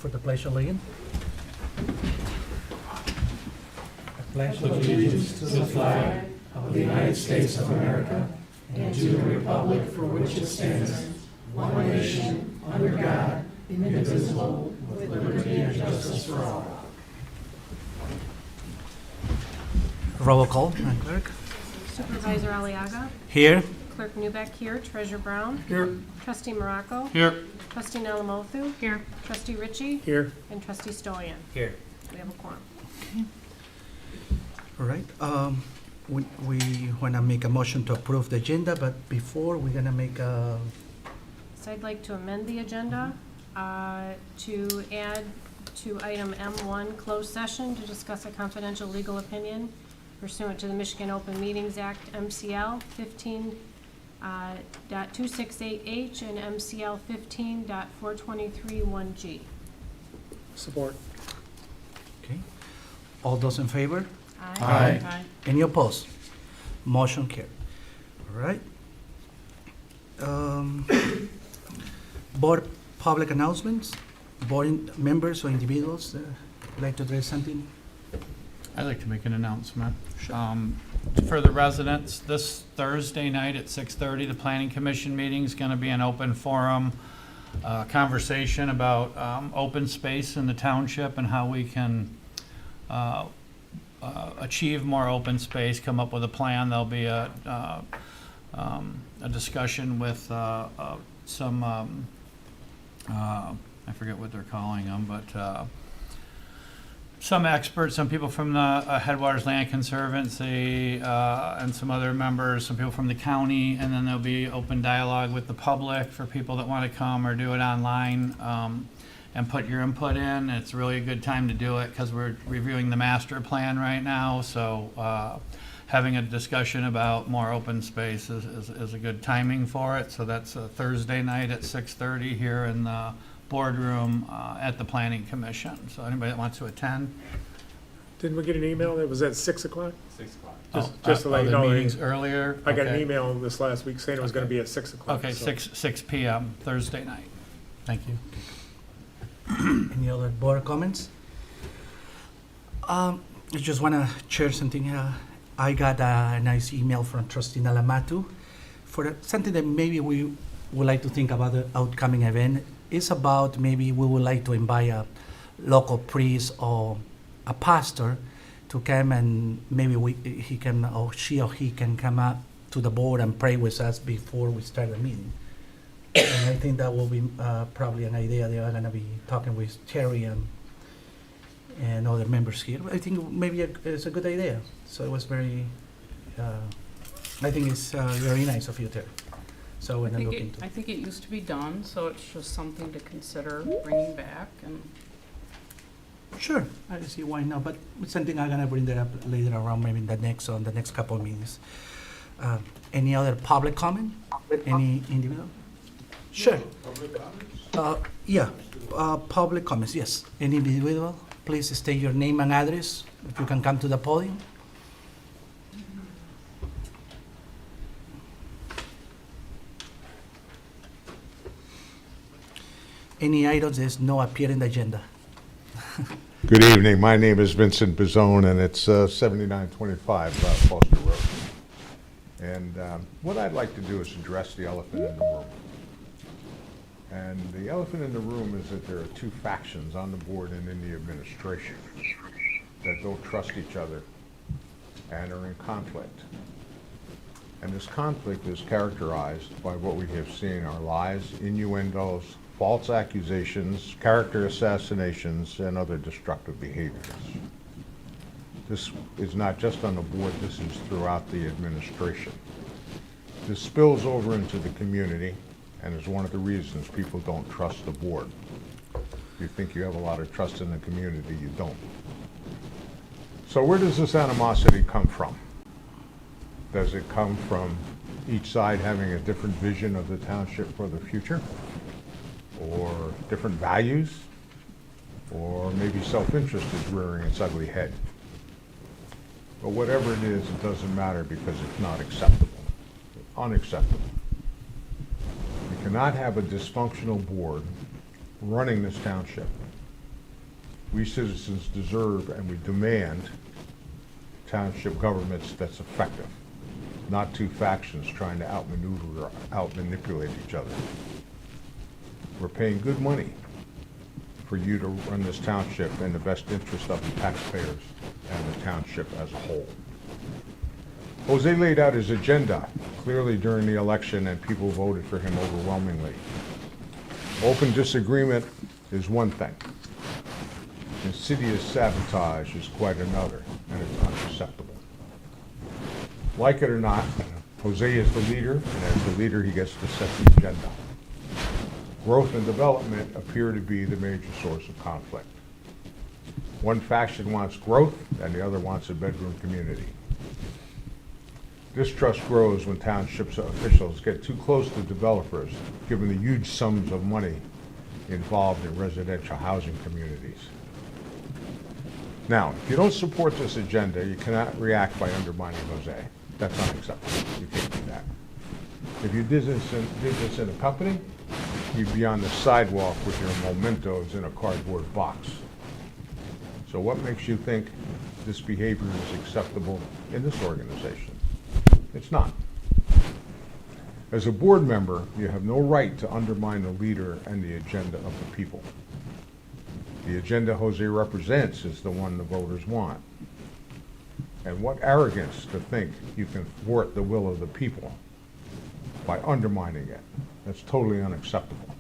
for the Pledge of Allegiance. Pledge of Allegiance to the flag of the United States of America and to the republic for which it stands, one nation, under God, indivisible, with liberty and justice for all. Roll call, Madam Clerk. Supervisor Aliaga. Here. Clerk Newbeck here. Treasurer Brown. Here. Trustee Morocco. Here. Trustee Nalamothu. Here. Trustee Ritchie. Here. And Trustee Stolian. Here. We have a quorum. All right. We want to make a motion to approve the agenda, but before we're going to make a... So I'd like to amend the agenda to add to item M1, closed session, to discuss a confidential legal opinion pursuant to the Michigan Open Meetings Act, MCL 15.268H and MCL 15.4231G. Support. Okay. All those in favor? Aye. Any opposed? Motion carried. All right. Board public announcements. Board members or individuals like to address something? I'd like to make an announcement. For the residents, this Thursday night at 6:30, the Planning Commission meeting is going to be an open forum conversation about open space in the township and how we can achieve more open space, come up with a plan. There'll be a discussion with some, I forget what they're calling them, but some experts, some people from the Headwaters Land Conservancy and some other members, some people from the county, and then there'll be open dialogue with the public for people that want to come or do it online and put your input in. It's really a good time to do it because we're reviewing the master plan right now, so having a discussion about more open space is a good timing for it. So that's a Thursday night at 6:30 here in the boardroom at the Planning Commission. So anybody that wants to attend. Didn't we get an email that was at 6 o'clock? 6 o'clock. Just to let you the know, meetings earlier. I got an Okay. email this last week saying it was going to be at 6 o'clock. Okay, so- 6 p.m. Thursday night. Thank you. Any other board comments? I just want to share something. I got a nice email from Trustee Nalamatu for something that maybe we would like to think about the upcoming event. It's about maybe we would like to invite a local priest or a pastor to come and maybe he can or she or he can come up to the board and pray with us before we start the meeting. And I think that will be probably an idea. They are going to be talking with Terry and other members here. I think maybe it's a good idea. So it was very, I think it's very nice of you, Terry. So we're going to look into I think it used to be done, so it's just something to consider bringing back. And Sure, I see why not, but it's something I'm gonna bring that up later around, maybe in the next couple of meetings. Any other public comment? Any individual? Sure. Yeah, public comments, yes. Any individual, please state your name and address, if you can come to the podium. Any items that no appear in the agenda? Good evening. My name is Vincent Bizzone, and it's 7925 Foster Road. And what I'd like to do is address the elephant in the room. And the elephant in the room is that there are two factions on the board and in the administration that don't trust each other and are in conflict. And this conflict is characterized by what we have seen are lies, innuendos, false accusations, character assassinations, and other destructive behaviors. This is not just on the board, this is throughout the administration. This spills over into the community and is one of the reasons people don't trust the board. If you think you have a lot of trust in the community, you don't. So where does this animosity come from? Does it come from each side having a different vision of the township for the future? Or different values? Or maybe self-interest is rearing its ugly head? But whatever it is, it doesn't matter because it's not acceptable. Unacceptable. You cannot have a dysfunctional board running this township We citizens deserve and we demand township governments that's effective, not two factions trying to outmaneuver or outmanipulate each other. We're paying good money for you to run this township in the best interest of the taxpayers and the township as a whole. Jose laid out his agenda clearly during the election, and people voted for him overwhelmingly. Open disagreement is one thing. Insidious sabotage is quite another, and it's unacceptable. Like it or not, Jose is the leader, and as the leader, he gets to set the agenda. Growth and development appear to be the major source of conflict. One faction wants growth, and the other wants a bedroom community. Distrust grows when township officials get too close to developers, given the huge sums of money involved in residential housing communities. Now, if you don't support this agenda, you cannot react by undermining Jose. That's unacceptable. You can't do that. If you did this in a company, you'd be on the sidewalk with your mementos in a cardboard box. So what makes you think this behavior is acceptable in this organization? It's not. As a board member, you have no right to undermine the leader and the agenda of the people. The agenda Jose represents is the one the voters want. And what arrogance to think you can thwart the will of the people by undermining it. That's totally unacceptable.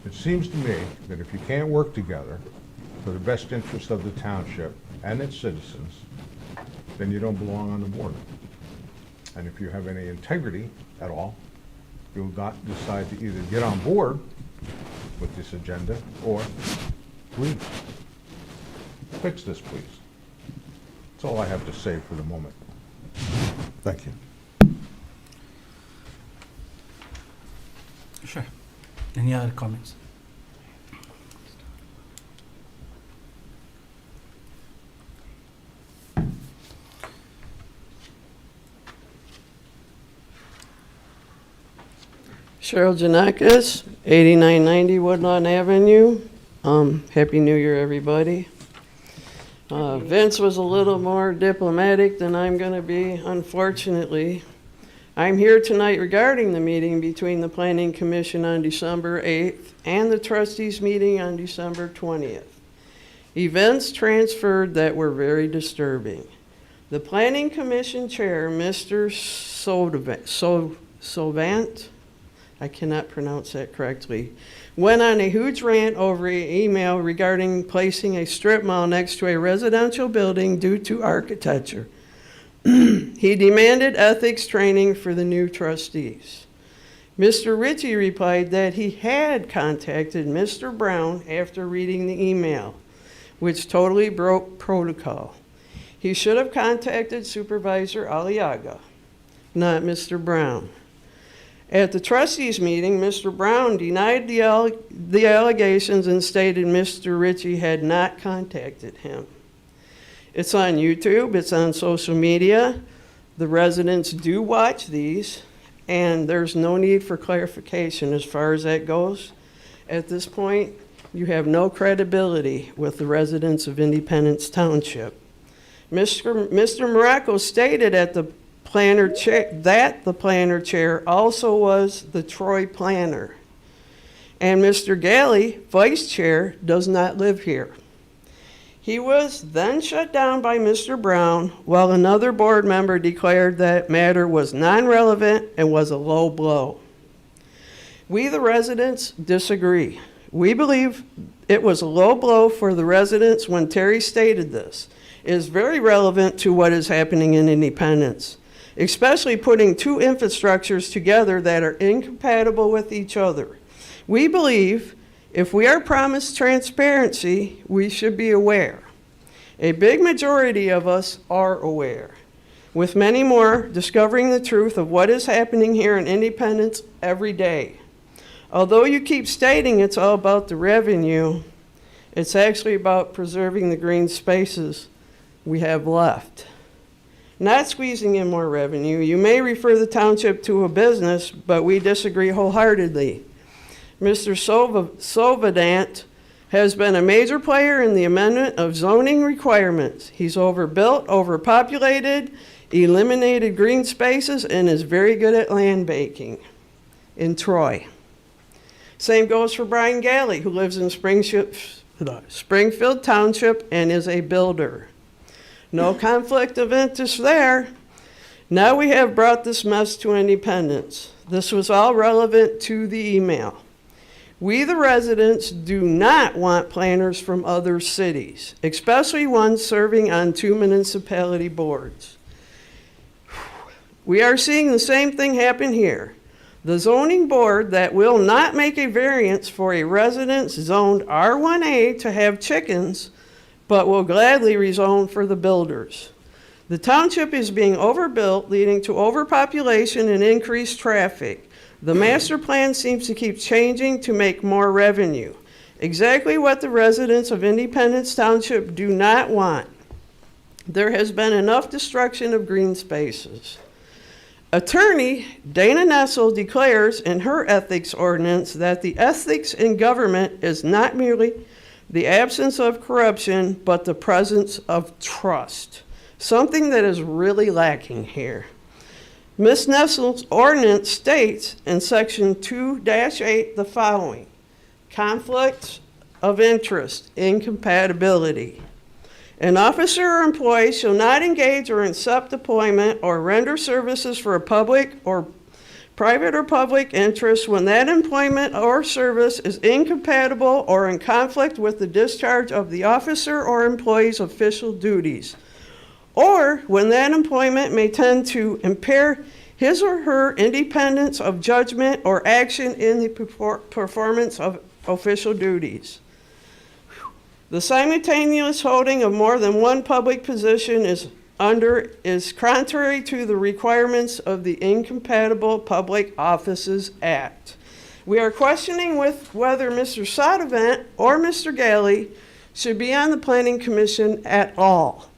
It seems to me that if you can't work together for the best interest of the township and its citizens, then you don't belong on the board. And if you have any integrity at all, you'll not decide to either get on board with this agenda or leave. Fix this, please. That's all I have to say for the moment. Thank you. Sure. Any other comments? Cheryl Janakis, 8990 Woodlawn Avenue. Happy New Year, everybody. Vince was a little more diplomatic than I'm going to be, unfortunately. I'm here tonight regarding the meeting between the Planning Commission on December 8th and the trustees meeting on December 20th. Events transferred that were very disturbing. The Planning Commission Chair, Mr. Sovant, I cannot pronounce that correctly, went on a huge rant over an email regarding placing a strip mall next to a residential building due to architecture. He demanded ethics training for the new trustees. Mr. Ritchie replied that he had contacted Mr. Brown after reading the email, which totally broke protocol. He should have contacted Supervisor Aliaga, not Mr. Brown. At the trustees meeting, Mr. Brown denied the allegations and stated Mr. Ritchie had not contacted him. It's on YouTube, it's on social media. The residents do watch these, and there's no need for clarification as far as that goes. At this point, you have no credibility with the residents of Independence Township. Mr. Morocco stated at the planner chair that the planner chair also was the Troy planner. And Mr. Galley, vice chair, does not live here. He was then shut down by Mr. Brown, while another board member declared that matter was non-relevant and was a low blow. We, the residents, disagree. We believe it was a low blow for the residents when Terry stated this. It is very relevant to what is happening in Independence, especially putting two infrastructures together that are incompatible with each other. We believe if we are promised transparency, we should be aware. A big majority of us are aware, with many more discovering the truth of what is happening here in Independence every day. Although you keep stating it's all about the revenue, it's actually about preserving the green spaces we have left. Not squeezing in more revenue. You may refer the township to a business, but we disagree wholeheartedly. Mr. Sovadant has been a major player in the amendment of zoning requirements. He's overbuilt, overpopulated, eliminated green spaces, and is very good at land banking in Troy. Same goes for Brian Galley, who lives in Springfield Township and is a builder. No conflict of interest there. Now we have brought this mess to Independence. This was all relevant to the email. We, the residents, do not want planners from other cities, especially ones serving on 2 municipality boards. We are seeing the same thing happen here. The zoning board that will not make a variance for a residence zoned R1A to have chickens, but will gladly rezone for the builders. The township is being overbuilt, leading to overpopulation and increased traffic. The master plan seems to keep changing to make more revenue. Exactly what the residents of Independence Township do not want. There has been enough destruction of green spaces. Attorney Dana Nessel declares in her ethics ordinance that the ethics in government is not merely the absence of corruption, but the presence of trust, something that is really lacking here. Ms. Nessel's ordinance states in section 2-8 the following: conflicts of interest, incompatibility. An officer or employee shall not engage or accept employment or render services for a public or private or public interest when that employment or service is incompatible or in conflict with the discharge of the officer or employee's official duties, or when that employment may tend to impair his or her independence of judgment or action in the performance of official duties. The simultaneous holding of more than one public position is contrary to the requirements of the Incompatible Public Offices Act. We are questioning whether Mr. Sodavent or Mr. Galley should be on the Planning Commission at all,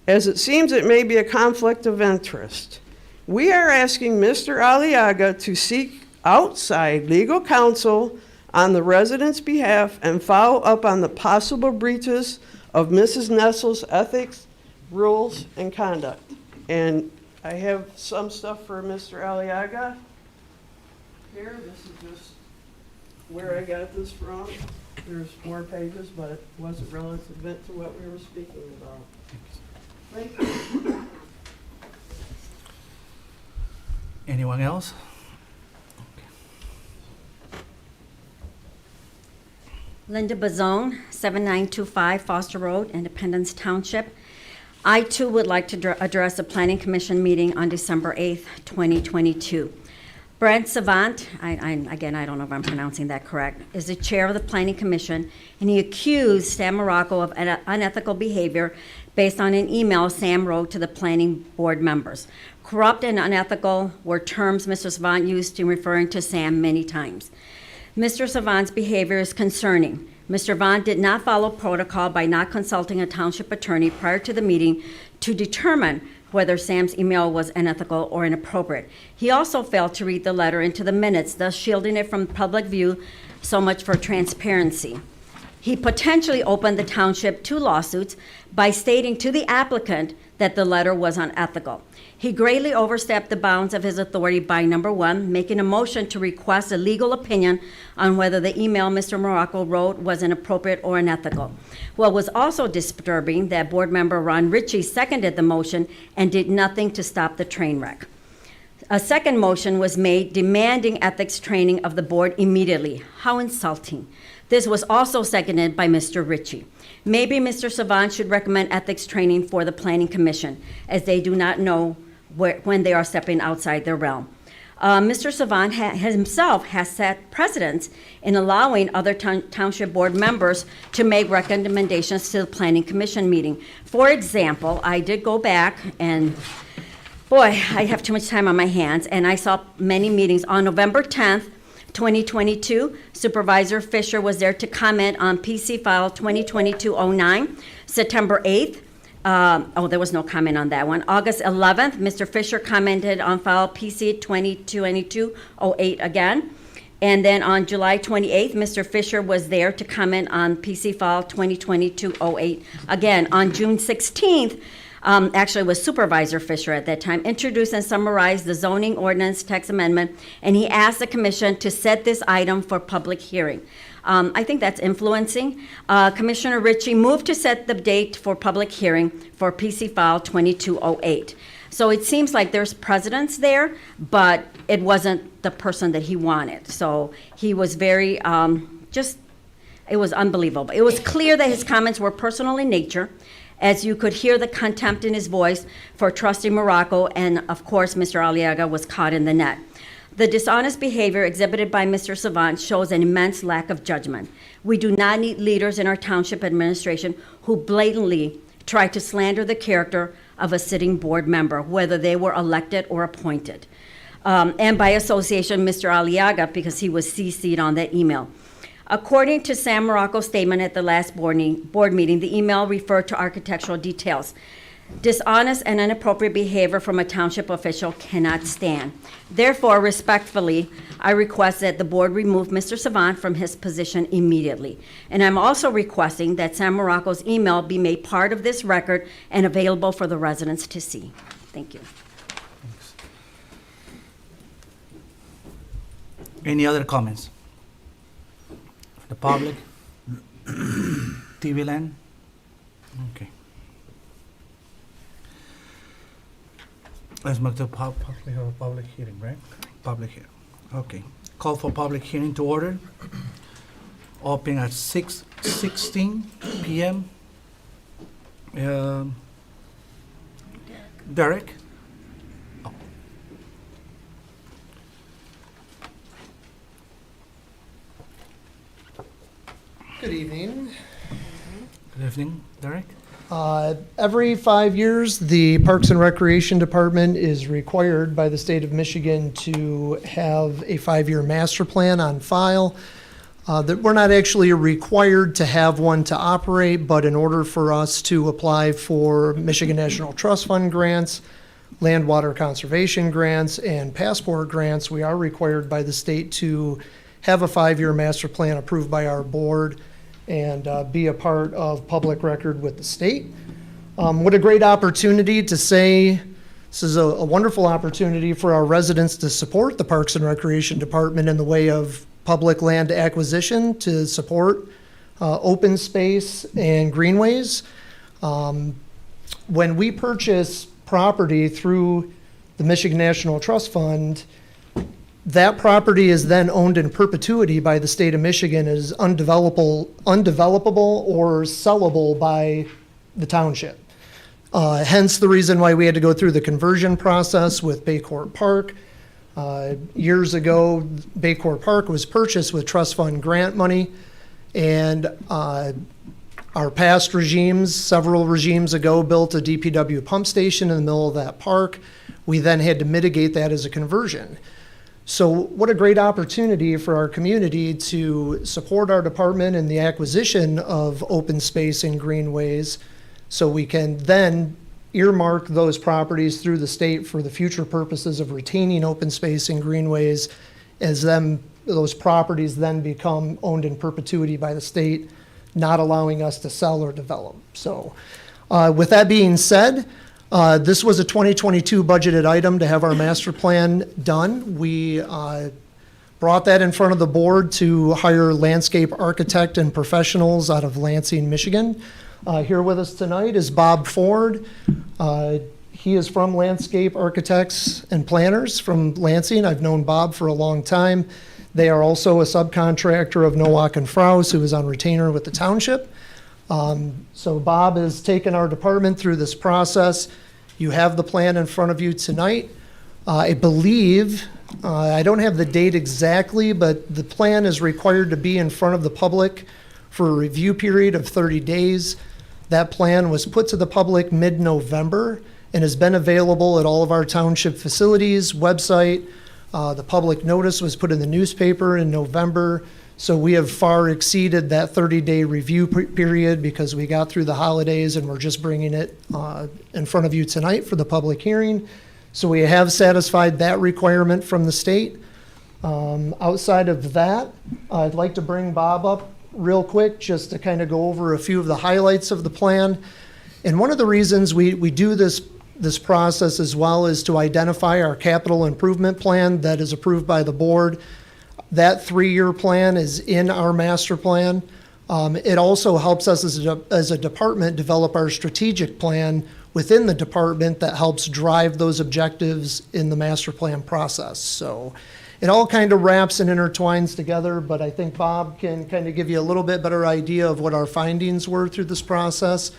as it seems it may be a conflict of interest. We are asking Mr. Aliaga to seek outside legal counsel on the residents' behalf and follow up on the possible breaches of Mrs. Nessel's ethics, rules, and conduct. And I have some stuff for Mr. Aliaga here. This is just where I got this from. There's more pages, but it wasn't relevant to what we were speaking about. Thank you. Anyone else? Linda Bazone, 7925 Foster Road, Independence Township. I too would like to address a Planning Commission meeting on December 8th, 2022. Brent Savant, again, I don't know if I'm pronouncing that correct, is the chair of the Planning Commission, and he accused Sam Morocco of unethical behavior based on an email Sam wrote to the planning board members. Corrupt and unethical were terms Mr. Savant used in referring to Sam many times. Mr. Savant's behavior is concerning. Mr. Savant did not follow protocol by not consulting a township attorney prior to the meeting to determine whether Sam's email was unethical or inappropriate. He also failed to read the letter into the minutes, thus shielding it from public view. So much for transparency. He potentially opened the township to lawsuits by stating to the applicant that the letter was unethical. He greatly overstepped the bounds of his authority by, number one, making a motion to request a legal opinion on whether the email Mr. Morocco wrote was inappropriate or unethical. What was also disturbing that board member Ron Ritchie seconded the motion and did nothing to stop the train wreck. A second motion was made demanding ethics training of the board immediately. How insulting. This was also seconded by Mr. Ritchie. Maybe Mr. Savant should recommend ethics training for the Planning Commission, as they do not know when they are stepping outside their realm. Mr. Savant himself has set precedents in allowing other township board members to make recommendations to the Planning Commission meeting. For example, I did go back and, boy, I have too much time on my hands, and I saw many meetings. On November 10th, 2022, Supervisor Fisher was there to comment on PC file 2022-09. September 8th, there was no comment on that one. August 11th, Mr. Fisher commented on file PC 2022-08 again. And then on July 28th, Mr. Fisher was there to comment on PC File 2022-08. Again, on June 16th, actually it was Supervisor Fisher at that time, introduced and summarized the zoning ordinance text amendment, and he asked the commission to set this item for public hearing. I think that's influencing. Commissioner Ritchie moved to set the date for public hearing for PC File 2208. So it seems like there's precedence there, but it wasn't the person that he wanted. So he was very, it was unbelievable. It was clear that his comments were personal in nature, as you could hear the contempt in his voice for Trustee Morocco, and of course, Mr. Aliaga was caught in the net. The dishonest behavior exhibited by Mr. Savant shows an immense lack of judgment. We do not need leaders in our township administration who blatantly try to slander the character of a sitting board member, whether they were elected or appointed. And by association, Mr. Aliaga, because he was CC'd on that email. According to Sam Morocco's statement at the last board meeting, the email referred to architectural details. Dishonest and inappropriate behavior from a township official cannot stand. Therefore, respectfully, I request that the board remove Mr. Savant from his position immediately. And I'm also requesting that Sam Morocco's email be made part of this record and available for the residents to see. Thank you. Any other comments? The public? TV land? Okay. Let's move to public hearing, right? Public hearing. Okay. Call for public hearing to order. Open at 6:16 p.m. Derek? Oh. Good evening. Good evening, Derek. Every 5 years, the Parks and Recreation Department is required by the state of Michigan to have a 5-year master plan on file. That we're not actually required to have one to operate, but in order for us to apply for Michigan National Trust Fund grants, land water conservation grants, and passport grants, we are required by the state to have a 5-year master plan approved by our board and be a part of public record with the state. What a great opportunity to say, this is a wonderful opportunity for our residents to support the Parks and Recreation Department in the way of public land acquisition to support open space and greenways. When we purchase property through the Michigan National Trust Fund, that property is then owned in perpetuity by the state of Michigan as undevelopable or sellable by the township. Hence the reason why we had to go through the conversion process with Baycourt Park. Years ago, Baycourt Park was purchased with trust fund grant money, and our past regimes, several regimes ago, built a DPW pump station in the middle of that park. We then had to mitigate that as a conversion. So what a great opportunity for our community to support our department in the acquisition of open space and greenways, so we can then earmark those properties through the state for the future purposes of retaining open space and greenways, as those properties then become owned in perpetuity by the state, not allowing us to sell or develop. So with that being said, this was a 2022 budgeted item to have our master plan done. We brought that in front of the board to hire landscape architect and professionals out of Lansing, Michigan. Here with us tonight is Bob Ford. He is from Landscape Architects and Planners from Lansing. I've known Bob for a long time. They are also a subcontractor of Nowak and Frous, who is on retainer with the township. So Bob has taken our department through this process. You have the plan in front of you tonight. I believe, I don't have the date exactly, but the plan is required to be in front of the public for a review period of 30 days. That plan was put to the public mid-November and has been available at all of our township facilities, website. The public notice was put in the newspaper in November. So we have far exceeded that 30-day review period because we got through the holidays, and we're just bringing it in front of you tonight for the public hearing. So we have satisfied that requirement from the state. Outside of that, I'd like to bring Bob up real quick just to kind of go over a few of the highlights of the plan. And one of the reasons we do this process as well is to identify our capital improvement plan that is approved by the board. That 3-year plan is in our master plan. It also helps us as a department develop our strategic plan within the department that helps drive those objectives in the master plan process. So it all kind of wraps and intertwines together, but I think Bob can kind of give you a little bit better idea of what our findings were through this process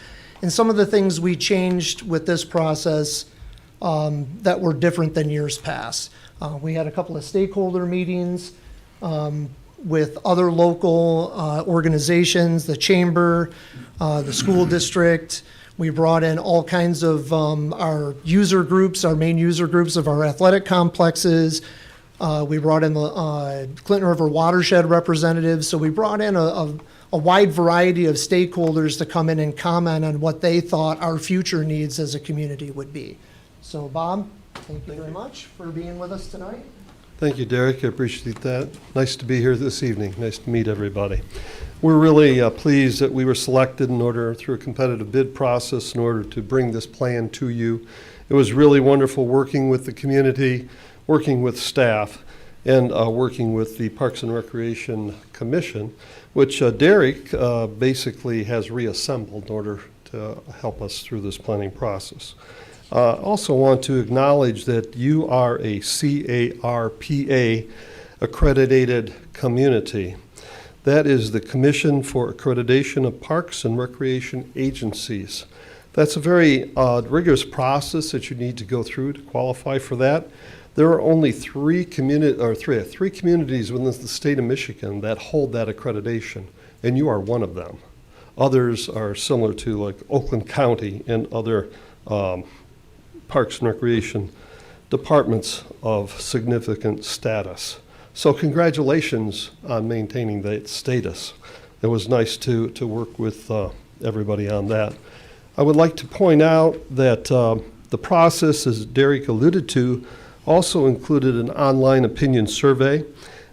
and some of the things we changed with this process that were different than years past. We had a couple of stakeholder meetings with other local organizations, the chamber, the school district. We brought in all kinds of our user groups, our main user groups of our athletic complexes. We brought in the Clinton River watershed representatives. So we brought in a wide variety of stakeholders to come in and comment on what they thought our future needs as a community would be. So Bob, thank you very much for being with us tonight. Thank you, Derek. I appreciate that. Nice to be here this evening. Nice to meet everybody. We're really pleased that we were selected through a competitive bid process in order to bring this plan to you. It was really wonderful working with the community, working with staff, and working with the Parks and Recreation Commission, which Derek basically has reassembled in order to help us through this planning process. Also want to acknowledge that you are a CARPA accredited community. That is the Commission for Accreditation of Parks and Recreation Agencies. That's a very rigorous process that you need to go through to qualify for that. There are only three communities within the state of Michigan that hold that accreditation, and you are one of them. Others are similar to like Oakland County and other Parks and Recreation departments of significant status. So congratulations on maintaining that status. It was nice to work with everybody on that. I would like to point out that the process, as Derek alluded to, also included an online opinion survey,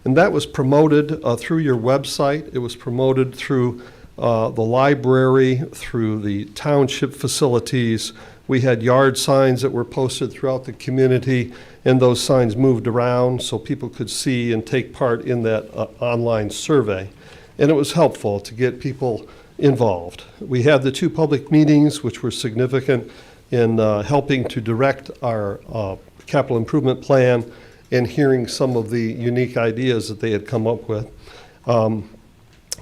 and that was promoted through your website. It was promoted through the library, through the township facilities. We had yard signs that were posted throughout the community, and those signs moved around so people could see and take part in that online survey. And it was helpful to get people involved. We had the 2 public meetings, which were significant in helping to direct our capital improvement plan and hearing some of the unique ideas that they had come up with.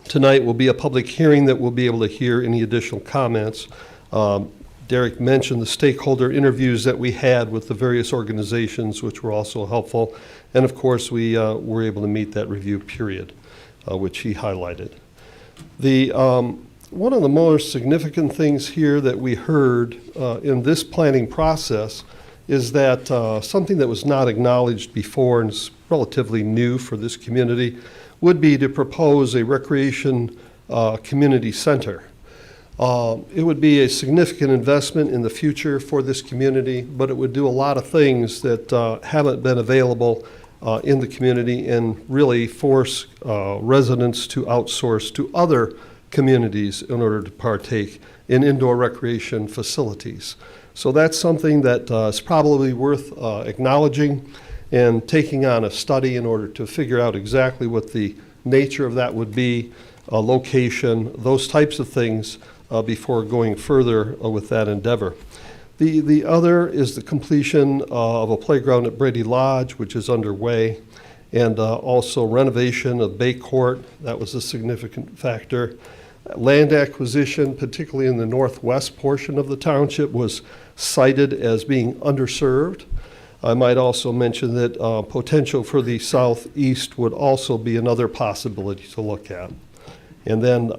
Tonight will be a public hearing that we'll be able to hear any additional comments. Derek mentioned the stakeholder interviews that we had with the various organizations, which were also helpful. And of course, we were able to meet that review period, which he highlighted. One of the most significant things here that we heard in this planning process is that something that was not acknowledged before and is relatively new for this community would be to propose a recreation community center. It would be a significant investment in the future for this community, but it would do a lot of things that haven't been available in the community and really force residents to outsource to other communities in order to partake in indoor recreation facilities. So that's something that is probably worth acknowledging and taking on a study in order to figure out exactly what the nature of that would be, location, those types of things before going further with that endeavor. The other is the completion of a playground at Brady Lodge, which is underway, and also renovation of Bay Court. That was a significant factor. Land acquisition, particularly in the northwest portion of the township, was cited as being underserved. I might also mention that potential for the southeast would also be another possibility to look at. And then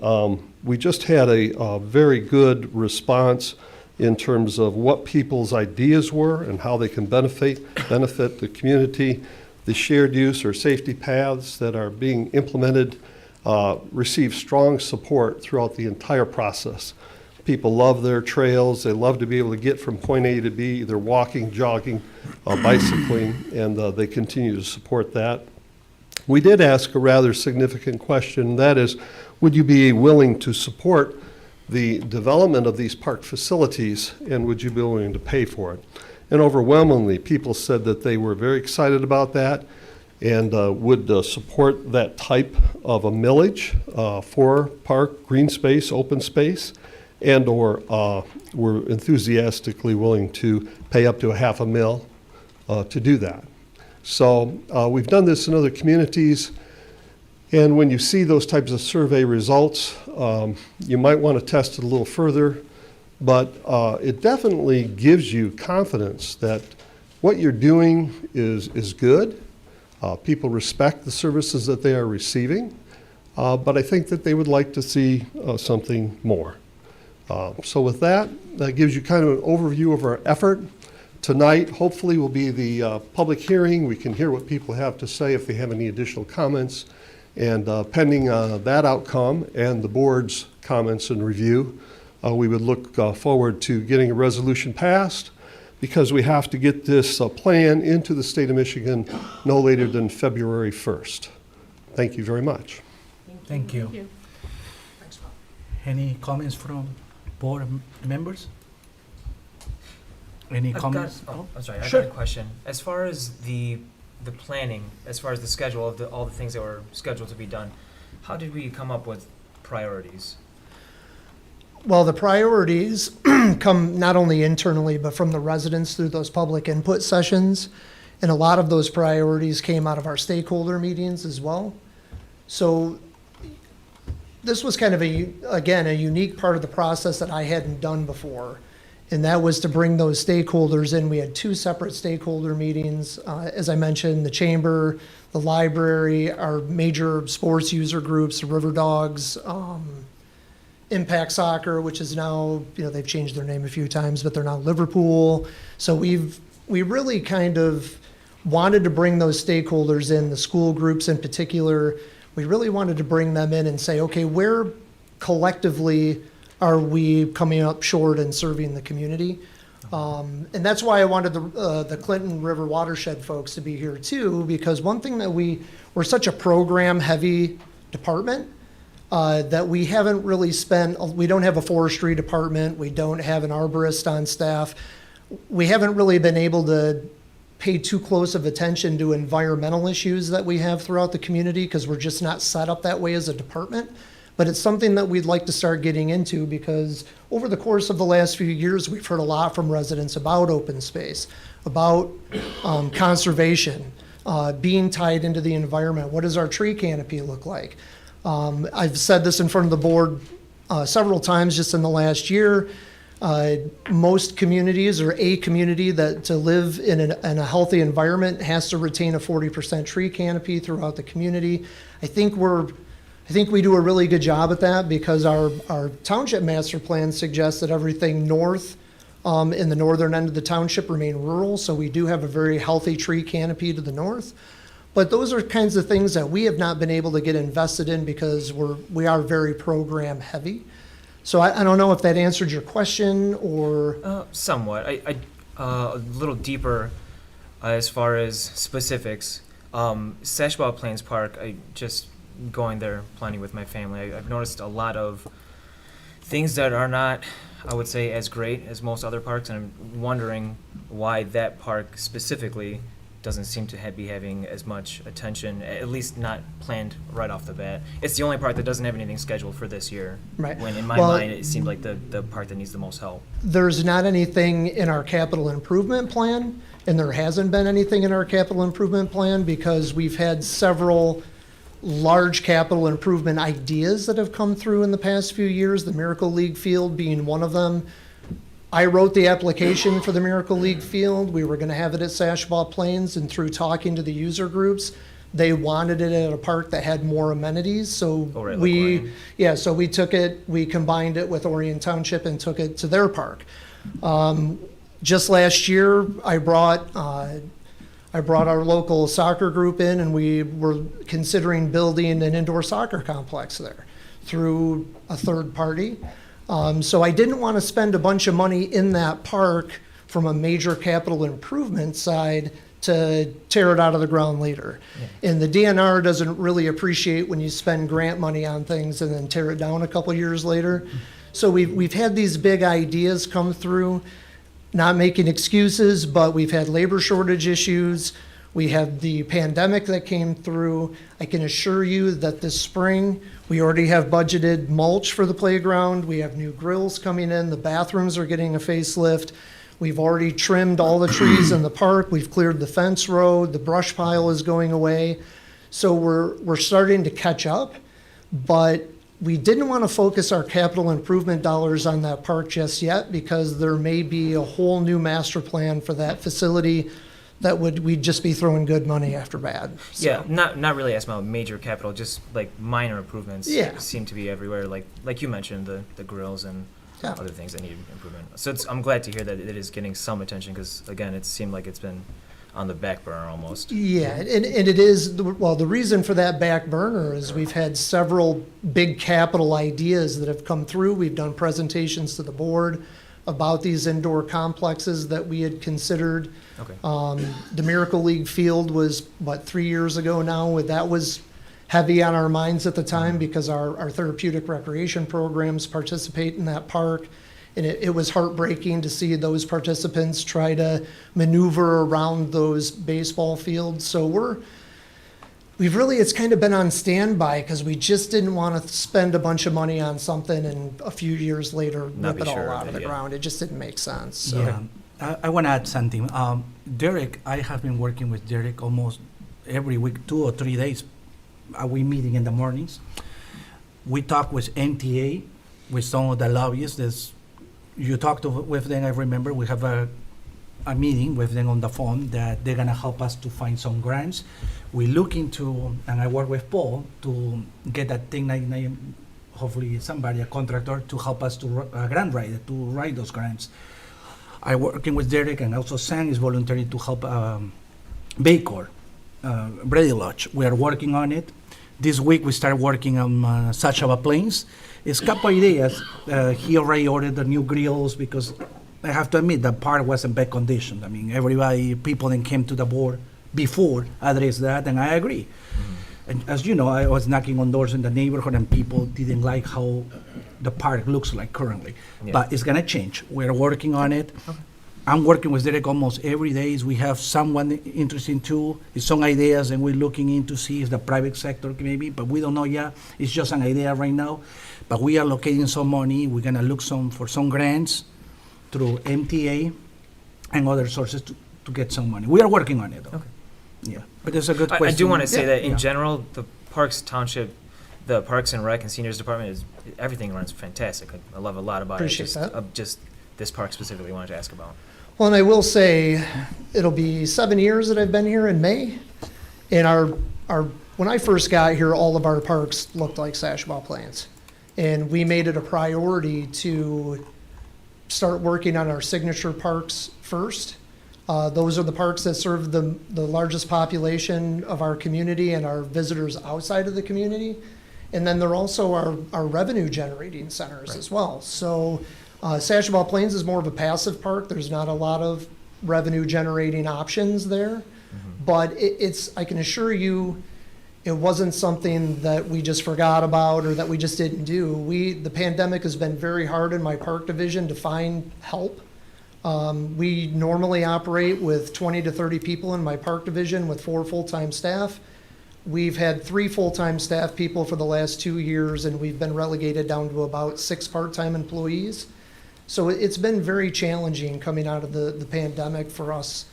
we just had a very good response in terms of what people's ideas were and how they can benefit the community. The shared use or safety paths that are being implemented receive strong support throughout the entire process. People love their trails. They love to be able to get from point A to B, either walking, jogging, bicycling, and they continue to support that. We did ask a rather significant question, that is, would you be willing to support the development of these park facilities, and would you be willing to pay for it? And overwhelmingly, people said that they were very excited about that and would support that type of a millage for park, green space, open space, and or were enthusiastically willing to pay up to $500,000 to do that. So we've done this in other communities, and when you see those types of survey results, you might want to test it a little further, but it definitely gives you confidence that what you're doing is good. People respect the services that they are receiving, but I think that they would like to see something more. So with that, that gives you kind of an overview of our effort. Tonight, hopefully, will be the public hearing. We can hear what people have to say if they have any additional comments. And pending that outcome and the board's comments and review, we would look forward to getting a resolution passed, because we have to get this plan into the state of Michigan no later than February 1st. Thank you very much. Thank you. Any comments from board members? Any comments? I'm sorry, I Sure. got a question. As far as the planning, as far as the schedule of all the things that were scheduled to be done, how did we come up with priorities? Well, the priorities come not only internally, but from the residents through those public input sessions. And a lot of those priorities came out of our stakeholder meetings as well. So this was kind of again, a unique part of the process that I hadn't done before. And that was to bring those stakeholders in. We had 2 separate stakeholder meetings. As I mentioned, the chamber, the library, our major sports user groups, the River Dogs, Impact Soccer, which is now, they've changed their name a few times, but they're now Liverpool. So we really kind of wanted to bring those stakeholders in, the school groups in particular. We really wanted to bring them in and say, okay, where collectively are we coming up short in serving the community? And that's why I wanted the Clinton River watershed folks to be here too, because one thing that we're such a program-heavy department that we haven't really we don't have a forestry department, we don't have an arborist on staff. We haven't really been able to pay too close of attention to environmental issues that we have throughout the community, because we're just not set up that way as a department. But it's something that we'd like to start getting into, because over the course of the last few years, we've heard a lot from residents about open space, about conservation, being tied into the environment. What does our tree canopy look like? I've said this in front of the board several times just in the last year. Most communities, or a community that to live in a healthy environment, has to retain a 40% tree canopy throughout the community. I think we do a really good job at that, because our township master plan suggests that everything north in the northern end of the township remain rural, so we do have a very healthy tree canopy to the north. But those are kinds of things that we have not been able to get invested in, because we are very program heavy. So I don't know if that answered your question, or Somewhat. A little deeper as far as specifics. Sashbaugh Plains Park, I just going there planning with my family, I've noticed a lot of things that are not, I would say, as great as most other parks, and I'm wondering why that park specifically doesn't seem to be having as much attention, at least not planned right off the bat. It's the only park that doesn't have anything scheduled for this year. Right. When in my Well, mind, it seemed like the park that needs the most help. there's not anything in our capital improvement plan, and there hasn't been anything in our capital improvement plan, because we've had several large capital improvement ideas that have come through in the past few years, the Miracle League field being one of them. I wrote the application for the Miracle League field. We were going to have it at Sashbaugh Plains, and through talking to the user groups, they wanted it at a park that had more amenities. So right, like Orion. so we took it, we combined it with Orion Township and took it to their park. Just last year, I brought our local soccer group in, and we were considering building an indoor soccer complex there through a third party. So I didn't want to spend a bunch of money in that park from a major capital improvement side to tear it out of the ground later. And the DNR doesn't really appreciate when you spend grant money on things and then tear it down a couple years later. So we've had these big ideas come through, not making excuses, but we've had labor shortage issues. We have the pandemic that came through. I can assure you that this spring, we already have budgeted mulch for the playground. We have new grills coming in. The bathrooms are getting a facelift. We've already trimmed all the trees in the park. We've cleared the fence row. The brush pile is going away. So we're starting to catch up, but we didn't want to focus our capital improvement dollars on that park just yet because there may be a whole new master plan for that facility that we'd just be throwing good money after bad. So, Yeah, not really asking about major capital, just like minor improvements. Yeah. Seem to be everywhere. Like you mentioned, the grills and Yeah. other things that need improvement. So I'm glad to hear that it is getting some attention because again, it seemed like it's been on the back burner almost. Yeah, and it is, well, the reason for that back burner is we've had several big capital ideas that have come through. We've done presentations to the board about these indoor complexes that we had considered. Okay. The Miracle League field was, 3 years ago now? That was heavy on our minds at the time because our therapeutic recreation programs participate in that park. And it was heartbreaking to see those participants try to maneuver around those baseball fields. So it's kind of been on standby because we just didn't want to spend a bunch of money on something and a few years later Not rip be it all sure of out of it, the yeah. ground. It just didn't make sense. So. Yeah, I want to add something. Derek, I have been working with Derek almost every week, 2 or 3 days. We meeting in the mornings. We talk with MTA, with some of the lobbyists. You talked with them, I remember. We have a meeting with them on the phone that they're going to help us to find some grants. We look into, and I work with Paul, to get that thing, hopefully somebody, a contractor, to help us to a grant writer, to write those grants. I working with Derek, and also Sam is volunteering to help Baycor, Brady Lodge. We are working on it. This week we start working on Sashaba Plains. It's a couple ideas. He already ordered the new grills because I have to admit the park was in bad condition. I mean, people that came to the board before addressed that, and I agree. And as you know, I was knocking on doors in the neighborhood, and people didn't like how the park looks like currently. Yeah. But it's gonna change. We're working on it. I'm working with Derek almost every day. We have someone interesting too. It's some ideas, and we're looking into see if the private sector maybe, but we don't know yet. It's just an idea right now. But we are allocating some money. We're gonna look for some grants through MTA and other sources to get some money. We are working on it though. Okay. Yeah, but it's a good I question. do want to say Yeah, that in yeah. general, the Parks Township, the Parks and Rec and Seniors Department everything runs fantastic. I love a lot about Appreciate it. that. Just this park specifically wanted to ask about. Well, and I will say, it'll be 7 years that I've been here in May. And when I first got here, all of our parks looked like Sashaba Plains. And we made it a priority to start working on our signature parks first. Those are the parks that serve the largest population of our community and our visitors outside of the community. And then they're also our revenue generating centers as well. So Sashaba Plains is more of a passive park. There's not a lot of revenue generating options there. But I can assure you, it wasn't something that we just forgot about or that we just didn't do. The pandemic has been very hard in my park division to find help. We normally operate with 20 to 30 people in my park division with 4 full-time staff. We've had 3 full-time staff people for the last 2 years, and we've been relegated down to about 6 part-time employees. So it's been very challenging coming out of the pandemic for us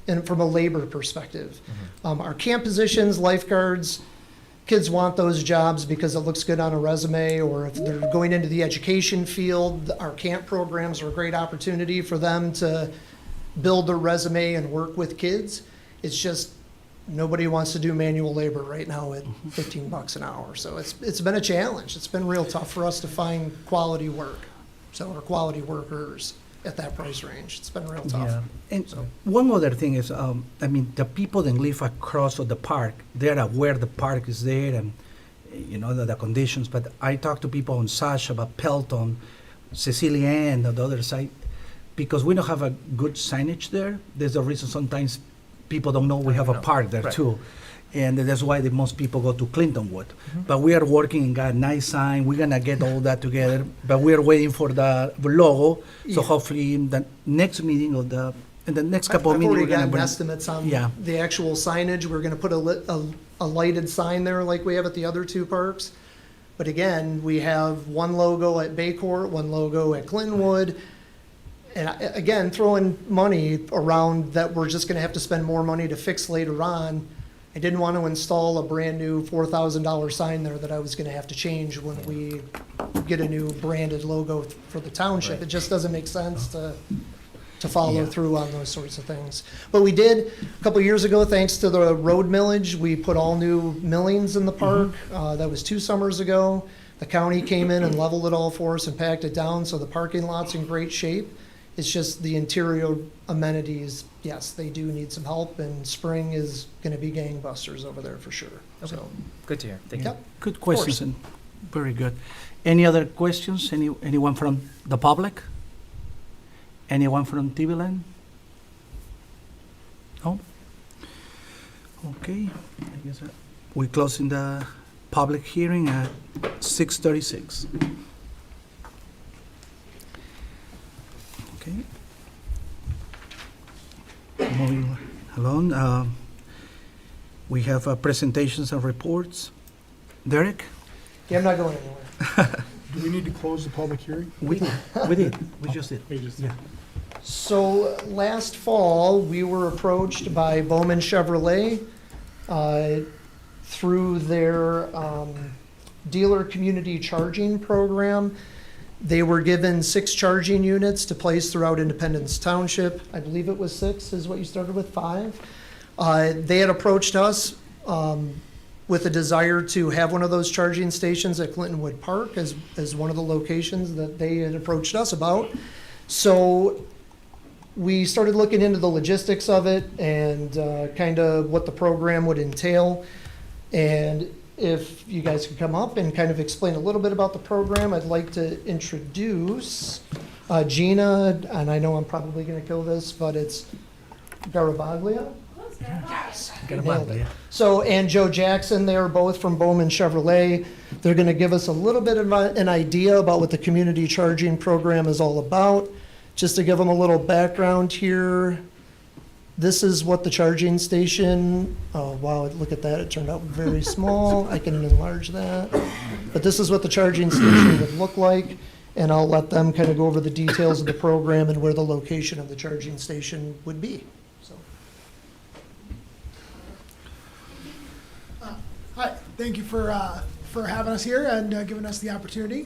and from a labor perspective. Our camp positions, lifeguards, kids want those jobs because it looks good on a resume, or if they're going into the education field, our camp programs are a great opportunity for them to build their resume and work with kids. It's just nobody wants to do manual labor right now at $15 an hour. So it's been a challenge. It's been real tough for us to find quality work, or quality workers at that price range. It's been real tough. Yeah. And So- one other thing is, the people that live across of the park, they're aware the park is there and, the conditions. But I talk to people on Sash about Pelton, Cecilia Ann, on the other side, because we don't have a good signage there. There's a reason sometimes people don't know we have a park there Right. too. And that's why the most people go to Clintonwood. Mm-hmm. But we are working and got a nice sign. We're gonna get all that together. But we are waiting for the logo. So Yeah. hopefully in the next meeting or in the next couple of I've meetings, already we're gonna gotten bring. estimates on Yeah. the actual signage. We're gonna put a lighted sign there like we have at the other two parks. But again, we have one logo at Baycourt, one logo at Clintonwood. And again, throwing money around that we're just gonna have to spend more money to fix later on. I didn't want to install a brand-new $4,000 sign there that I was gonna have to change when we get a new branded logo for the township. Right. It just doesn't make sense to follow Yeah. through on those sorts of things. But we did, a couple years ago, thanks to the road millage, we put all new millings in the park. That was 2 summers ago. The county came in and leveled it all for us and packed it down, so the parking lot's in great shape. It's just the interior amenities, yes, they do need some help, and spring is gonna be gangbusters over there for sure. Okay. So, Good to hear. Thank you. yep. Good questions and very good. Any other questions? Anyone from the public? Anyone from TV Land? No? Okay, I guess we're closing the public hearing at 6:36. Okay. Moving along, we have presentations and reports. Derek? Yeah, I'm not going anywhere. Do we need to close the public hearing? We did, we just did. Yeah. So last fall, we were approached by Bowman Chevrolet through their dealer community charging program. They were given 6 charging units to place throughout Independence Township. I believe it was 6 is what you started with, 5. They had approached us with a desire to have one of those charging stations at Clintonwood Park as one of the locations that they had approached us about. So we started looking into the logistics of it and kind of what the program would entail. And if you guys could come up and kind of explain a little bit about the program, I'd like to introduce Gina, and I know I'm probably going to kill this, but it's Garabaglia. Yes. Nailed it. So, and Joe Jackson, they're both from Bowman Chevrolet. They're going to give us a little bit of an idea about what the community charging program is all about. Just to give them a little background here, this is what the charging station, oh wow, look at that, it turned out very small. I can enlarge that. But this is what the charging station would look like, and I'll let them kind of go over the details of the program and where the location of the charging station would be. So. Hi, thank you for having us here and giving us the opportunity.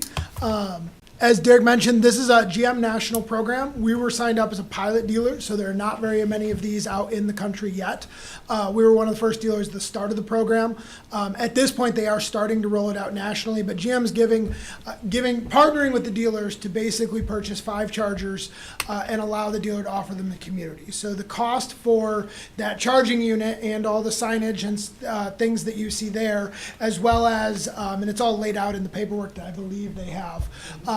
As Derek mentioned, this is a GM national program. We were signed up as a pilot dealer, so there are not very many of these out in the country yet. We were one of the first dealers at the start of the program. At this point, they are starting to roll it out nationally, but GM is partnering with the dealers to basically purchase 5 chargers and allow the dealer to offer them to the community. So the cost for that charging unit and all the signage and things that you see there, as well as, and it's all laid out in the paperwork that I believe they have,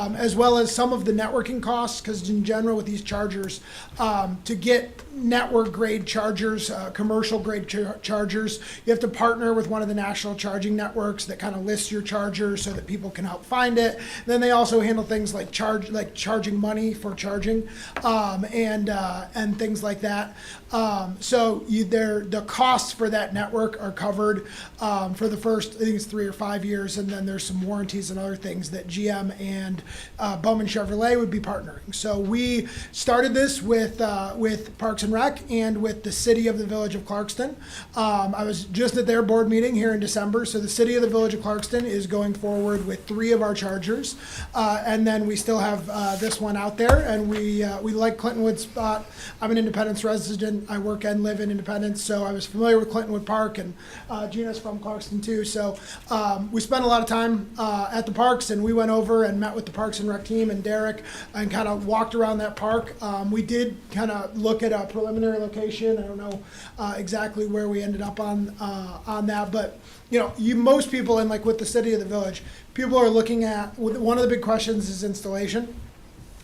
as well as some of the networking costs, because in general with these chargers, to get network grade chargers, commercial grade chargers, you have to partner with one of the national charging networks that kind of lists your chargers so that people can help find it. Then they also handle things like charging money for charging, and things like that. So the costs for that network are covered for the first, I think it's 3 or 5 years, and then there's some warranties and other things that GM and Bowman Chevrolet would be partnering. So we started this with Parks and Rec and with the city of the Village of Clarkston. I was just at their board meeting here in December. So the city of the Village of Clarkston is going forward with 3 of our chargers, and then we still have this one out there. And we like Clintonwood spot. I'm an Independence resident. I work and live in Independence, so I was familiar with Clintonwood Park, and Gina's from Clarkston too. So we spent a lot of time at the parks, and we went over and met with the Parks and Rec team and Derek and kind of walked around that park. We did kind of look at a preliminary location. I don't know exactly where we ended up on that, but most people, and like with the city of the village, people are looking at, one of the big questions is installation.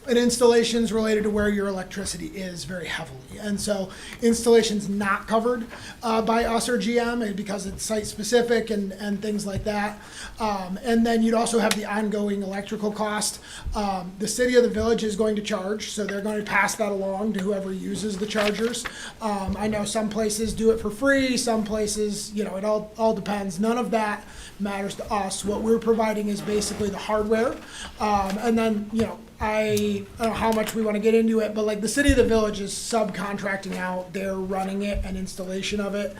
And installations related to where your electricity is very heavily. And so installations not covered by us or GM because it's site specific and things like that. And then you'd also have the ongoing electrical cost. The city of the village is going to charge, so they're going to pass that along to whoever uses the chargers. I know some places do it for free, some places, it all depends. None of that matters to us. What we're providing is basically the hardware. And then, I don't know how much we want to get into it, but like the city of the village is subcontracting out, they're running it and installation of it.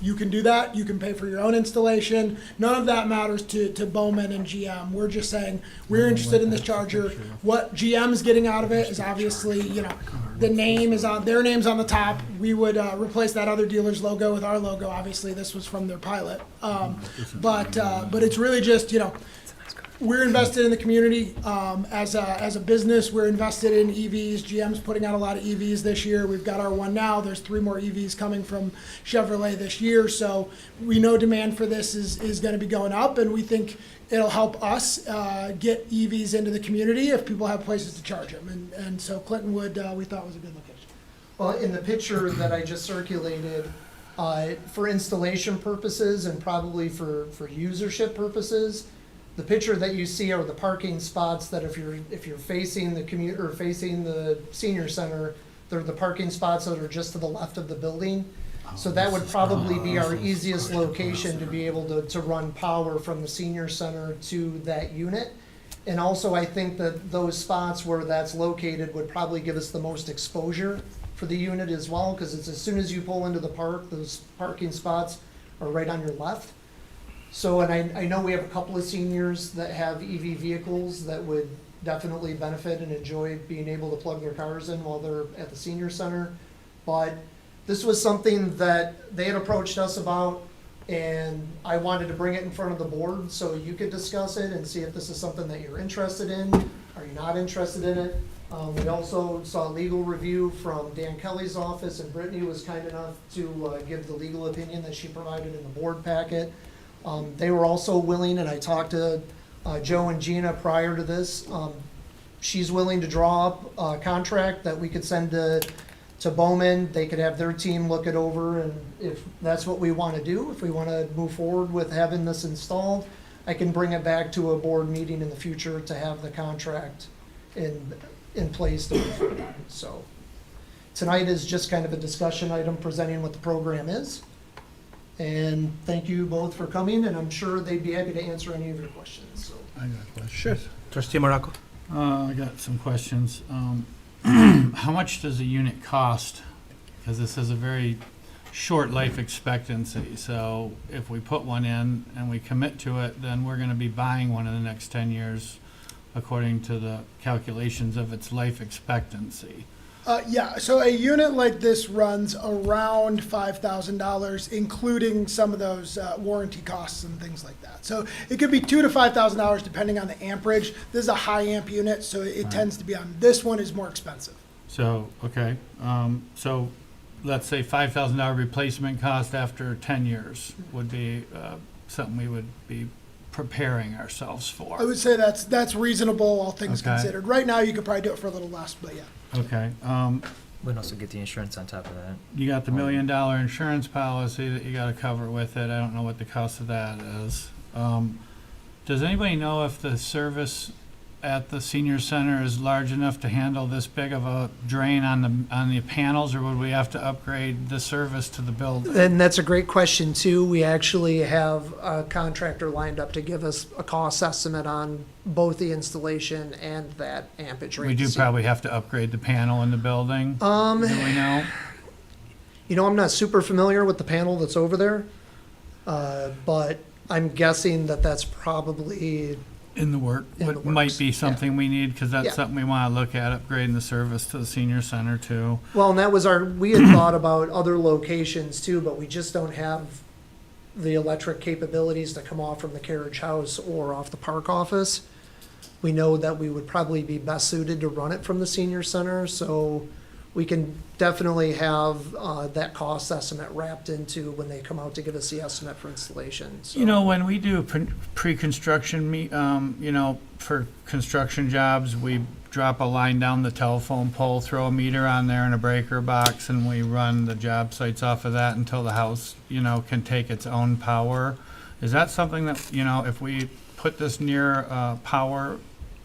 You can do that. You can pay for your own installation. None of that matters to Bowman and GM. We're just saying we're interested in this charger. What GM's getting out of it is obviously, the name is on, their name's on the top. We would replace that other dealer's logo with our logo. Obviously, this was from their pilot. But it's really just, we're invested in the community as a business. We're invested in EVs. GM's putting out a lot of EVs this year. We've got our one now. There's 3 more EVs coming from Chevrolet this year. So we know demand for this is going to be going up, and we think it'll help us get EVs into the community if people have places to charge them. And so Clintonwood, we thought was a good location. Well, in the picture that I just circulated, for installation purposes and probably for usership purposes, the picture that you see are the parking spots that if you're facing the commuter or facing the senior center, they're the parking spots that are just to the left of the building. So that would probably be our easiest location to be able to run power from the senior center to that unit. And also, I think that those spots where that's located would probably give us the most exposure for the unit as well, because it's as soon as you pull into the park, those parking spots are right on your left. So, and I know we have a couple of seniors that have EV vehicles that would definitely benefit and enjoy being able to plug their cars in while they're at the senior center. But this was something that they had approached us about, and I wanted to bring it in front of the board so you could discuss it and see if this is something that you're interested in. Are you not interested in it? We also saw a legal review from Dan Kelly's office, and Brittany was kind enough to give the legal opinion that she provided in the board packet. They were also willing, and I talked to Joe and Gina prior to this. She's willing to draw up a contract that we could send to Bowman. They could have their team look it over, and if that's what we want to do, if we want to move forward with having this installed, I can bring it back to a board meeting in the future to have the contract in place to move forward. So tonight is just kind of a discussion item presenting what the program is. And thank you both for coming, and I'm sure they'd be happy to answer any of your questions. So. I got questions. Trustee Morocco? I got some questions. How much does a unit cost? Because this has a very short life expectancy. So if we put one in and we commit to it, then we're going to be buying one in the next 10 years according to the calculations of its life expectancy. Yeah, so a unit like this runs around $5,000, including some of those warranty costs and things like that. So it could be $2,000 to $5,000 depending on the amperage. This is a high amp unit, so it tends to be on. This one is more expensive. So, okay. So let's say $5,000 replacement cost after 10 years would be something we would be preparing ourselves for. I would say that's reasonable, all things Okay. considered. Right now, you could probably do it for a little less, but yeah. Okay. We'd also get the insurance on top of that. You got the $1 million insurance policy that you got to cover with it. I don't know what the cost of that is. Does anybody know if the service at the senior center is large enough to handle this big of a drain on the panels, or would we have to upgrade the service to the building? And that's a great question too. We actually have a contractor lined up to give us a cost estimate on both the installation and that ampage We rate. do probably have to upgrade the panel in the building. Do we know? I'm not super familiar with the panel that's over there, but I'm guessing that that's probably In the work, In the what might works, be something we need, because that's Yeah. something we want to look at, upgrading the service to the senior center too. Well, and that was we had thought about other locations too, but we just don't have the electric capabilities to come off from the carriage house or off the park office. We know that we would probably be best suited to run it from the senior center, so we can definitely have that cost estimate wrapped into when they come out to give us the estimate for installation. So- You know, when we do pre-construction for construction jobs, we drop a line down the telephone pole, throw a meter on there and a breaker box, and we run the job sites off of that until the house, can take its own power. Is that something that, if we put this near power,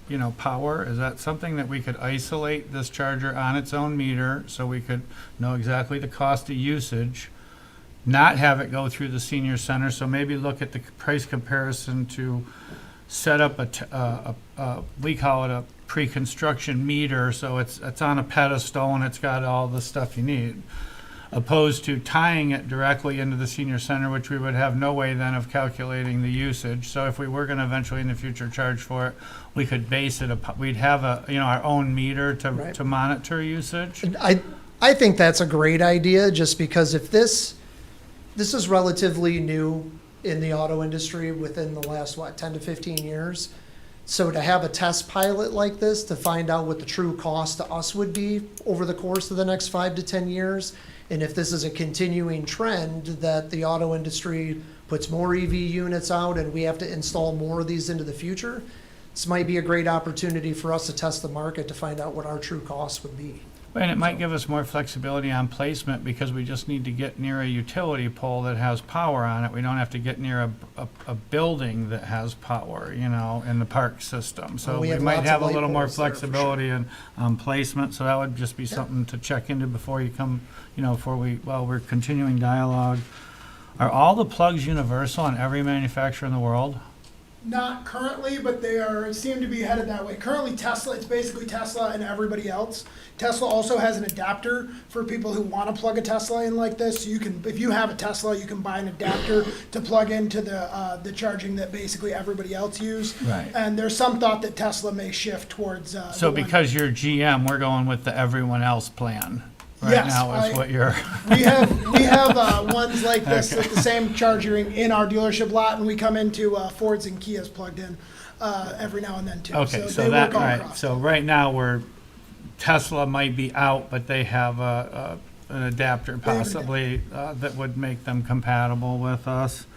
is that something that we could isolate this charger on its own meter so we could know exactly the cost of usage, not have it go through the senior center? So maybe look at the price comparison to set up we call it a pre-construction meter, so it's on a pedestal and it's got all the stuff you need, opposed to tying it directly into the senior center, which we would have no way then of calculating the usage. So if we were going to eventually in the future charge for it, we could base it we'd have our own meter to monitor usage. And I think that's a great idea, just because if this is relatively new in the auto industry within the last, 10 to 15 years. So to have a test pilot like this to find out what the true cost to us would be over the course of the next 5 to 10 years, and if this is a continuing trend that the auto industry puts more EV units out and we have to install more of these into the future, this might be a great opportunity for us to test the market to find out what our true costs would be. And it might give us more flexibility on placement because we just need to get near a utility pole that has power on it. We don't have to get near a building that has power, in the park system. So Well, we we have might lots have of a little light more poles there, for sure. flexibility in placement. So that would just be something to check into before you come, while we're continuing dialogue. Are all the plugs universal on every manufacturer in the world? Not currently, but they seem to be headed that way. Currently, Tesla, it's basically Tesla and everybody else. Tesla also has an adapter for people who want to plug a Tesla in like this. So you can, if you have a Tesla, you can buy an adapter to plug into the charging that basically everybody else use. Right. And there's some thought that Tesla may shift towards. So the one- because you're GM, we're going with the everyone else plan. Right Yes, now is what you're. we have ones like this with the same charging in our dealership lot, and we come into Fords and Kias plugged in every now and then too. Okay, they so that, work all right, across. so right now Tesla might be out, but they have an adapter possibly that would make them compatible with us.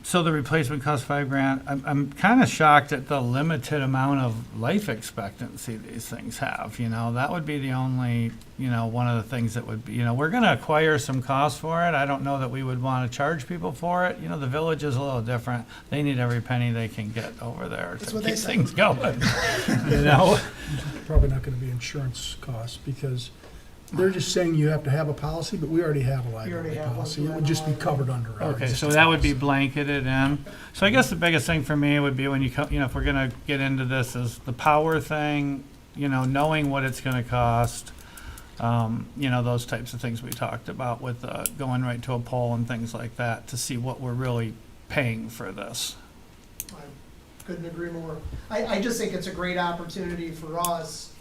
So the replacement costs $5,000. I'm kind of shocked at the limited amount of life expectancy these things have. That would be the only, one of the things that would be, we're going to acquire some costs for it. I don't know that we would want to charge people for it. The village is a little different. They need every penny they can get over there That's to what they keep say. things going. Probably not gonna be insurance costs, because they're just saying you have to have a policy, but we already have a liability have one policy. through It would just be liability. covered under our. Okay, so existing that would be policy. blanketed in. So I guess the biggest thing for me would be when you come, if we're gonna get into this, is the power thing, knowing what it's gonna cost. Those types of things we talked about with going right to a pole and things like that to see what we're really paying for this. I couldn't agree more. I just think it's a great opportunity for us.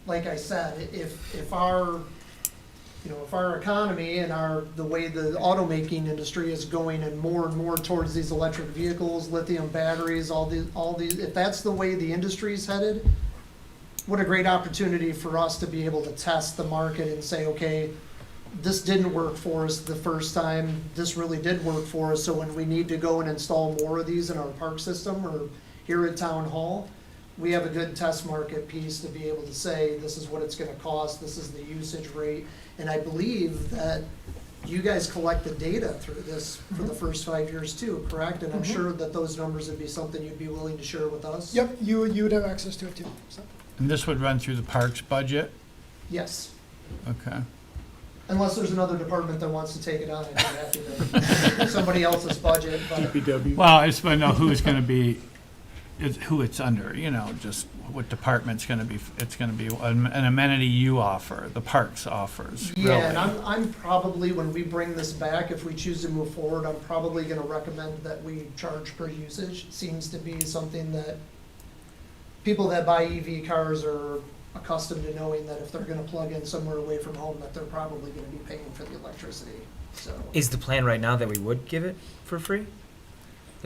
Like I said, if our economy and the way the automaking industry is going and more towards these electric vehicles, lithium batteries, all these, if that's the way the industry is headed, what a great opportunity for us to be able to test the market and say, okay, this didn't work for us the first time, this really did work for us, so when we need to go and install more of these in our park system or here at Town Hall, we have a good test market piece to be able to say, this is what it's gonna cost, this is the usage rate. And I believe that you guys collect the data through this for the first 5 years too, correct? And I'm sure that those numbers would be something you'd be willing to share with us? Yep, you would have access to it too. So. And this would run through the parks budget? Yes, Okay. unless there's another department that wants to take it on, I'd be happy to, somebody else's budget, but. Well, I just want to know who's going to be, who it's under, just what department's going to be. It's going to be an amenity you offer, the parks offers, really. Yeah, and I'm probably, when we bring this back, if we choose to move forward, I'm probably gonna recommend that we charge per usage. It seems to be something that people that buy EV cars are accustomed to knowing that if they're gonna plug in somewhere away from home, that they're probably gonna be paying for the electricity, so. Is the plan right now that we would give it for free?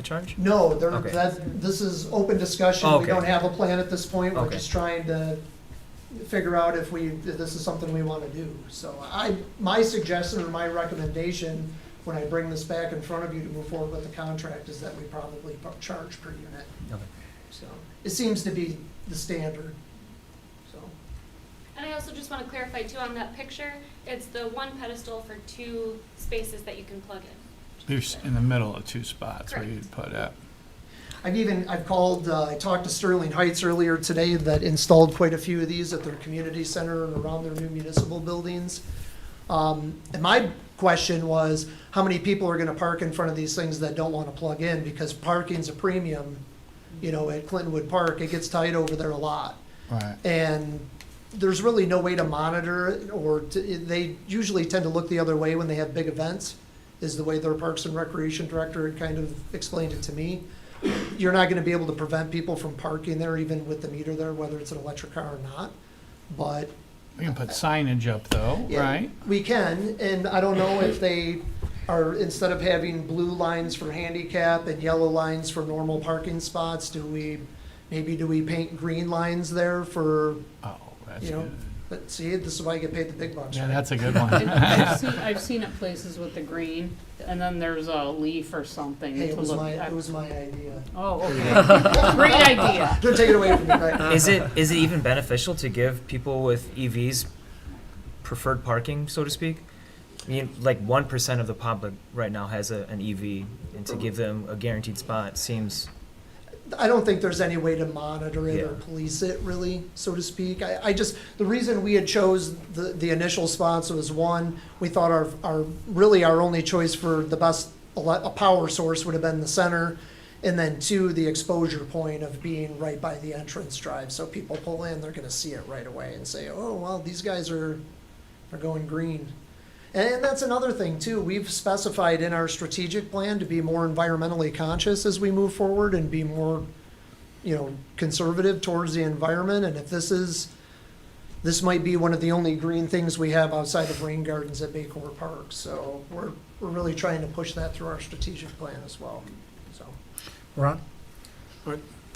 the charge? No, Okay. this is open discussion. Oh, We okay. don't have a plan at this point. We're Okay. just trying to figure out if this is something we want to do. So my suggestion or my recommendation, when I bring this back in front of you to move forward with the contract, is that we probably charge per unit. Okay. So it seems to be the standard, so. And I also just want to clarify too, on that picture, it's the one pedestal for 2 spaces that you can plug in. You're in the middle of 2 spots where Correct. you'd put it. I've called, I talked to Sterling Heights earlier today that installed quite a few of these at their community center and around their new municipal buildings. And my question was, how many people are gonna park in front of these things that don't wanna plug in? Because parking's a premium, you know, at Clintonwood Park, it gets tight over there a lot. Right. And there's really no way to monitor it, or they usually tend to look the other way when they have big events, is the way their Parks and Recreation Director had kind of explained it to me. You're not gonna be able to prevent people from parking there, even with the meter there, whether it's an electric car or not, but. We can put signage up though, Yeah, right? We can, and I don't know if they are, instead of having blue lines for handicap and yellow lines for normal parking spots, do we paint green lines there for, Oh, that's you know, good. but see, this is why I get paid the big bucks, Yeah, right? that's a good one. I've seen it places with the green, and then there's a leaf or something. Hey, to it was look my at. idea. Oh, okay. Great idea. Don't take it away from me, right? Is it even beneficial to give people with EVs preferred parking, so to speak? I mean, like 1% of the public right now has an EV, and to give them a guaranteed spot seems. I don't think there's any way to monitor it or Yeah. police it, really, so to speak. I just, the reason we had chose the initial spots was, one, we thought our only choice for the best a power source would have been the center, and then 2, the exposure point of being right by the entrance drive. So people pull in, they're gonna see it right away and say, oh, well, these guys are going green. And that's another thing too, we've specified in our strategic plan to be more environmentally conscious as we move forward and be more, you know, conservative towards the environment. And if this might be one of the only green things we have outside of rain gardens at Baycore Park. So we're really trying to push that through our strategic plan as well, so. Ron?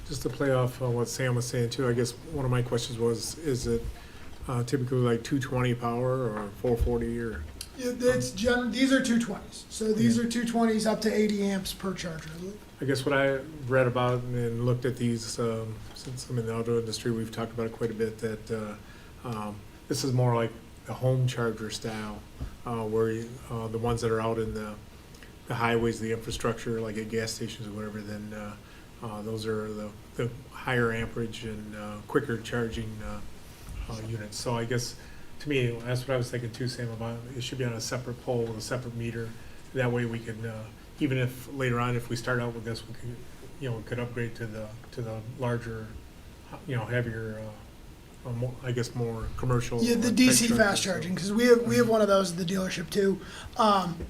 Just to play off what Sam was saying too, I guess one of my questions was, is it typically like 220 power or 440 or? These are 220s. So these are 220s up to 80 amps per charger. I guess what I read about and looked at these, since I'm in the auto industry, we've talked about it quite a bit, that this is more like a home charger style, where the ones that are out in the highways, the infrastructure, like at gas stations or whatever, then those are the higher amperage and quicker charging units. So I guess, to me, that's what I was thinking too, Sam, about it should be on a separate pole with a separate meter. That way we can, even if later on, if we start out with this, we could, we could upgrade to the larger, heavier, I guess more commercial. Yeah, the type DC chargers, fast so. charging, because we have one of those at the dealership too.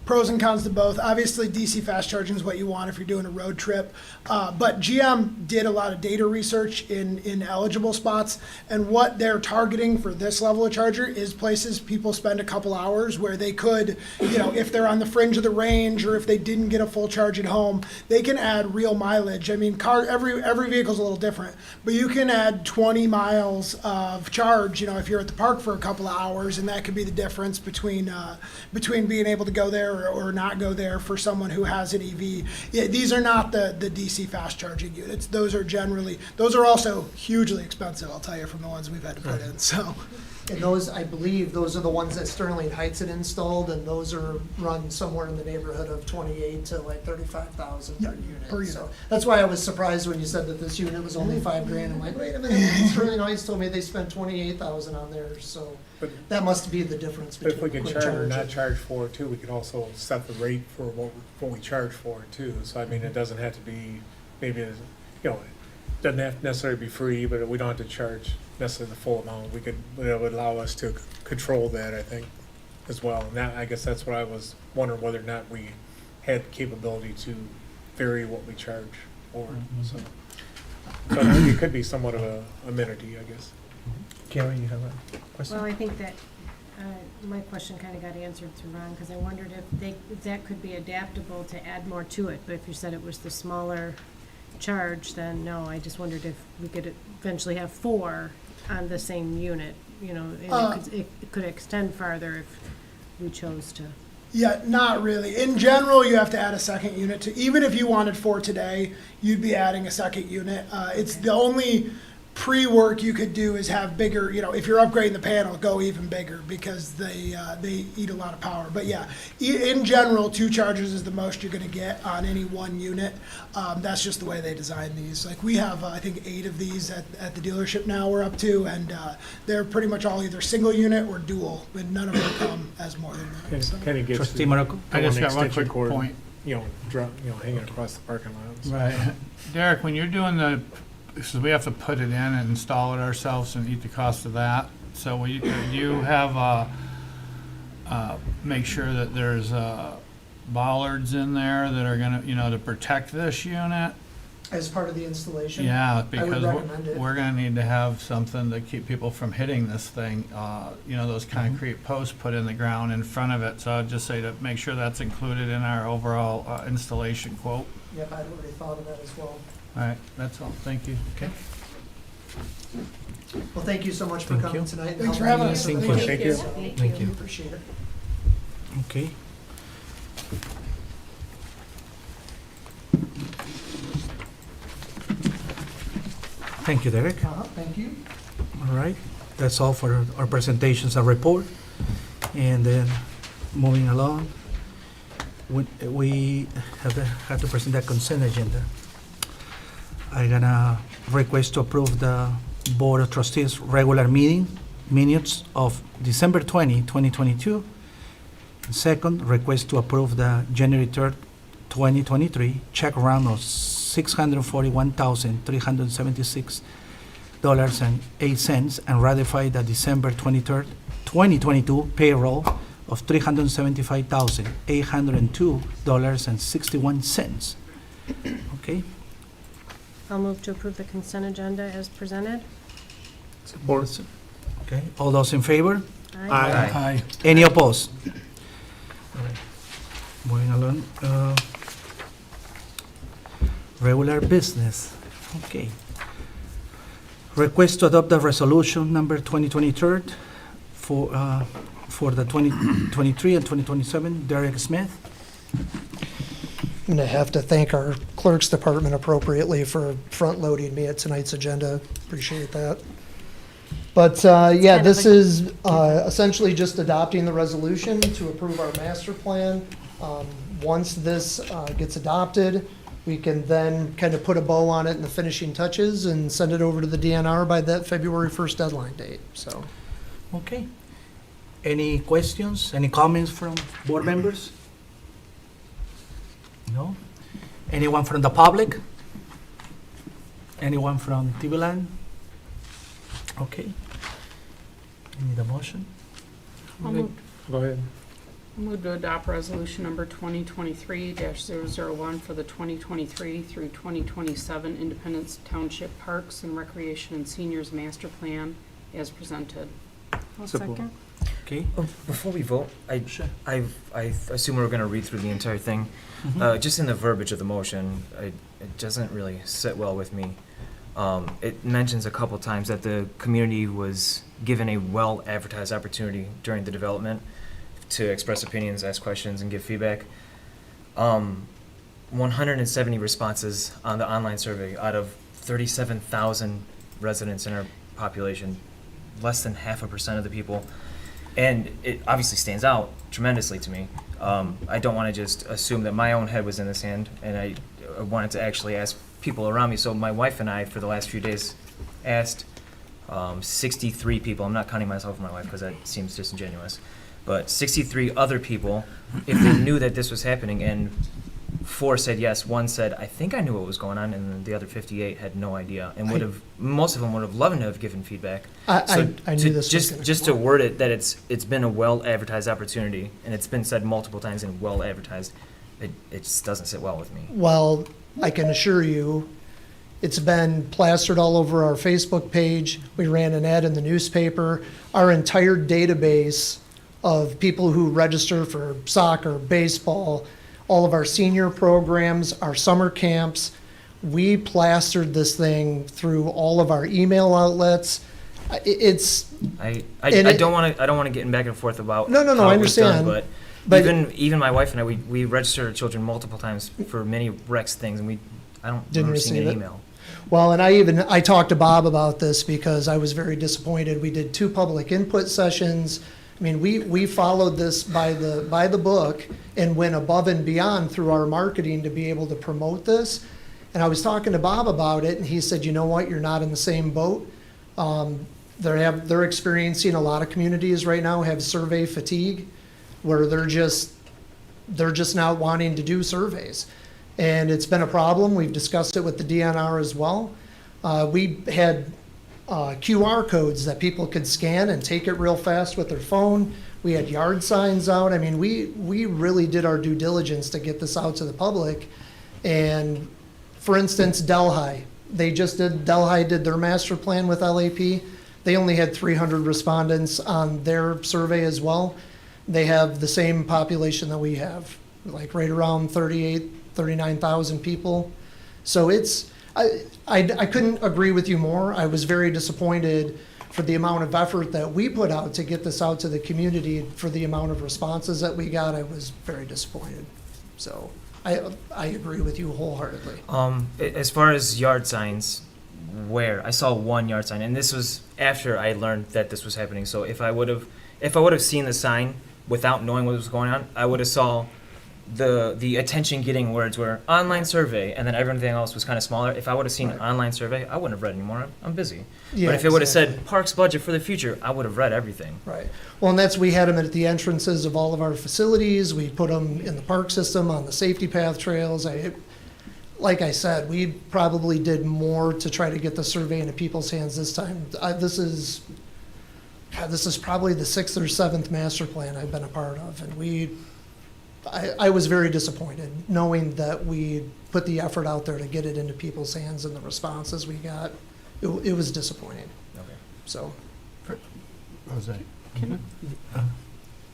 Pros and cons to both. Obviously, DC fast charging is what you want if you're doing a road trip. But GM did a lot of data research in eligible spots, and what they're targeting for this level of charger is places people spend a couple hours where they could, if they're on the fringe of the range or if they didn't get a full charge at home, they can add real mileage. I mean, every vehicle's a little different, but you can add 20 miles of charge, if you're at the park for a couple of hours, and that could be the difference between being able to go there or not go there for someone who has an EV. Yeah, these are not the DC fast charging units. Those are also hugely expensive, I'll tell you, from the ones we've had to put in, so. And those, I believe, those are the ones that Sterling Heights had installed, and those are run somewhere in the neighborhood of 28 to like 35,000 per unit. per So unit. that's why I was surprised when you said that this unit was only $5,000. I'm like, wait a minute, Sterling Heights told me they spent 28,000 on theirs, so But that must be the difference But if we between can quick charge or charge. not charge for it too, we could also set the rate for what we charge for it too. So I mean, it doesn't have to be, maybe, it doesn't have to necessarily be free, but we don't have to charge necessarily the full amount. It would allow us to control that, I think, as well. And that, I guess that's what I was wondering, whether or not we had capability to vary what we charge for it, so. But it could be somewhat of a amenity, I guess. Karen, you have a question? Well, I think that My question kind of got answered through Ron, because I wondered if that could be adaptable to add more to it, but if you said it was the smaller charge, then no, I just wondered if we could eventually have 4 on the same unit, and it could extend farther if we chose to. Yeah, not really. In general, you have to add a second unit to, even if you wanted 4 today, you'd be adding a second unit. It's the only pre-work you could do is have bigger, if you're upgrading the panel, go even bigger because they eat a lot of power. But yeah, in general, 2 chargers is the most you're gonna get on any one unit. That's just the way they design these. Like we have, I think 8 of these at the dealership now we're up to, and they're pretty much all either single unit or dual, and none of them come as more than that. So. Kind of gets Trustee the Morocco? I just got one extension quick cord, point. hanging across the parking lot. So. Right. Derek, when you're doing so we have to put it in and install it ourselves and eat the cost of that. So will you have, make sure that there's, bollards in there that are gonna, to protect this unit? As part of the installation? Yeah, I would because recommend it. we're gonna need to have something to keep people from hitting this thing, those concrete posts put in the ground in front of it. So I'd just say to make sure that's included in our overall, installation quote. Yep, I'd already thought of that as well. All right, that's all. Thank you. Okay. Well, thank you so much for Thank coming you. tonight. and Thanks for helping having us. us. Thank you. Thank you. Appreciate it. Okay. Thank you, Derek. Thank you. All right, that's all for our presentations and report. And then, moving along, we have to present that consent agenda. I'm gonna request to approve the Board of Trustees regular minutes of December 20, 2022. And second, request to approve the January 3rd, 2023 check round of $641,376.08 and ratify the December 23rd, 2022 payroll of $375,802.61. Okay, I'll move to approve the consent agenda as presented. Support. okay, all those in favor? Aye. Aye. Any opposed? All right. Moving along, regular business, okay. Request to adopt the resolution number 2023 for the 2023 and 2027, Derek Smith. I'm going to have to thank our clerk's department appropriately for front-loading me at tonight's agenda. Appreciate that. But, yeah, kind of this is essentially just adopting the resolution to approve our master plan. Once this gets adopted, we can then kind of put a bow on it in the finishing touches and send it over to the DNR by that February 1st deadline date, so. Okay. Any questions, any comments from board members? No? Anyone from the public? Anyone from TV Land? Okay. Need a motion? I'll move, Go ahead. move to adopt resolution number 2023-001 for the 2023 through 2027 Independence Township Parks and Recreation and Seniors Master Plan as presented. I'll Support. second. Okay. Before we vote, Sure. I assume we're gonna read through the entire thing. Just in the verbiage of the motion, it doesn't really sit well with me. It mentions a couple times that the community was given a well-advertised opportunity during the development to express opinions, ask questions, and give feedback. 170 responses on the online survey out of 37,000 residents in our population, less than 0.5% of the people. And it obviously stands out tremendously to me. I don't want to just assume that my own head was in the sand, and I wanted to actually ask people around me. So my wife and I, for the last few days, asked 63 people. I'm not counting myself and my wife because that seems disingenuous. But 63 other people, if they knew that this was happening, and 4 said yes, 1 said, I think I knew what was going on, and then the other 58 had no idea, and most of them would have loved to have given feedback. I knew this was gonna Just come to up. word it that it's been a well-advertised opportunity, and it's been said multiple times and well-advertised, it just doesn't sit well with me. Well, I can assure you, it's been plastered all over our Facebook page. We ran an ad in the newspaper. Our entire database of people who register for soccer, baseball, all of our senior programs, our summer camps. We plastered this thing through all of our email outlets. It's, I And it- don't want to get in back and forth about No, how I it was done, understand. but But- even my wife and I, we registered our children multiple times for many Rex things, and I don't Didn't remember seeing an receive it? email. well, and I talked to Bob about this because I was very disappointed. We did 2 public input sessions. I mean, we followed this by the book and went above and beyond through our marketing to be able to promote this. And I was talking to Bob about it, and he said, you know what, you're not in the same boat. They're experiencing, a lot of communities right now have survey fatigue, where they're just not wanting to do surveys. And it's been a problem. We've discussed it with the DNR as well. We had QR codes that people could scan and take it real fast with their phone. We had yard signs out. I mean, we really did our due diligence to get this out to the public. And for instance, Delhi did their master plan with LAP. They only had 300 respondents on their survey as well. They have the same population that we have, like right around 39,000 people. So I couldn't agree with you more. I was very disappointed for the amount of effort that we put out to get this out to the community. For the amount of responses that we got, I was very disappointed. So I agree with you wholeheartedly. As far as yard signs, where I saw one yard sign, and this was after I learned that this was happening. So if I would have seen the sign without knowing what was going on, I would have saw the attention getting words were online survey, and then everything else was kind of smaller. If I would have seen Right. online survey, I wouldn't have read anymore. I'm busy. Yeah, But if it would have exactly. said parks budget for the future, I would have read everything. Right. Well, and we had them at the entrances of all of our facilities. We put them in the park system, on the safety path trails. Like I said, we probably did more to try to get the survey into people's hands this time. This is probably the 6th or 7th master plan I've been a part of, and I was very disappointed knowing that we put the effort out there to get it into people's hands, and the responses we got, it was disappointing. Okay. So, Jose. Can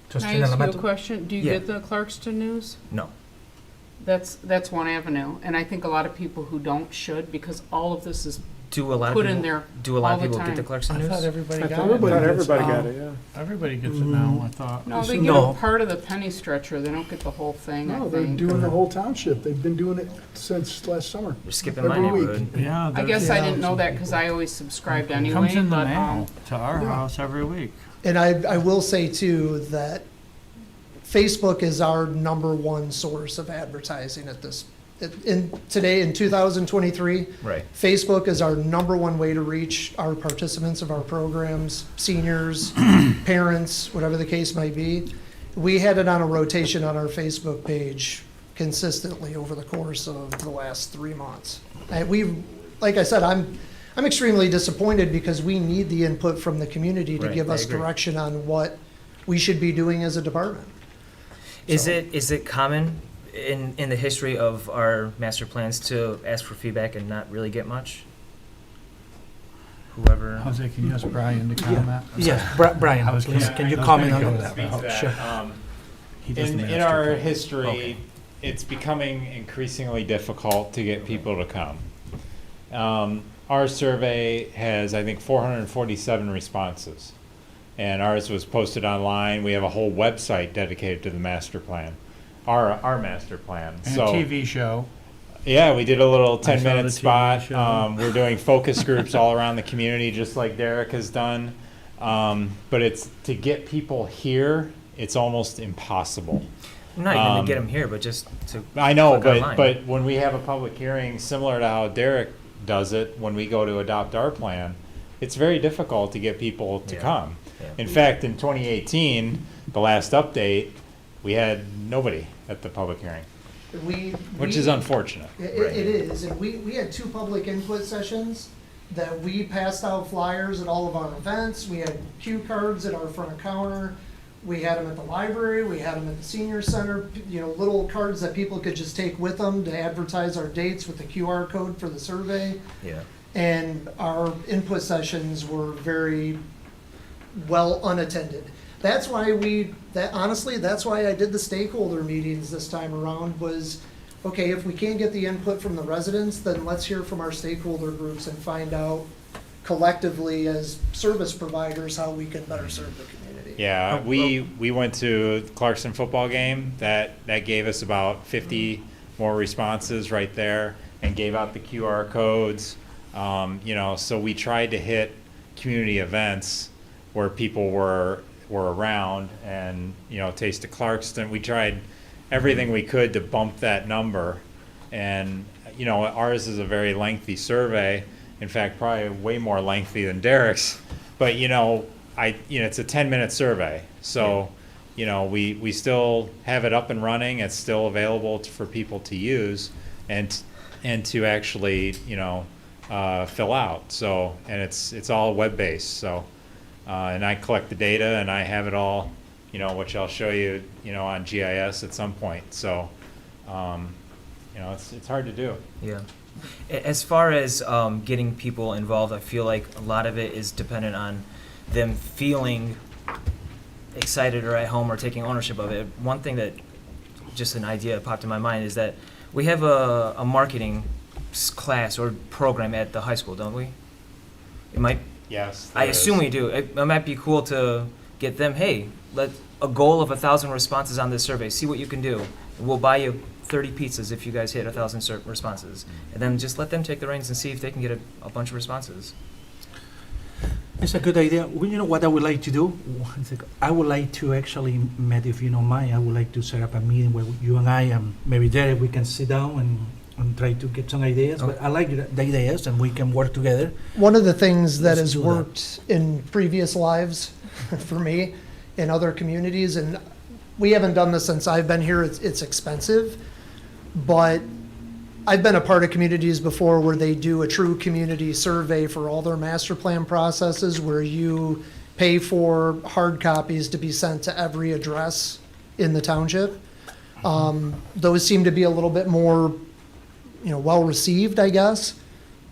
Trustee I ask you a Nalamato? question? Do you Yeah. get the Clarkston News? No. That's one avenue, and I think a lot of people who don't should, because all of this is Do a lot of put people, in there do a lot all of the people get the time. Clarkson I News? thought everybody got it. Everybody got it, yeah. Everybody gets it now, I thought. No, they get No. a part of the penny stretcher. They don't get the whole thing, I No, they're think. doing the whole township. They've been doing it since last summer. You're skipping my Every week. neighborhood. Yeah. I there's- guess I Yeah. didn't know that because I always subscribed anyway. Comes in the but, mail to our Yeah. house every week. and I will say too that Facebook is our number one source of advertising at this, today in 2023. Right. Facebook is our number one way to reach our participants of our programs, seniors, parents, whatever the case might be. We had it on a rotation on our Facebook page consistently over the course of the last 3 months. And like I said, I'm extremely disappointed because we need the input from the community to Right, give I us agree. direction on what we should be doing as a department. Is So- it common in the history of our master plans to ask for feedback and not really get much? Whoever. Jose, can you ask Brian to comment? Yes, Brian, I was please, gonna- can you I was comment gonna on go that? that route. Sure. He does the In master our plan. history, Okay. it's becoming increasingly difficult to get people to come. Our survey has, I think, 447 responses. And ours was posted online. We have a whole website dedicated to the master plan, our master plan. And So, a TV show. yeah, we did a little I saw the 10-minute TV spot. show. We're doing focus groups all around the community, just like Derek has done. But it's to get people here, it's almost impossible. Not even to get them here, but just to. I know, click online. but when we have a public hearing, similar to how Derek does it, when we go to adopt our plan, it's very difficult to get people to Yeah. come. Yeah. In fact, in 2018, the last update, we had nobody at the public hearing, which is unfortunate. It is, and we had 2 public input sessions that we passed out flyers at all of our events. We had cue cards at our front counter. We had them at the library, we had them at the senior center, little cards that people could just take with them to advertise our dates with the QR code for the survey. Yeah. And our input sessions were very well unattended. That's why honestly, that's why I did the stakeholder meetings this time around was, okay, if we can't get the input from the residents, then let's hear from our stakeholder groups and find out collectively as service providers how we can better serve the community. Yeah, we went to the Clarkson football game. That gave us about 50 more responses right there, and gave out the QR codes. So we tried to hit community events where people were around, and Taste of Clarkston. We tried everything we could to bump that number, and ours is a very lengthy survey. In fact, probably way more lengthy than Derek's. But it's a 10-minute survey, so we still have it up and running. It's still available for people to use and to actually fill out. So, and it's all web-based. So, and I collect the data and I have it all, which I'll show you, on GIS at some point. So, it's hard to do. Yeah. As far as getting people involved, I feel like a lot of it is dependent on them feeling excited or at home or taking ownership of it. One thing that, just an idea that popped in my mind, is that we have a marketing class or program at the high school, don't we? It might. Yes. I assume we do. It might be cool to get them, hey, a goal of 1,000 responses on this survey. See what you can do. We'll buy you 30 pizzas if you guys hit 1,000 responses. And then just let them take the reins and see if they can get a bunch of responses. It's a good idea. Well, you know what I would like to do? I would like to actually, Matt, if you don't mind, I would like to set up a meeting where you and I and maybe Derek, we can sit down and try to get some ideas. Okay. But I like the ideas, and we can work together. One of the things that Let's has do that. worked in previous lives for me in other communities, and we haven't done this since I've been here, it's expensive, but I've been a part of communities before where they do a true community survey for all their master plan processes, where you pay for hard copies to be sent to every address in the township. Those seem to be a little bit more, well received, I guess,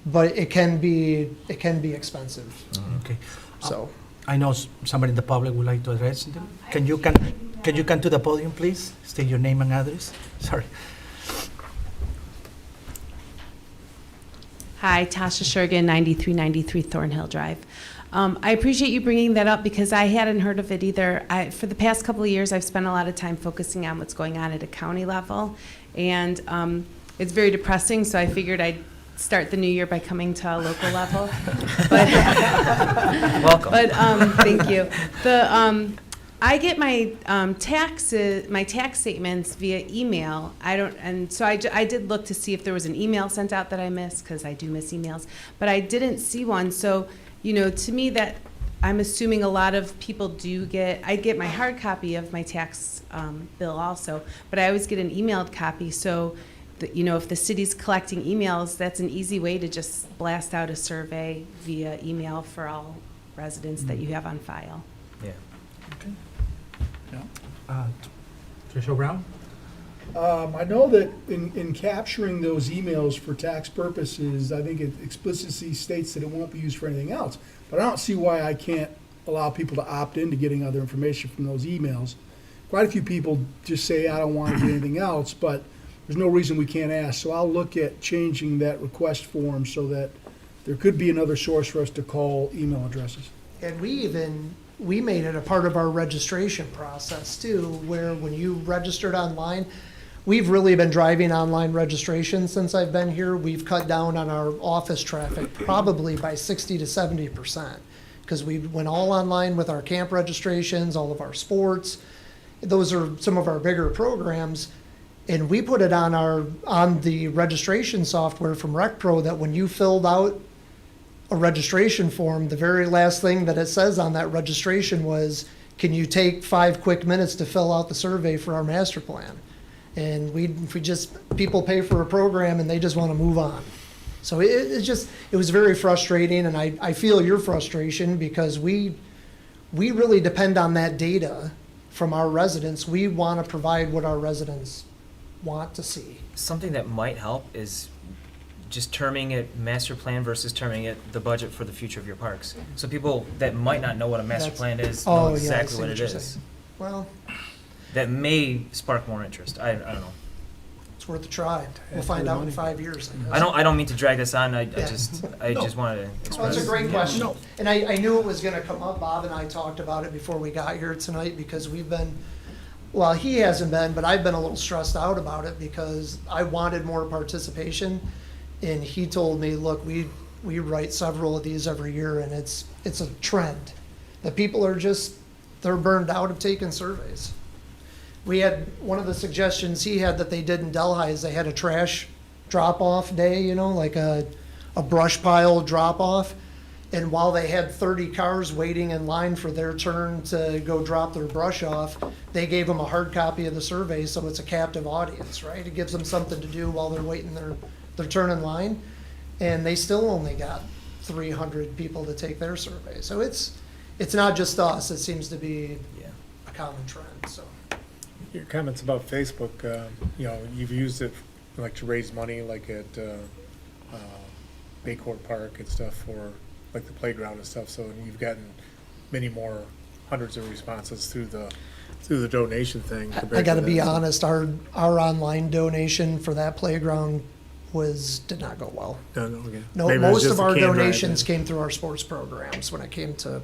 but it can be expensive. Okay. So I know somebody in the public would like to address them. Can you come to the podium, please? State your name and address. Sorry. Hi, Tasha Shergan, 9393 Thornhill Drive. I appreciate you bringing that up because I hadn't heard of it either. For the past couple of years, I've spent a lot of time focusing on what's going on at a county level, and it's very depressing, so I figured I'd start the new year by coming to a local level. Welcome. But thank you. I get my tax statements via email. So I did look to see if there was an email sent out that I missed, because I do miss emails, but I didn't see one. So, to me, that I'm assuming a lot of people I get my hard copy of my tax bill also, but I always get an emailed copy. So, if the city's collecting emails, that's an easy way to just blast out a survey via email for all residents that you have on file. Yeah. Okay. Treasurer Brown? I know that in capturing those emails for tax purposes, I think it explicitly states that it won't be used for anything else. But I don't see why I can't allow people to opt into getting other information from those emails. Quite a few people just say, I don't want to get anything else, but there's no reason we can't ask. So I'll look at changing that request form so that there could be another source for us to call email addresses. And we made it a part of our registration process too, where when you registered online, we've really been driving online registration since I've been here. We've cut down on our office traffic probably by 60 to 70%, because we went all online with our camp registrations, all of our sports. Those are some of our bigger programs. And we put it on the registration software from RecPro that when you filled out a registration form, the very last thing that it says on that registration was, can you take 5 quick minutes to fill out the survey for our master plan? And people pay for a program and they just want to move on. So it was very frustrating, and I feel your frustration, because we really depend on that data from our residents. We want to provide what our residents want to see. Something that might help is just terming it master plan versus terming it the budget for the future of your parks. So people that might not know what a master That's- plan is Oh, know yeah, I exactly see what what it you're is. saying. Well, That may spark more interest. I don't know. it's worth a try. We'll find out in 5 years. I guess. I don't mean to drag this on. I Yeah. just No. wanted to Well, express. that's a great question. And I knew it was gonna come up. Bob and I talked about it before we got here tonight because we've been, well, he hasn't been, but I've been a little stressed out about it because I wanted more participation. And he told me, look, we write several of these every year and it's a trend. That people are just, they're burned out of taking surveys. We had, one of the suggestions he had that they did in Delhi is they had a trash drop-off day, you know, like a brush pile drop-off. And while they had 30 cars waiting in line for their turn to go drop their brush off, they gave them a hard copy of the survey, so it's a captive audience, right? It gives them something to do while they're waiting their turn in line. And they still only got 300 people to take their survey. So it's not just us, it seems to be a common trend, so. Your comments about Facebook, you know, you've used it like to raise money, like at Baycourt Park and stuff for like the playground and stuff. So you've gotten many more hundreds of responses through the donation thing. I gotta be honest, our online donation for that playground did not go well. No, okay. No, Maybe it was most just of the our can drive donations then. came through our sports programs when it came to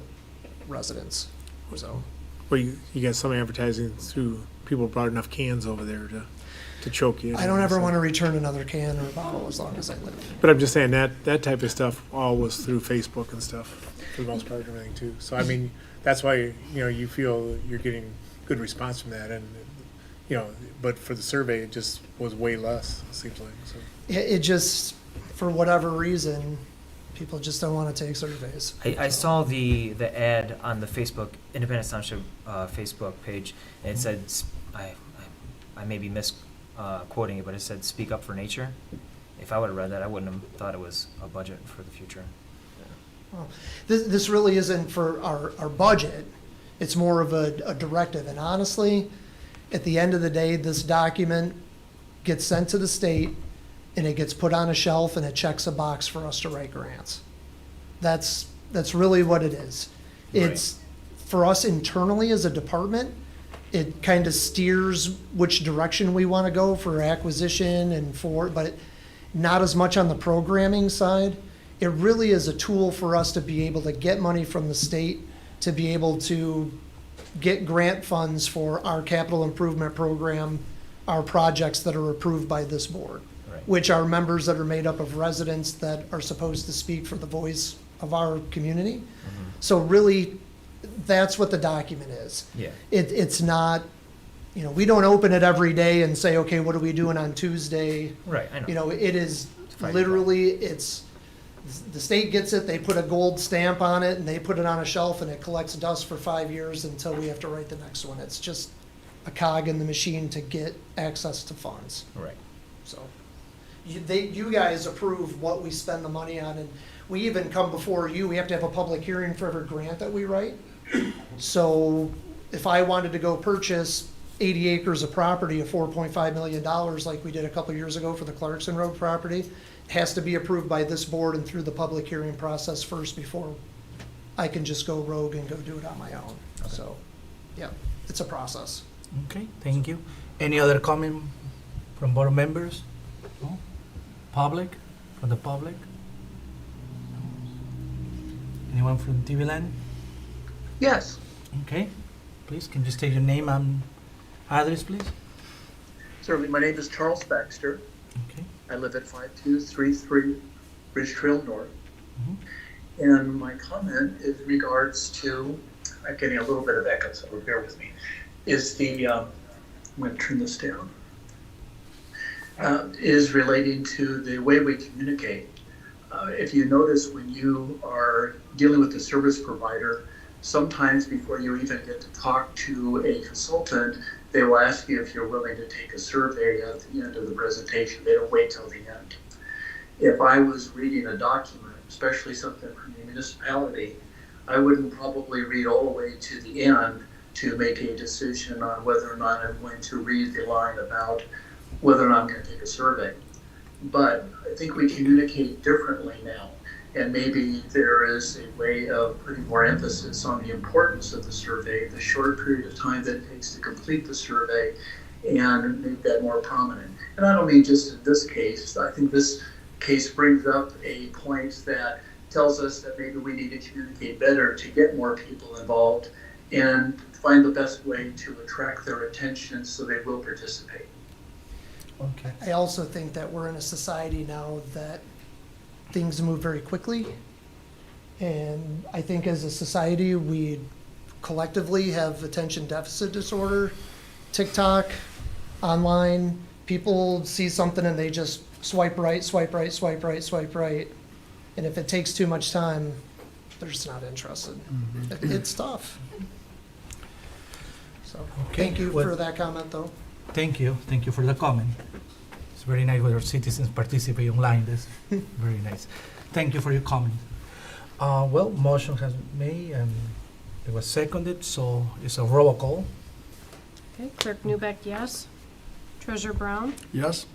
residents, so. Well, you got some advertising through, people brought enough cans over there to choke you. I don't ever want to return another can or bottle as long as I live. But I'm just saying that type of stuff all was through Facebook and stuff for the most part and everything too. So I mean, that's why, you know, you feel you're getting good response from that, and you know, but for the survey it just was way less, it seems like. So It just, for whatever reason, people just don't want to take surveys. I saw the ad on the Facebook Independence Township Facebook page, and it said I may be misquoting it, but it said "Speak up for nature." If I would have read that, I wouldn't have thought it was a budget for the future. Well, this really isn't for our budget. It's more of a directive. And honestly, at the end of the day, this document gets sent to the state and it gets put on a shelf and it checks a box for us to write grants. That's really what it is. It's for us internally as a department, it kind of steers which direction we want to go for acquisition but not as much on the programming side. It really is a tool for us to be able to get money from the state, to be able to get grant funds for our capital improvement program, our projects that are approved by this board, which are members that are made up of residents that are supposed to speak for the voice of our community. So really, that's what the document is. Yeah. It's not, you know, we don't open it every day and say, okay, what are we doing on Tuesday? Right, I know. You know, it is Friday. literally, the state gets it, they put a gold stamp on it, and they put it on a shelf, and it collects dust for 5 years until we have to write the next one. It's just a cog in the machine to get access to funds. Right. So, you guys approve what we spend the money on, and we even come before you, we have to have a public hearing for every grant that we write. So, if I wanted to go purchase 80 acres of property of $4.5 million, like we did a couple years ago for the Clarkson Road property, it has to be approved by this board and through the public hearing process first before I can just go rogue and go do it on my own. So, yeah, it's a process. Okay, thank you. Any other comment from board members? No? Public, from the public? Anyone from TV Land? Yes, Okay, please, can you state your name and address, please? certainly. My name is Charles Baxter. Okay. I live at 5233 Ridge Trail North. Mhm. And my comment is regards to, I'm getting a little bit of echo, so bear with me, is I'm going to turn this down, is relating to the way we communicate. If you notice, when you are dealing with a service provider, sometimes before you even get to talk to a consultant, they will ask you if you're willing to take a survey at the end of the presentation. They don't wait till the end. If I was reading a document, especially something from the municipality, I wouldn't probably read all the way to the end to make a decision on whether or not I'm going to read the line about whether or not I'm going to take a survey. but I think we communicate differently now. And maybe there is a way of putting more emphasis on the importance of the survey, the short period of time that it takes to complete the survey, and make that more prominent. And I don't mean just in this case. I think this case brings up a point that tells us that maybe we need to communicate better to get more people involved and find the best way to attract their attention so they will participate. Okay. I also think that we're in a society now that things move very quickly. And I think as a society, we collectively have attention deficit disorder. TikTok, online, people see something and they just swipe right, swipe right, swipe right, swipe right. And if it takes too much time, they're just not interested. It's tough. So, Okay, thank you well- for that comment, though. Thank you for the comment. It's very nice when our citizens participate online, that's very nice. Thank you for your comment. Well, motion has been made and it was seconded, so it's a roll call. Okay, Clerk Newbeck, yes. Treasurer Brown? Yes?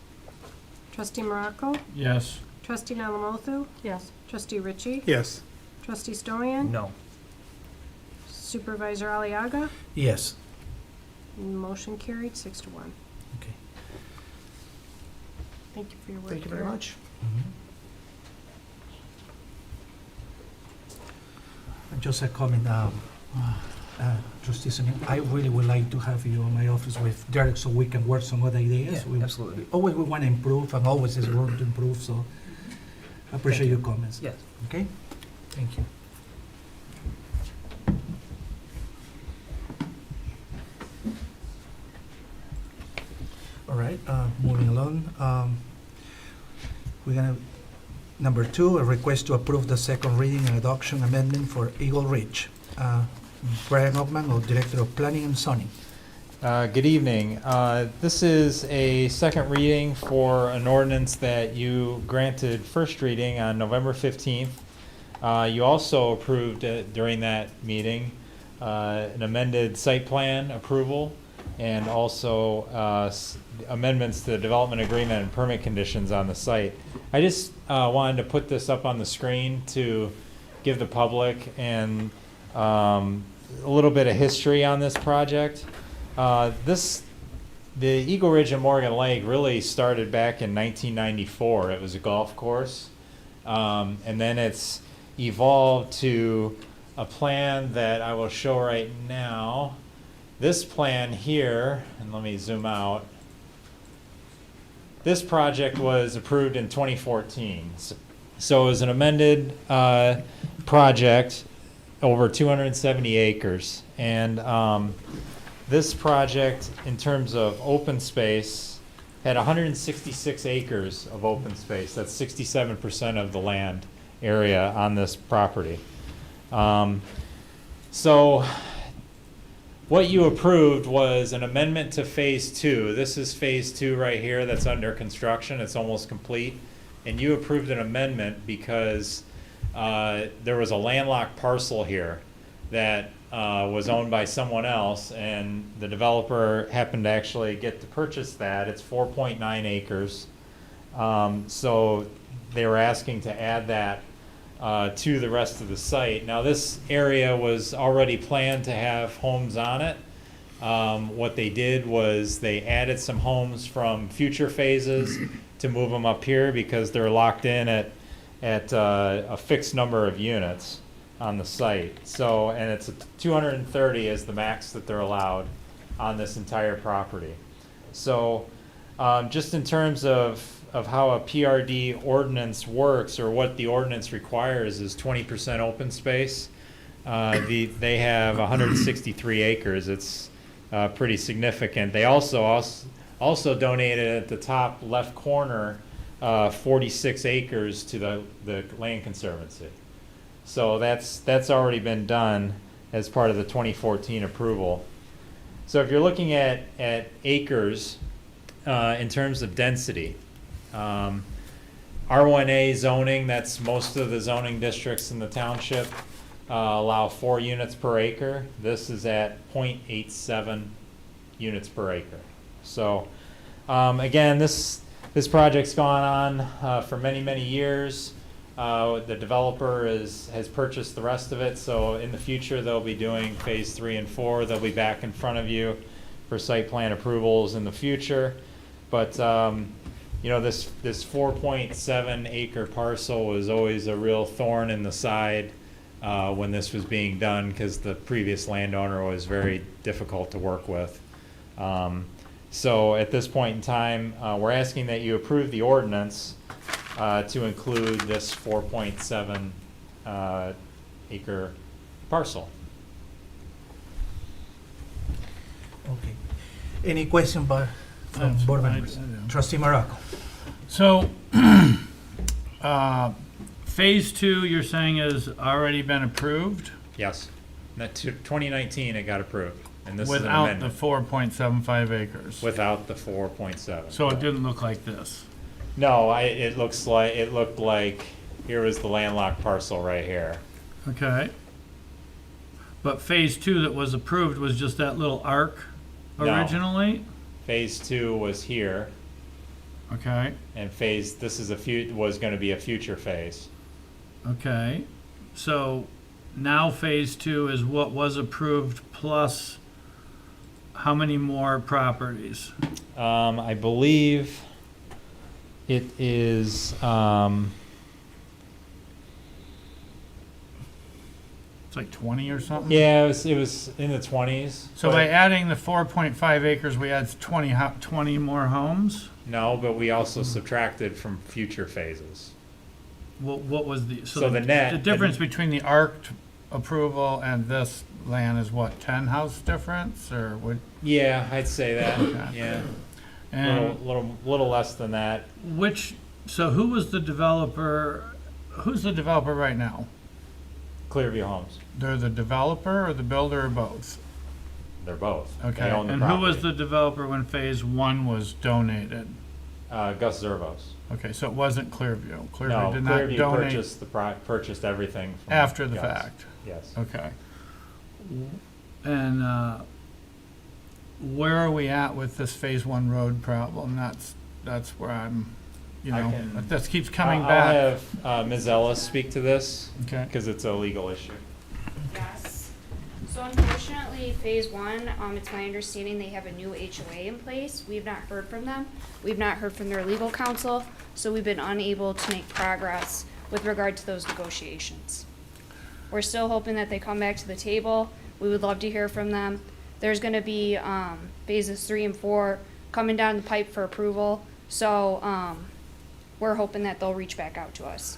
Trustee Morocco? Yes. Trustee Nalamothu? Yes. Trustee Ritchie? Yes. Trustee Stoyan? No. Supervisor Aliaga? Yes. Motion carried, 6-1. Okay. Thank you for your work. Thank you very Eric. much. Just a comment, Trustee Simeon, I really would like to have you in my office with Derek so we can work some other ideas. Yeah, absolutely. Always we want to improve and always there's room to improve, so I appreciate your comments. Yes. Okay? Thank you. All right, moving along. We're gonna, number 2, a request to approve the second reading and adoption amendment for Eagle Ridge. Brian Ockman, or Director of Planning and Zoning. Good evening. This is a second reading for an ordinance that you granted first reading on November 15th. You also approved during that meeting an amended site plan approval and also amendments to the development agreement and permit conditions on the site. I just wanted to put this up on the screen to give the public and a little bit of history on this project. The Eagle Ridge and Morgan Lake really started back in 1994. It was a golf course, and then it's evolved to a plan that I will show right now. This plan here, and let me zoom out. This project was approved in 2014. So it was an amended project over 270 acres. And this project, in terms of open space, had 166 acres of open space. That's 67% of the land area on this property. So what you approved was an amendment to phase 2. This is phase 2 right here that's under construction. It's almost complete. And you approved an amendment because there was a landlocked parcel here that was owned by someone else, and the developer happened to actually get to purchase that. It's 4.9 acres. So they were asking to add that to the rest of the site. Now, this area was already planned to have homes on it. What they did was they added some homes from future phases to move them up here because they're locked in at a fixed number of units on the site. So, and it's 230 is the max that they're allowed on this entire property. So, just in terms of how a PRD ordinance works, or what the ordinance requires, is 20% open space. They have 163 acres. It's pretty significant. They also donated at the top left corner 46 acres to the Land Conservancy. So that's already been done as part of the 2014 approval. So if you're looking at acres in terms of density, R1A zoning, that's most of the zoning districts in the township, allow 4 units per acre. This is at 0.87 units per acre. So again, this this project's gone on for many, many years. The developer has purchased the rest of it, so in the future they'll be doing phase 3 and 4. They'll be back in front of you for site plan approvals in the future. But you know, this 4.7 acre parcel was always a real thorn in the side when this was being done, because the previous landowner was very difficult to work with. So at this point in time, we're asking that you approve the ordinance to include this 4.7 acre parcel. Okay. Any question from board members? Trustee Morocco. So, phase 2, you're saying has already been approved? Yes. 2019 it got approved. And this is an without the amendment. 4.75 acres? Without the 4.7. So it didn't look like this? No, it looked like here was the landlocked parcel right here. Okay. But phase 2 that was approved was just that little arc No. originally? Phase 2 was here, Okay, and this is was going to be a future phase. okay. So now phase 2 is what was approved plus how many more properties? I believe it is. It's like 20 or something? Yeah, it was in the 20s. So but- by adding the 4.5 acres, we add 20 more homes? No, but we also subtracted from future phases. What was the, So the net- the difference between the ARC approval and this land is what, 10 house difference, or what? Yeah, I'd say that. Okay. Yeah, And little less than that. so who was the developer, who's the developer right now? Clearview Homes. They're the developer or the builder or both? They're both. Okay, They own the and who was property. the developer when phase 1 was donated? Gus Zervos. Okay, so it wasn't Clearview. No, Clearview did not Clearview donate purchased everything from after the Gus. fact? Yes. Okay. And where are we at with this phase 1 road problem? That's where I'm, that keeps coming I'll back. have Ms. Ellis speak to this, Okay. because it's a legal issue. Yes. So unfortunately, phase 1, it's my understanding they have a new HOA in place. We've not heard from them. We've not heard from their legal counsel, so we've been unable to make progress with regard to those negotiations. We're still hoping that they come back to the table. We would love to hear from them. There's gonna be, phases 3 and 4 coming down the pipe for approval, so, we're hoping that they'll reach back out to us.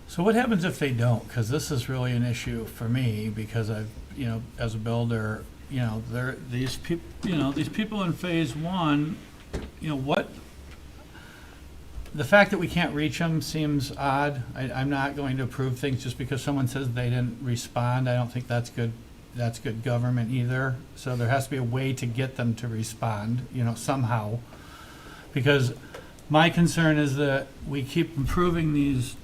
So what happens if they don't? Because this is really an issue for me, because I've, as a builder, these people in phase 1, the fact that we can't reach them seems odd. I'm not going to approve things just because someone says they didn't respond. I don't think that's good government either. So there has to be a way to get them to respond, somehow. Because my concern is that we keep improving these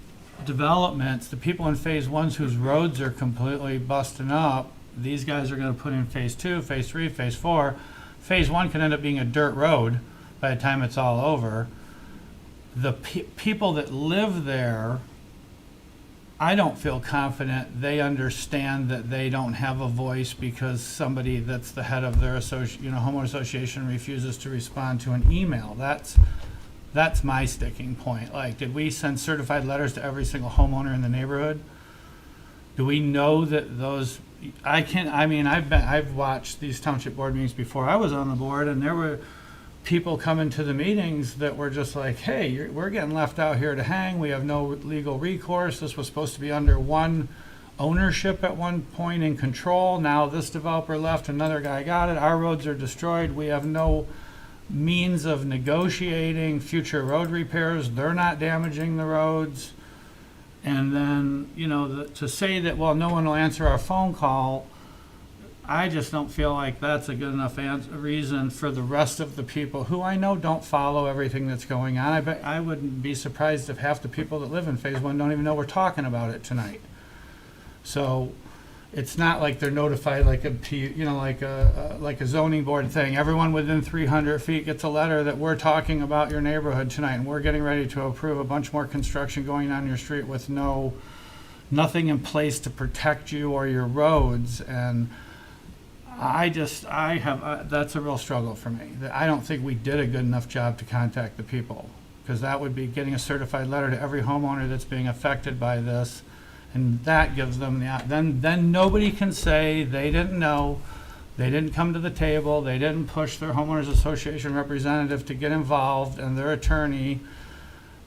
developments. The people in phase 1 whose roads are completely busting up, these guys are going to put in phase 2, phase 3, phase 4. Phase 1 can end up being a dirt road by the time it's all over. The people that live there, I don't feel confident they understand that they don't have a voice because somebody that's the head of their homeowner association refuses to respond to an email. That's my sticking point. Like, did we send certified letters to every single homeowner in the neighborhood? Do we know that those? I've watched these township board meetings before I was on the board, and there were people coming to the meetings that were just like, hey, we're getting left out here to hang. We have no legal recourse. This was supposed to be under one ownership at one point in control. Now this developer left, another guy got it. Our roads are destroyed. We have no means of negotiating future road repairs. They're not damaging the roads. And then, to say that, well, no one will answer our phone call, I just don't feel like that's a good enough reason for the rest of the people who I know don't follow everything that's going on. I wouldn't be surprised if half the people that live in phase 1 don't even know we're talking about it tonight. So, it's not like they're notified like like a zoning board thing. Everyone within 300 feet gets a letter that we're talking about your neighborhood tonight, and we're getting ready to approve a bunch more construction going on your street with nothing in place to protect you or your roads. And that's a real struggle for me. I don't think we did a good enough job to contact the people, because that would be getting a certified letter to every homeowner that's being affected by this. And that gives them then nobody can say they didn't know, they didn't come to the table, they didn't push their homeowners association representative to get involved and their attorney.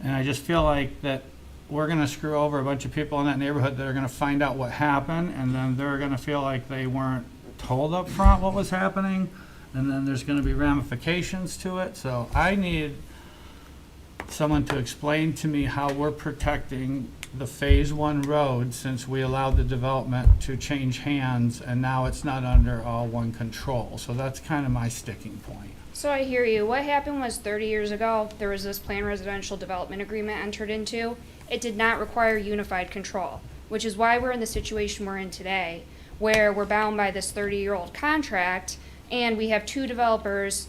And I just feel like that we're gonna screw over a bunch of people in that neighborhood that are gonna find out what happened, and then they're gonna feel like they weren't told up front what was happening, and then there's gonna be ramifications to it. So I need someone to explain to me how we're protecting the Phase 1 road, since we allowed the development to change hands and now it's not under all one control. So that's kind of my sticking point. So I hear you. What happened was 30 years ago, there was this planned residential development agreement entered into. It did not require unified control, which is why we're in the situation we're in today, where we're bound by this 30-year-old contract, and we have two developers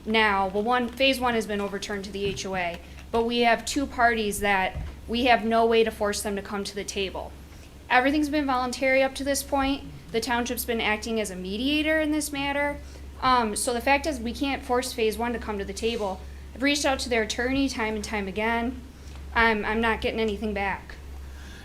now. Well, Phase 1 has been overturned to the HOA, but we have two parties that we have no way to force them to come to the table. Everything's been voluntary up to this point. The township's been acting as a mediator in this matter. So the fact is, we can't force Phase 1 to come to the table. I've reached out to their attorney time and time again. I'm not getting anything back.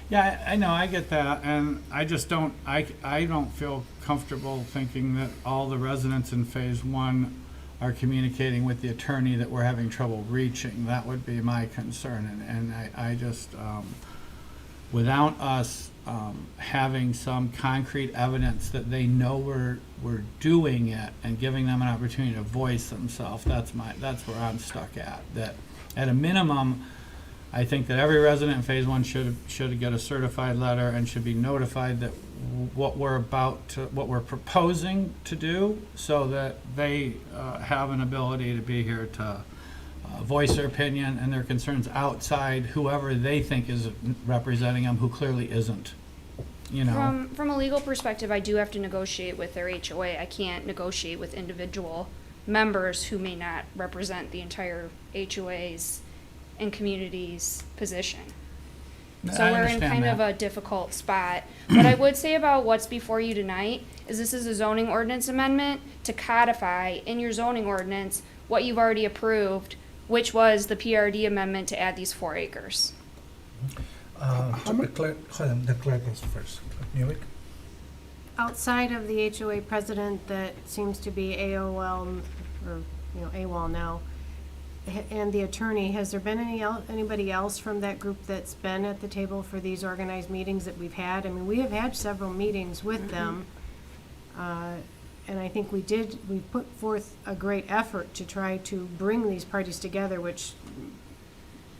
Yeah, I know, I get that, and I just don't, I don't feel comfortable thinking that all the residents in Phase 1 are communicating with the attorney that we're having trouble reaching. That would be my concern, and I just, without us having some concrete evidence that they know we're doing it and giving them an opportunity to voice themselves, that's where I'm stuck at. That at a minimum, I think that every resident in Phase 1 should get a certified letter and should be notified that what we're proposing to do, so that they have an ability to be here to voice their opinion and their concerns outside whoever they think is representing them, who clearly isn't. You know. From a legal perspective, I do have to negotiate with their HOA. I can't negotiate with individual members who may not represent the entire HOA's and community's position. So we're in kind of a difficult spot. What I would say about what's before you tonight is this is a zoning ordinance amendment to codify in your zoning ordinance what you've already approved, which was the PRD amendment to add these 4 acres. The clerk is first. Newick? Outside of the HOA president that seems to be AOL, or AWOL now, and the attorney, has there been anybody else from that group that's been at the table for these organized meetings that we've had? I mean, we have had several meetings with them, and I think we put forth a great effort to try to bring these parties together, which,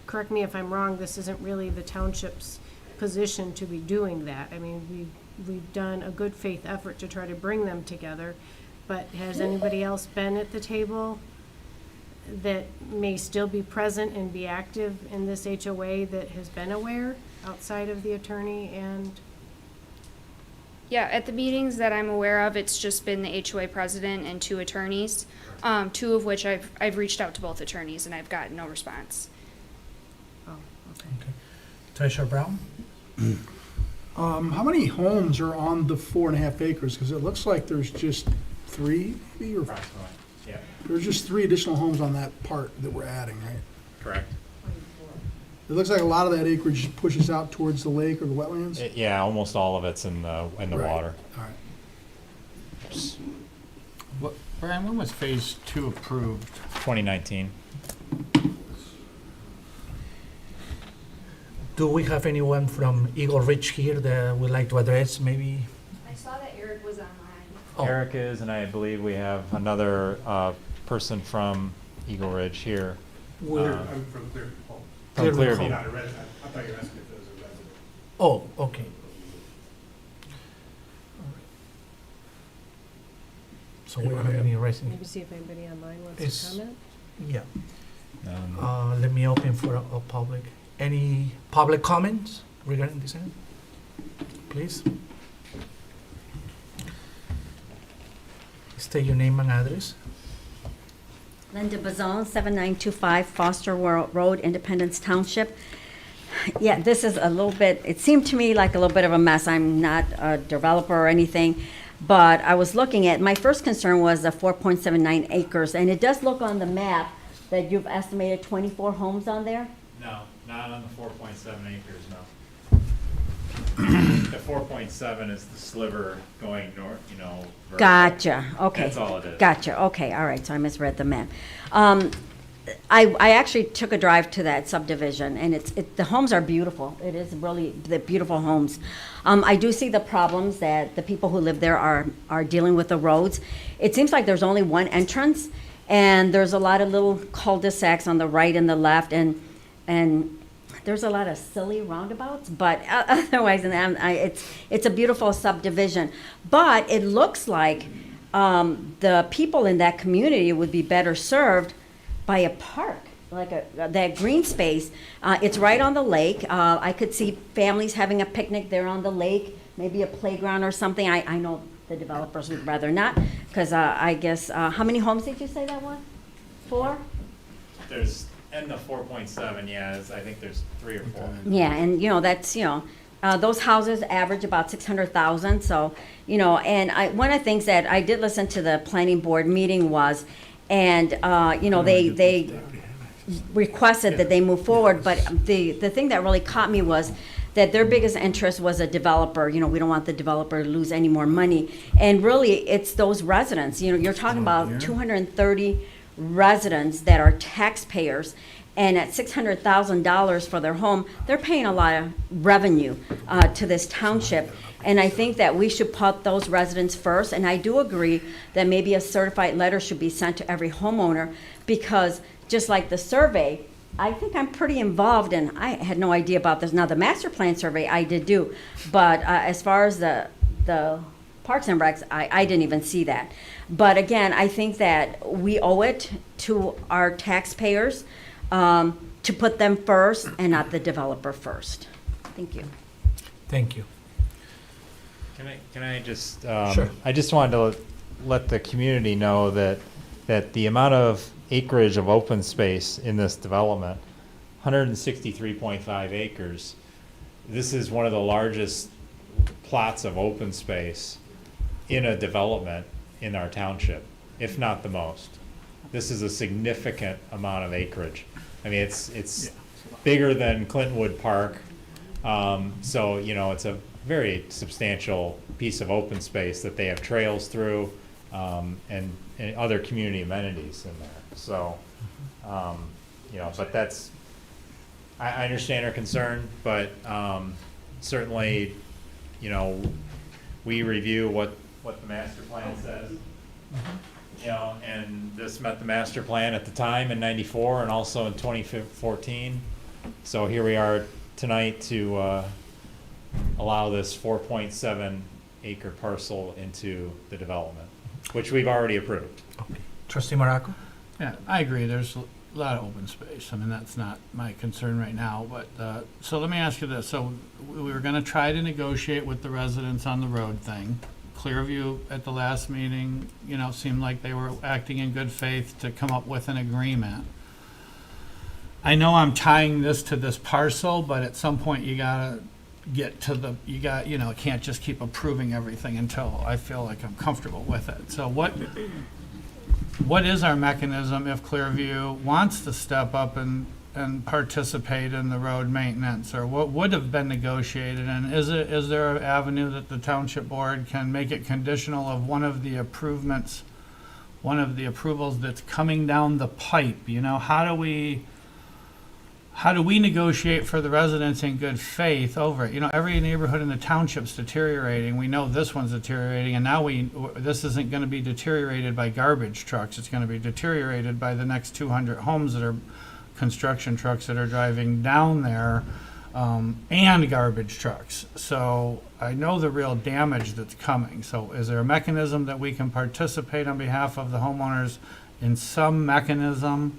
correct me if I'm wrong, this isn't really the township's position to be doing that. I mean, we've done a good faith effort to try to bring them together, but has anybody else been at the table that may still be present and be active in this HOA that has been aware outside of the attorney? And Yeah, at the meetings that I'm aware of, it's just been the HOA president and 2 attorneys, 2 of which I've reached out to both attorneys and I've gotten no response. oh, okay. Treasurer Brown? How many homes are on the 4.5 acres? Because it looks like there's just 3, maybe, or Yeah, there's just 3 additional homes on that part that we're adding, right? correct. It looks like a lot of that acreage pushes out towards the lake or the wetlands. Yeah, almost all of it's in the Right. water. All right. Brian, when was Phase 2 approved? 2019. Do we have anyone from Eagle Ridge here that would like to address maybe? I saw that Eric was online. Oh. Eric is, and I believe we have another person from Eagle Ridge here. We're- I'm from Clearview. From Clearview. Not a resident. I thought you were asking if it was a resident. Oh, okay. So we don't have any resident. Maybe see if anybody online wants Is- to comment? Yeah. Let me open for a public. Any public comments regarding this item? Please. State your name and address. Linda Bazone, 7925 Foster Road, Independence Township. Yeah, this is a little bit, it seemed to me like a little bit of a mess. I'm not a developer or anything, but I was looking at, my first concern was the 4.79 acres, and it does look on the map that you've estimated 24 homes on there? No, not on the 4.7 acres, no. The 4.7 is the sliver going north, vertical. Gotcha, okay. That's all it is. Gotcha, okay, all right, so I misread the map. I actually took a drive to that subdivision, and the homes are beautiful. It is really the beautiful homes. I do see the problems that the people who live there are dealing with the roads. It seems like there's only one entrance, and there's a lot of little cul-de-sacs on the right and the left, and there's a lot of silly roundabouts, but otherwise, it's a beautiful subdivision. But it looks like the people in that community would be better served by a park, like that green space. It's right on the lake. I could see families having a picnic there on the lake, maybe a playground or something. I know the developers would rather not, because I guess, how many homes did you say that was? 4? There's, in the 4.7, I think there's 3 or 4. Yeah, and that's, those houses average about 600,000, so, and one of the things that I did listen to the planning board meeting was, and, they requested that they move forward, but the thing that really caught me was that their biggest interest was a developer. We don't want the developer to lose any more money. And really, it's those residents. You're talking about 230 residents that are taxpayers, and at $600,000 for their home, they're paying a lot of revenue to this township. And I think that we should put those residents first. And I do agree that maybe a certified letter should be sent to every homeowner, because just like the survey, I think I'm pretty involved, and I had no idea about this. Now, the master plan survey I did do, but as far as the Parks and Recs, I didn't even see that. But again, I think that we owe it to our taxpayers to put them first and not the developer first. Thank you. Thank you. Can I just, Sure. I just wanted to let the community know that the amount of acreage of open space in this development, 163.5 acres, this is one of the largest plots of open space in a development in our township, if not the most. This is a significant amount of acreage. I mean, it's bigger than Clintonwood Park, so it's a very substantial piece of open space that they have trails through, and other community amenities in there. So, but that's, I understand our concern, but certainly, we review what the master plan says. And this met the master plan at the time in '94 and also in 2014. So here we are tonight to allow this 4.7 acre parcel into the development, which we've already approved. Okay. Trustee Morocco? Yeah, I agree. There's a lot of open space. I mean, that's not my concern right now, but, so let me ask you this. So we were gonna try to negotiate with the residents on the road thing. Clearview at the last meeting, seemed like they were acting in good faith to come up with an agreement. I know I'm tying this to this parcel, but at some point you gotta get to you can't just keep approving everything until I feel like I'm comfortable with it. So what is our mechanism if Clearview wants to step up and participate in the road maintenance, or what would have been negotiated? And is there an avenue that the township board can make it conditional of one of the approvals that's coming down the pipe? How do we negotiate for the residents in good faith over it? Every neighborhood in the township's deteriorating. We know this one's deteriorating, and now this isn't going to be deteriorated by garbage trucks. It's going to be deteriorated by the next 200 homes that are construction trucks that are driving down there, and garbage trucks. So I know the real damage that's coming. So is there a mechanism that we can participate on behalf of the homeowners in some mechanism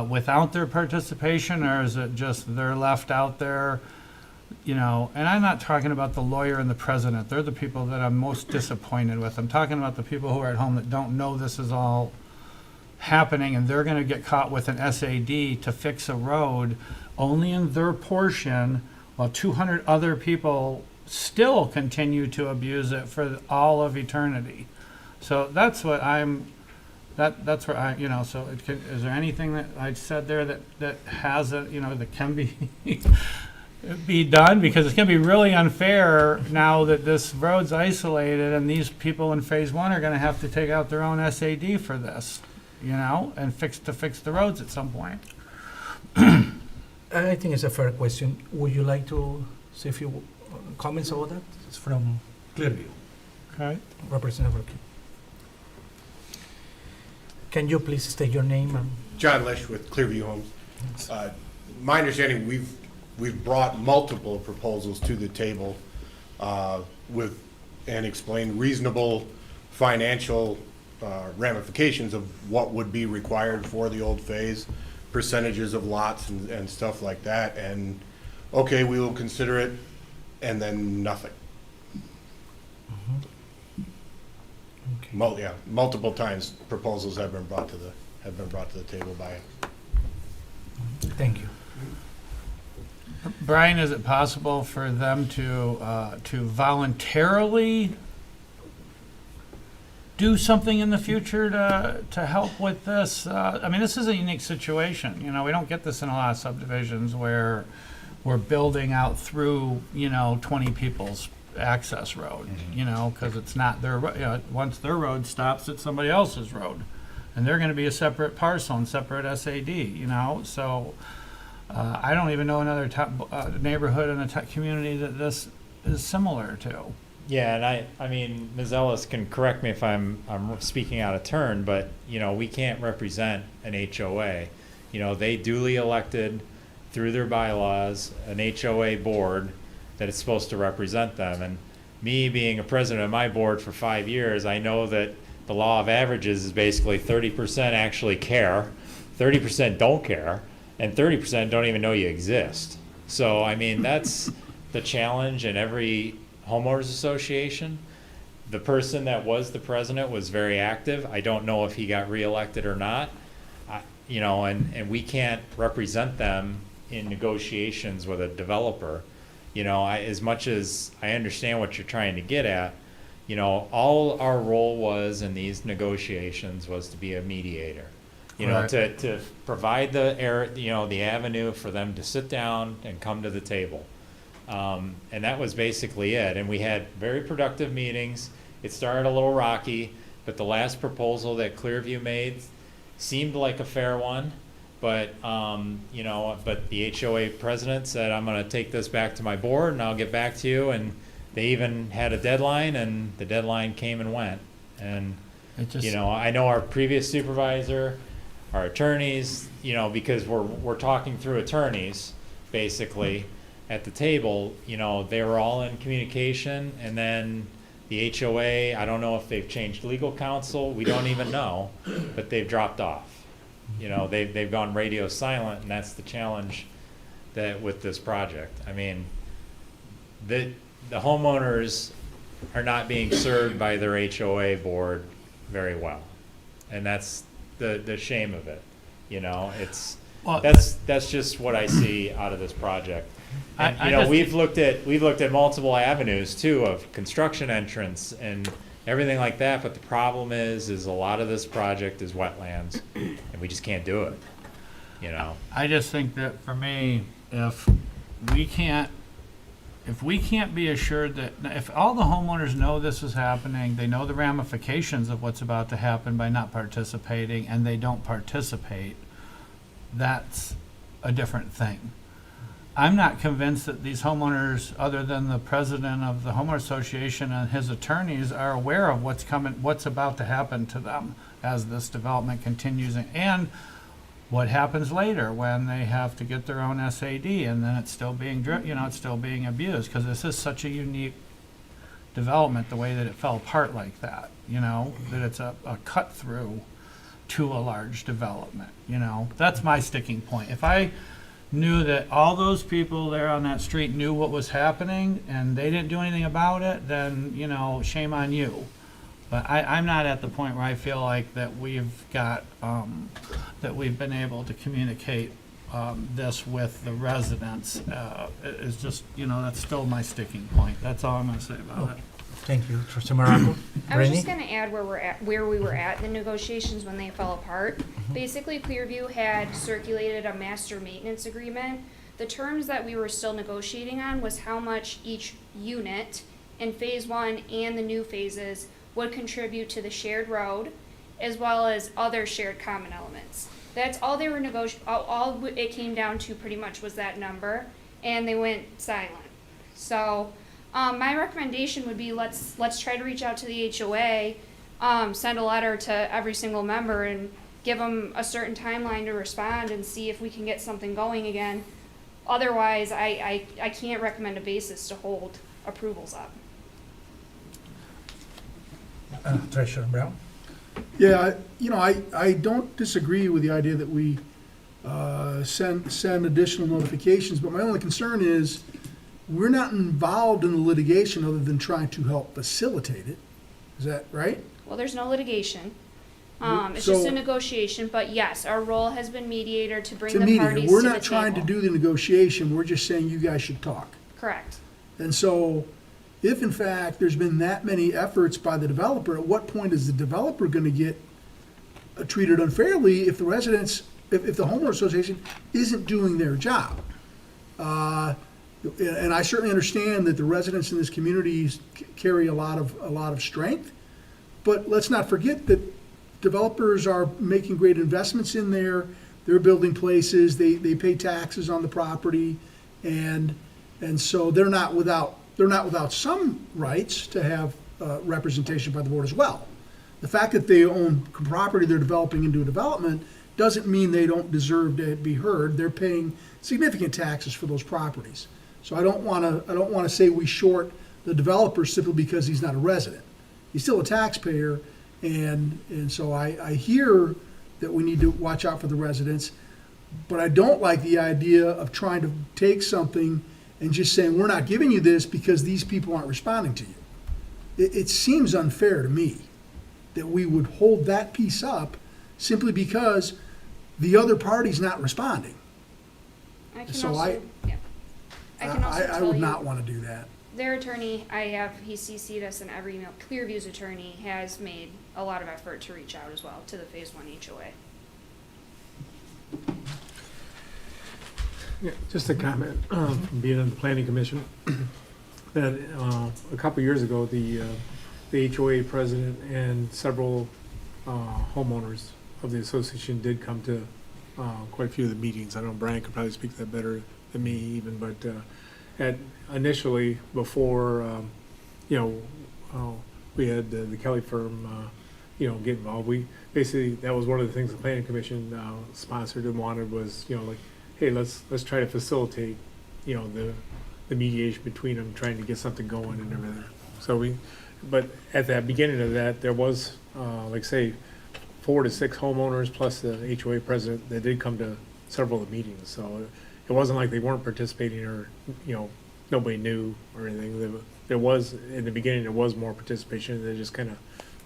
without their participation, or is it just they're left out there you know, and I'm not talking about the lawyer and the president. They're the people that I'm most disappointed with. I'm talking about the people who are at home that don't know this is all happening, and they're gonna get caught with an SAD to fix a road only in their portion, while 200 other people still continue to abuse it for all of eternity. So that's what that's where I, you know, so is there anything that I said there that has a, you know, that can be done? Because it's gonna be really unfair now that this road's isolated and these people in phase one are gonna have to take out their own SAD for this, you know, and fix the roads at some point. I think it's a fair question. Would you like to say a few comments about that? It's from Clearview. Okay. Representative Kim. Can you please state your name? John Lesh with Clearview Homes. My understanding, we've brought multiple proposals to the table and explained reasonable financial ramifications of what would be required for the old phase, percentages of lots and stuff like that, and okay, we will consider it, and then nothing. Okay. Multiple times proposals have been brought to the table by it. Thank you. Brian, is it possible for them to voluntarily do something in the future to help with this? I mean, this is a unique situation. You know, we don't get this in a lot of subdivisions where we're building out through, you know, 20 people's access road, you know, because it's not their, you know, once their road stops, it's somebody else's road. And they're going to be a separate parcel and separate SAD, you know, so I don't even know another neighborhood in a community that this is similar to. Yeah, and I mean, Ms. Ellis can correct me if I'm speaking out of turn, but, you know, we can't represent an HOA. You know, they duly elected through their bylaws an HOA board that is supposed to represent them. And me being a president of my board for 5 years, I know that the law of averages is basically 30% actually care, 30% don't care, and 30% don't even know you exist. So, I mean, that's the challenge in every homeowners association. The person that was the president was very active. I don't know if he got reelected or not. You know, and we can't represent them in negotiations with a developer. You know, as much as I understand what you're trying to get at, you know, all our role was in these negotiations was to be a mediator. You know, Right. to provide the avenue for them to sit down and come to the table. And that was basically it. And we had very productive meetings. It started a little rocky, but the last proposal that Clearview made seemed like a fair one. But, you know, but the HOA president said, I'm going to take this back to my board and I'll get back to you. And they even had a deadline, and the deadline came and went. And, you know, I know our previous supervisor, our attorneys, you know, because we're talking through attorneys, basically, at the table, you know, they were all in communication. And then the HOA, I don't know if they've changed legal counsel. We don't even know, but they've dropped off. You know, they've gone radio silent, and that's the challenge that with this project. I mean, the homeowners are not being served by their HOA board very well, and that's the shame of it. You know, that's just what I see out of this project. And, you know, we've looked at multiple avenues too of construction entrance and everything like that, but the problem is a lot of this project is wetlands, and we just can't do it, you know. I just think that for me, if we can't be assured that, if all the homeowners know this is happening, they know the ramifications of what's about to happen by not participating, and they don't participate, that's a different thing. I'm not convinced that these homeowners, other than the president of the homeowner association and his attorneys, are aware of what's about to happen to them as this development continues, and what happens later when they have to get their own SAD and then it's still being it's still being abused, because this is such a unique development, the way that it fell apart like that, you know, that it's a cut through to a large development, you know. That's my sticking point. If I knew that all those people there on that street knew what was happening and they didn't do anything about it, then, you know, shame on you. But I'm not at the point where I feel like that we've got, that we've been able to communicate this with the residents. It's just, you know, that's still my sticking point. That's all I'm gonna say about it. Thank you. Trustee Morocco? I was Rainey? just gonna add where we were at in the negotiations when they fell apart. Basically, Clearview had circulated a master maintenance agreement. The terms that we were still negotiating on was how much each unit in phase one and the new phases would contribute to the shared road, as well as other shared common elements. That's all they were all it came down to pretty much was that number, and they went silent. So, my recommendation would be let's try to reach out to the HOA, send a letter to every single member and give them a certain timeline to respond and see if we can get something going again. Otherwise, I can't recommend a basis to hold approvals up. Treasurer Brown? Yeah, I don't disagree with the idea that we send additional notifications, but my only concern is we're not involved in the litigation other than trying to help facilitate it. Is that right? Well, there's no litigation. It's just a negotiation, but yes, our role has been mediator to bring the parties to the table. We're not trying to do the negotiation, we're just saying you guys should talk. Correct. And so, if in fact there's been that many efforts by the developer, at what point is the developer gonna get treated unfairly if the residents, if the homeowner association isn't doing their job? And I certainly understand that the residents in this community carry a lot of strength, but let's not forget that developers are making great investments in there. They're building places, they pay taxes on the property, and so they're not without some rights to have representation by the board as well. The fact that they own property they're developing into a development doesn't mean they don't deserve to be heard. They're paying significant taxes for those properties. So I don't want to say we short the developer simply because he's not a resident. He's still a taxpayer, and so I hear that we need to watch out for the residents, but I don't like the idea of trying to take something and just saying, we're not giving you this because these people aren't responding to you. It seems unfair to me that we would hold that piece up simply because the other party's not responding. I would not want to do that. Their attorney, he CC'd us in every email. Clearview's attorney has made a lot of effort to reach out as well to the Phase 1 HOA. Yeah, just a comment from being on the planning commission that a couple years ago, the HOA president and several homeowners of the association did come to quite a few of the meetings. I know Brian could probably speak to that better than me even, but initially before we had the Kelly firm get involved, we basically, that was one of the things the planning commission sponsored and wanted was like, hey, let's try to facilitate the mediation between them, trying to get something going and everything. So but at the beginning of that, there was like say 4 to 6 homeowners plus the HOA president that did come to several of the meetings. So it wasn't like they weren't participating or nobody knew or anything. There was, in the beginning, there was more participation. They're just kind of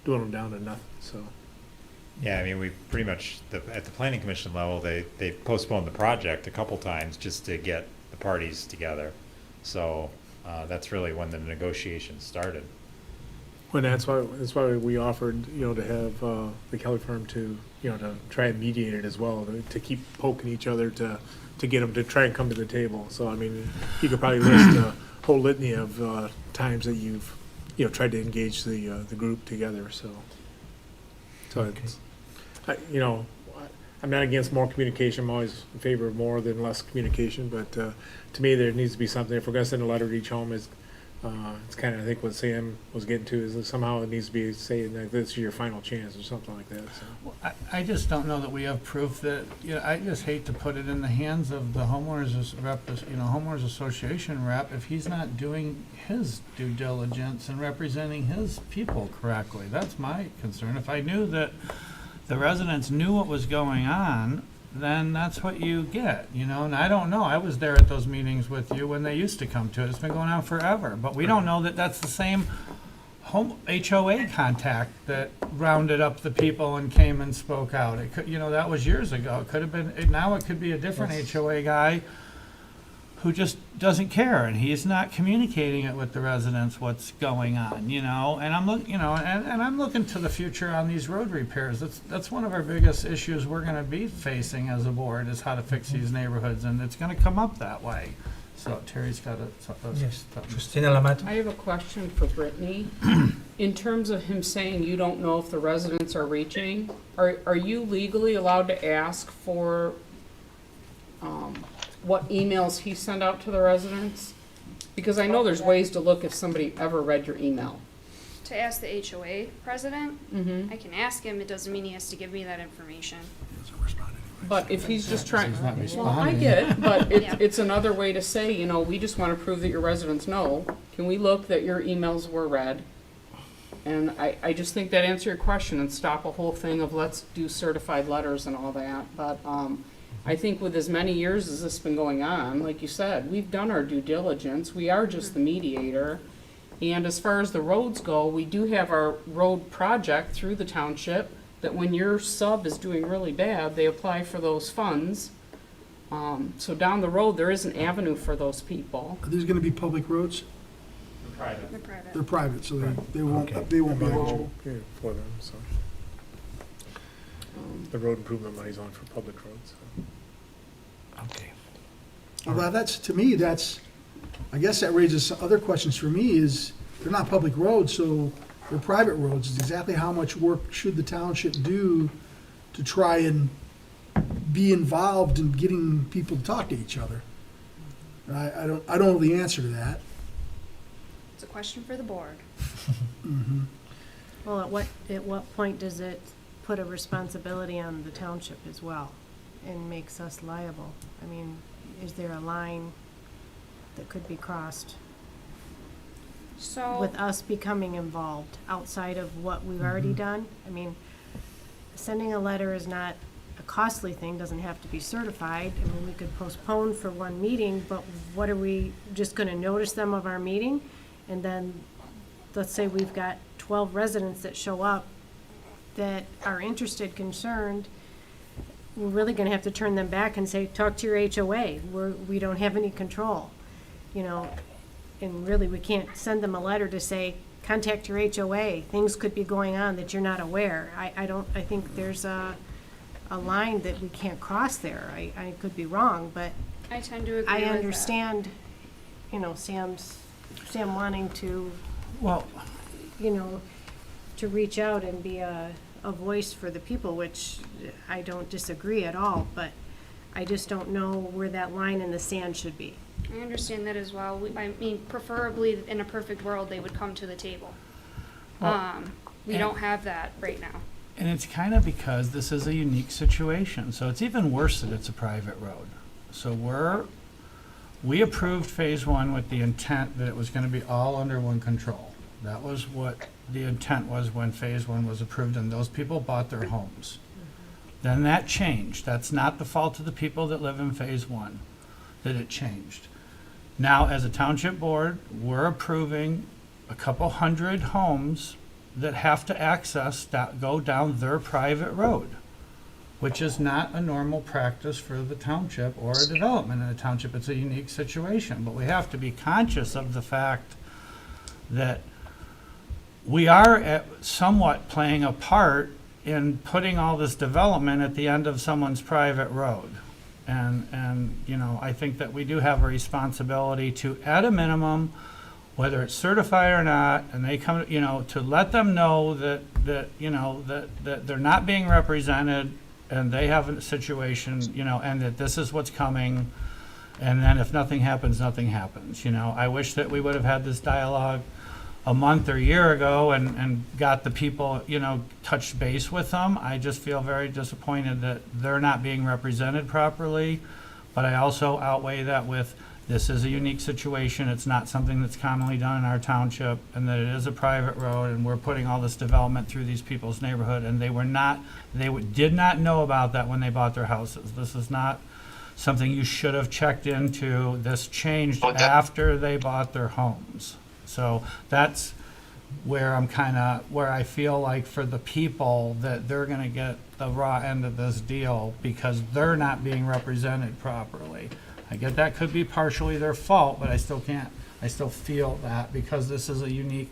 doing them down to nothing. So. Yeah, I mean, we pretty much, at the planning commission level, they postponed the project a couple times just to get the parties together. So that's really when the negotiations started. Well, that's why we offered, to have the Kelly firm to try and mediate it as well, to keep poking each other to get them to try and come to the table. So I mean, you could probably list a whole litany of times that you've tried to engage the group together. So Okay. it's, I'm not against more communication. I'm always in favor of more than less communication. But to me, there needs to be something. If we're going to send a letter to each home, it's kind of, I think what Sam was getting to is that somehow it needs to be saying that this is your final chance or something like that. So. Well, I just don't know that we have proof that, I just hate to put it in the hands of the homeowners rep, homeowners association rep, if he's not doing his due diligence and representing his people correctly. That's my concern. If I knew that the residents knew what was going on, then that's what you get, you know? And I don't know, I was there at those meetings with you when they used to come to it. It's been going on forever. But we don't know that that's the same home HOA contact that rounded up the people and came and spoke out. It could, you know, that was years ago. It could have been, now it could be a different HOA guy who just doesn't care, and he's not communicating it with the residents what's going on, you know? And I'm looking, you know, and I'm looking to the future on these road repairs. That's one of our biggest issues we're gonna be facing as a board, is how to fix these neighborhoods, and it's gonna come up that way. So Terry's got a. Yes, Christina Lamato. I have a question for Brittany. In terms of him saying you don't know if the residents are reaching, are you legally allowed to ask for what emails he sent out to the residents? Because I know there's ways to look if somebody ever read your email. To ask the HOA president, Mm-hmm. I can ask him, it doesn't mean he has to give me that information. But if he's just trying, He's not well, I responding. get it, but Yeah. it's another way to say, you know, we just want to prove that your residents know. Can we look that your emails were read? And I just think that answer your question and stop a whole thing of let's do certified letters and all that. But I think with as many years as this has been going on, like you said, we've done our due diligence. We are just the mediator. And as far as the roads go, we do have our road project through the township that when your sub is doing really bad, they apply for those funds. So down the road, there is an avenue for those people. Are these gonna be public roads? Private. They're private. They're private, so they won't Okay. be Money eligible. for them, so. The road improvement money's on for public roads, so. Okay. Well, that's, to me, that's, I guess that raises some other questions for me is, they're not public roads, so they're private roads. Is exactly how much work should the township do to try and be involved in getting people to talk to each other? I don't know the answer to that. It's a question for the board. Well, at what point does it put a responsibility on the township as well and makes us liable? I mean, is there a line that could be crossed So, with us becoming involved outside of what we've already done? I mean, sending a letter is not a costly thing, doesn't have to be certified. I mean, we could postpone for one meeting, but what are we, just gonna notice them of our meeting? And then, let's say we've got 12 residents that show up that are interested, concerned, we're really gonna have to turn them back and say, talk to your HOA. We don't have any control, you know? And really, we can't send them a letter to say, contact your HOA. Things could be going on that you're not aware. I think there's a line that we can't cross there. I could be wrong, but I tend to agree I with that. understand, you know, Sam wanting to, Well, you know, to reach out and be a voice for the people, which I don't disagree at all, but I just don't know where that line in the sand should be. I understand that as well. I mean, preferably, in a perfect world, they would come to the table. We don't have that right now. and it's kind of because this is a unique situation, so it's even worse that it's a private road. So we approved phase one with the intent that it was gonna be all under one control. That was what the intent was when phase one was approved, and those people bought their homes. Then that changed. That's not the fault of the people that live in phase one, that it changed. Now, as a township board, we're approving a couple hundred homes that have to access, go down their private road, which is not a normal practice for the township or a development in a township. It's a unique situation, but we have to be conscious of the fact that we are somewhat playing a part in putting all this development at the end of someone's private road. And you know, I think that we do have a responsibility to, at a minimum, whether it's certified or not, and they come, you know, to let them know that you know, that they're not being represented and they have a situation, you know, and that this is what's coming. And then if nothing happens, nothing happens, you know. I wish that we would have had this dialogue a month or year ago and got the people, you know, touched base with them. I just feel very disappointed that they're not being represented properly. But I also outweigh that with this is a unique situation, it's not something that's commonly done in our township, and that it is a private road, and we're putting all this development through these people's neighborhood, and did not know about that when they bought their houses. This is not something you should have checked into. This changed after they bought their homes. So that's where where I feel like for the people that they're gonna get the raw end of this deal because they're not being represented properly. I get that could be partially their fault, but I still feel that because this is a unique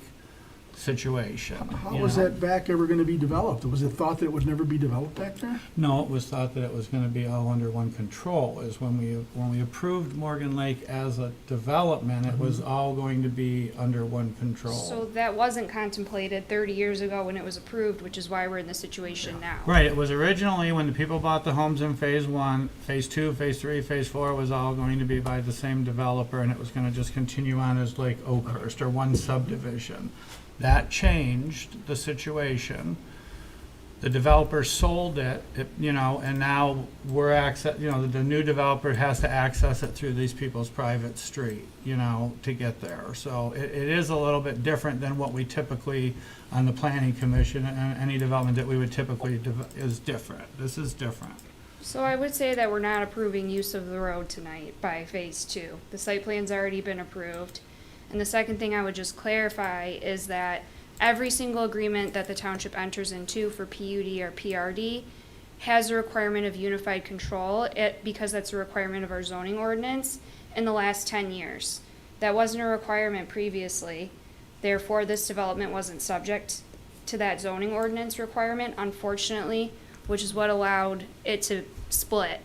situation. How you was know? that back ever going to be developed? Was it thought that it would never be developed back there? No, it was thought that it was gonna be all under one control, is when we approved Morgan Lake as a development, it was all going to be under one control. So that wasn't contemplated 30 years ago when it was approved, which is why we're in this situation now. Right, it was originally when the people bought the homes in phase 1, phase 2, phase 3, phase 4 was all going to be by the same developer, and it was gonna just continue on as like Oakhurst or one subdivision. That changed the situation. The developer sold it, and now the new developer has to access it through these people's private street, to get there. So it is a little bit different than what we typically, on the planning commission, and any development that we would typically is different. This is different. So I would say that we're not approving use of the road tonight by phase 2. The site plan's already been approved. And the second thing I would just clarify is that every single agreement that the township enters into for PUD or PRD has a requirement of unified control, because that's a requirement of our zoning ordinance in the last 10 years. That wasn't a requirement previously. Therefore, this development wasn't subject to that zoning ordinance requirement, unfortunately, which is what allowed it to split.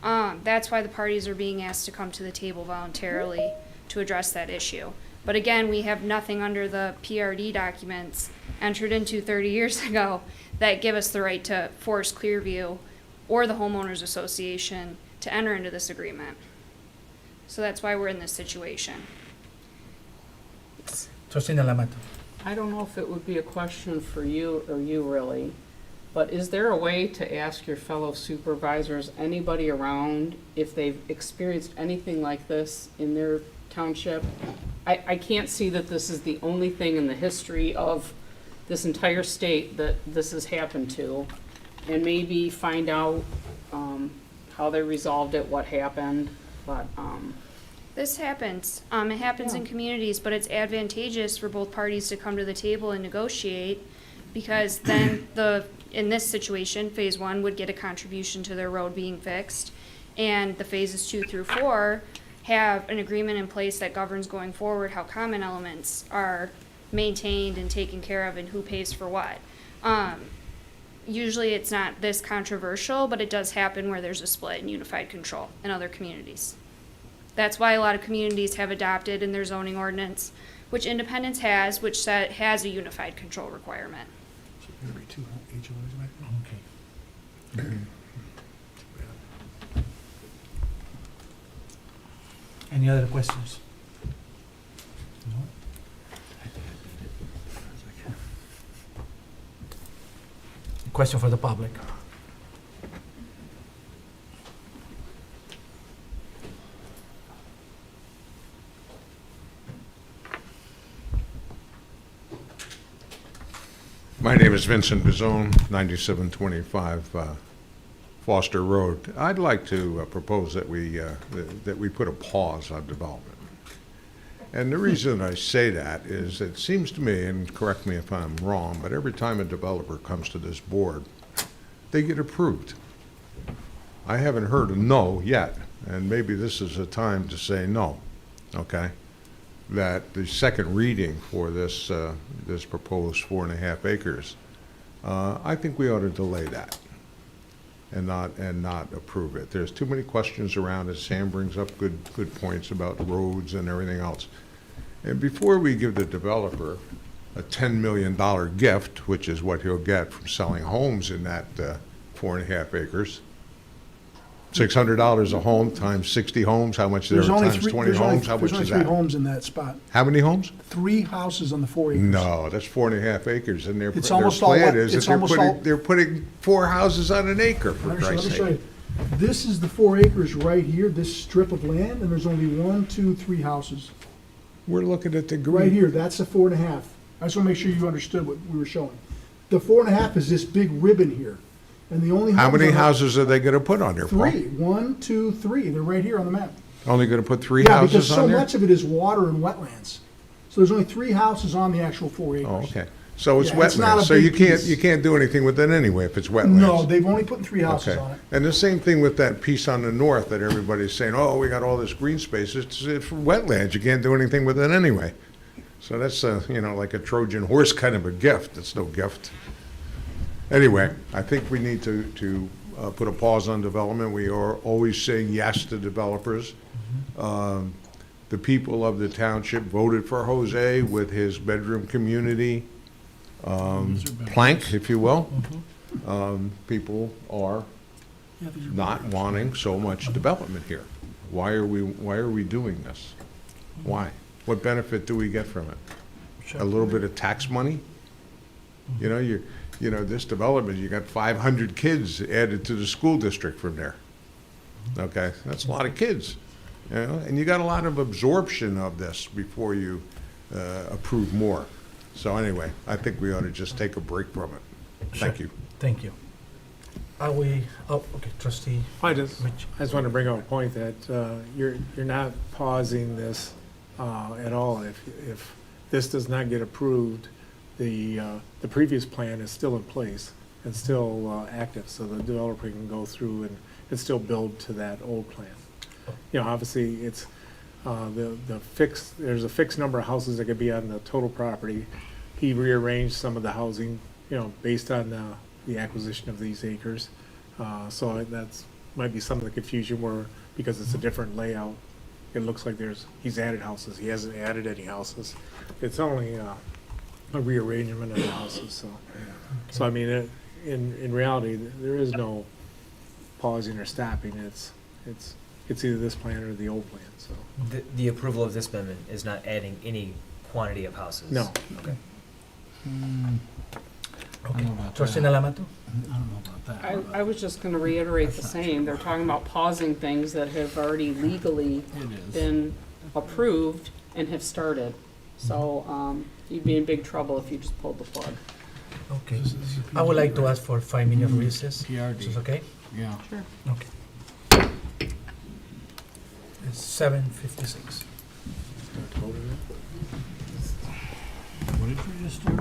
That's why the parties are being asked to come to the table voluntarily to address that issue. But again, we have nothing under the PRD documents entered into 30 years ago that give us the right to force Clearview or the homeowners association to enter into this agreement. So that's why we're in this situation. Trustee Nalamato. I don't know if it would be a question for you or you really, but is there a way to ask your fellow supervisors, anybody around, if they've experienced anything like this in their township? I can't see that this is the only thing in the history of this entire state that this has happened to, and maybe find out how they resolved it, what happened, but This happens. It happens in communities, but it's advantageous for both parties to come to the table and negotiate, because then in this situation, phase 1 would get a contribution to their road being fixed, and the phases 2 through 4 have an agreement in place that governs going forward how common elements are maintained and taken care of and who pays for what. Usually it's not this controversial, but it does happen where there's a split in unified control in other communities. That's why a lot of communities have adopted in their zoning ordinance, which Independence has, which has a unified control requirement. Okay. Any other questions? No? Question for the public. My name is Vincent Bizone, 9725 Foster Road. I'd like to propose that we put a pause on development. And the reason I say that is it seems to me, and correct me if I'm wrong, but every time a developer comes to this board, they get approved. I haven't heard a no yet, and maybe this is a time to say no, okay? That the second reading for this proposed 4.5 acres, I think we ought to delay that and not approve it. There's too many questions around it. Sam brings up good points about roads and everything else. And before we give the developer a $10 million gift, which is what he'll get from selling homes in that 4.5 acres, $600 a home times 60 homes, how much there times 20 homes, how much is There's only 3 that? homes in that spot. How many homes? 3 houses on the 4 acres. No, that's 4.5 acres, and their It's their almost all plan what- is it's that almost all- they're putting 4 houses on an acre, for Let me Christ's show you. sake. This is the 4 acres right here, this strip of land, and there's only 1, 2, 3 houses. We're looking at the Right here, that's the 4.5. I just wanna make sure you understood what we were showing. The 4.5 is this big ribbon here, and the only. How many homes on houses are they gonna put on there, Paul? 3, 1, 2, 3, they're right here on the map. Only gonna put 3 Yeah, because houses so on there? much of it is water and wetlands. So there's only 3 houses on the actual 4 acres. Oh, okay. So it's Yeah, it's not wetlands, a so you big can't, piece. you can't do anything with it anyway if it's wetlands? No, they've only put 3 houses Okay. on it. And the same thing with that piece on the north that everybody's saying, oh, we got all this green space, it's wetlands, you can't do anything with it anyway. So that's, like a Trojan horse kind of a gift, it's no gift. Anyway, I think we need to put a pause on development. We are always saying yes to developers. The people of the township voted for Jose with his bedroom community plank, if you will. People are not wanting so much development here. Why are we doing this? Why? What benefit do we get from it? A little bit of tax money? This development, you got 500 kids added to the school district from there. Okay, that's a lot of kids, and you got a lot of absorption of this before you approve more. So anyway, I think we ought to just take a break from it. Thank you. Thank you. Okay, trustee. I just want to bring up a point that you're not pausing this at all. If this does not get approved, the previous plan is still in place and still active, so the developer can go through and still build to that old plan. Obviously, it's there's a fixed number of houses that could be on the total property. He rearranged some of the housing, based on the acquisition of these acres. So that's might be some of the confusion where, because it's a different layout, it looks like he's added houses. He hasn't added any houses. It's only a rearrangement of the houses. So I mean, in reality, there is no pausing or stopping. It's either this plan or the old plan. So The approval of this amendment is not adding any quantity of houses? No. Okay. Okay, trustee Nalamato? I don't know about that. I was just gonna reiterate the same. They're talking about pausing things that have already legally been approved and have started. So, you'd be in big trouble if you just pulled the plug. Okay. I would like to ask for 5-minute recess. PRD. Is this okay? Yeah. Sure. Okay. It's 7:56. What did you just do?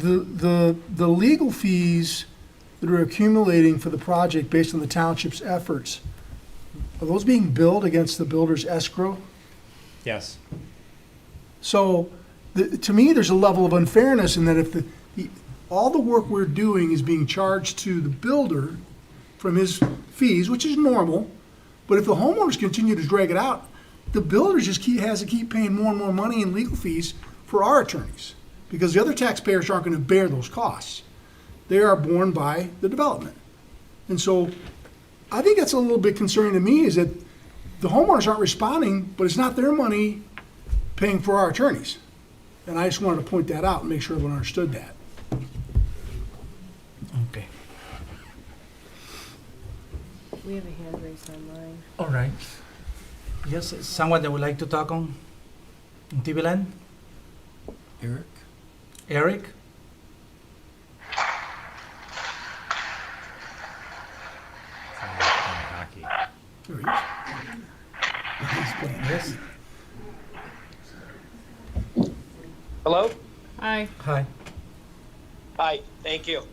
the legal fees that are accumulating for the project based on the township's efforts, are those being billed against the builder's escrow? Yes. So, to me, there's a level of unfairness in that if all the work we're doing is being charged to the builder from his fees, which is normal, but if the homeowners continue to drag it out, the builder just has to keep paying more and more money in legal fees for our attorneys, because the other taxpayers aren't going to bear those costs. They are borne by the development. And so I think that's a little bit concerning to me, is that the homeowners aren't responding, but it's not their money paying for our attorneys. And I just wanted to point that out and make sure everyone understood that. Okay. We have a hand raised online. All right. Yes, someone that would like to talk on TV land? Eric? Eric? Hockey. There he is. He's playing. Yes. Hello? Hi. Hi. Hi, thank you.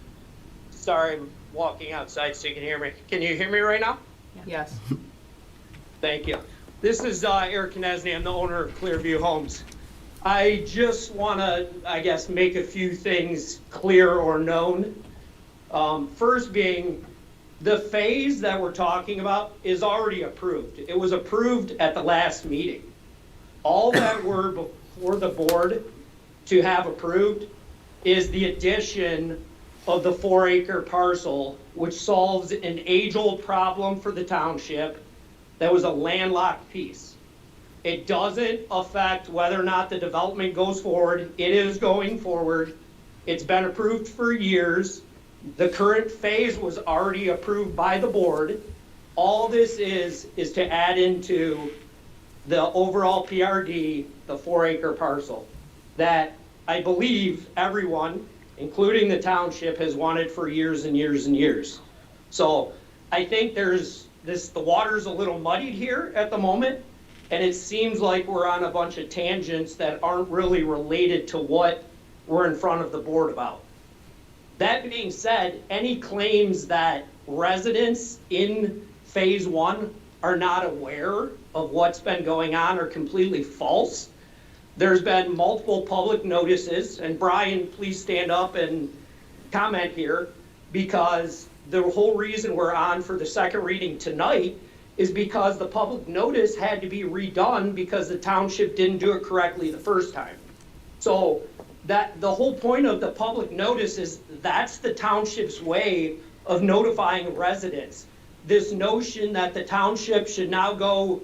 Sorry, I'm walking outside so you can hear me. Can you hear me right now? Yes. Thank you. This is Eric Knesny. I'm the owner of Clearview Homes. I just want to, I guess, make a few things clear or known. First being, the phase that we're talking about is already approved. It was approved at the last meeting. All that we're before the board to have approved is the addition of the 4-acre parcel, which solves an age-old problem for the township that was a landlocked piece. It doesn't affect whether or not the development goes forward. It is going forward. It's been approved for years. The current phase was already approved by the board. All this is to add into the overall PRD, the 4-acre parcel, that I believe everyone, including the township, has wanted for years and years and years. So I think the water's a little muddied here at the moment, and it seems like we're on a bunch of tangents that aren't really related to what we're in front of the board about. That being said, any claims that residents in phase 1 are not aware of what's been going on are completely false. There's been multiple public notices, and Brian, please stand up and comment here, because the whole reason we're on for the second reading tonight is because the public notice had to be redone because the township didn't do it correctly the first time. So that the whole point of the public notice is that's the township's way of notifying residents. This notion that the township should now go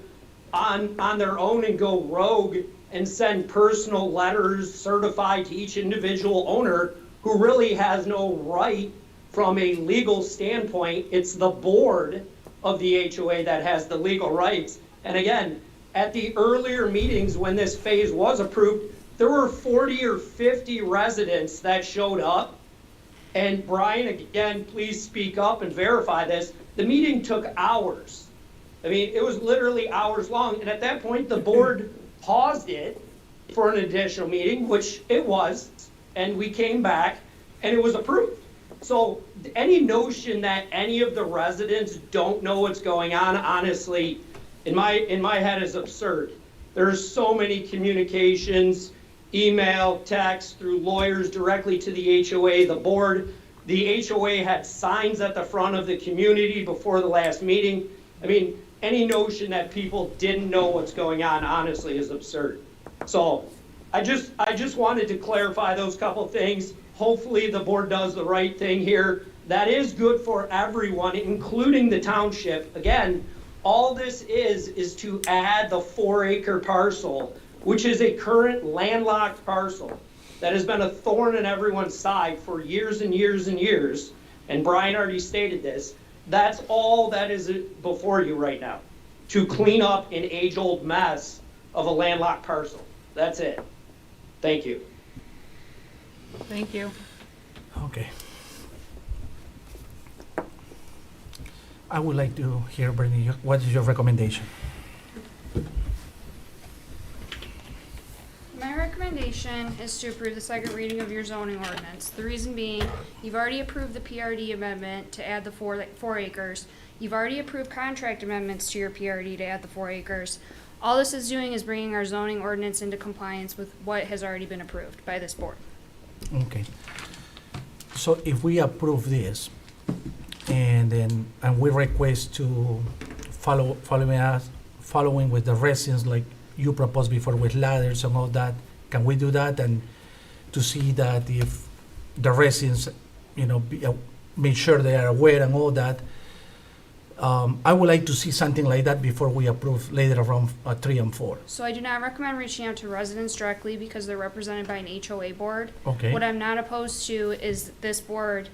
on their own and go rogue and send personal letters certified to each individual owner who really has no right from a legal standpoint. It's the board of the HOA that has the legal rights. And again, at the earlier meetings when this phase was approved, there were 40 or 50 residents that showed up. And Brian, again, please speak up and verify this. The meeting took hours. I mean, it was literally hours long. And at that point, the board paused it for an additional meeting, which it was, and we came back and it was approved. So any notion that any of the residents don't know what's going on, honestly, in my head is absurd. There's so many communications, email, text, through lawyers directly to the HOA, the board. The HOA had signs at the front of the community before the last meeting. I mean, any notion that people didn't know what's going on, honestly, is absurd. So I just wanted to clarify those couple things. Hopefully the board does the right thing here. That is good for everyone, including the township. Again, all this is to add the 4-acre parcel, which is a current landlocked parcel that has been a thorn in everyone's side for years and years and years. And Brian already stated this. That's all that is before you right now, to clean up an age-old mess of a landlocked parcel. That's it. Thank you. Thank you. Okay. I would like to hear, Bernie, what is your recommendation? My recommendation recommendation is to approve the second reading of your zoning ordinance. The reason being, you've already approved the PRD amendment to add the 4 acres. You've already approved contract amendments to your PRD to add the 4 acres. All this is doing is bringing our zoning ordinance into compliance with what has already been approved by this board. Okay. So if we approve this, and we request to following with the residents like you proposed before with ladders and all that, can we do that and to see that if the residents, make sure they are aware and all that? I would like to see something like that before we approve later on 3 and 4. So I do not recommend reaching out to residents directly because they're represented by an HOA board. Okay. What I'm not opposed to is this board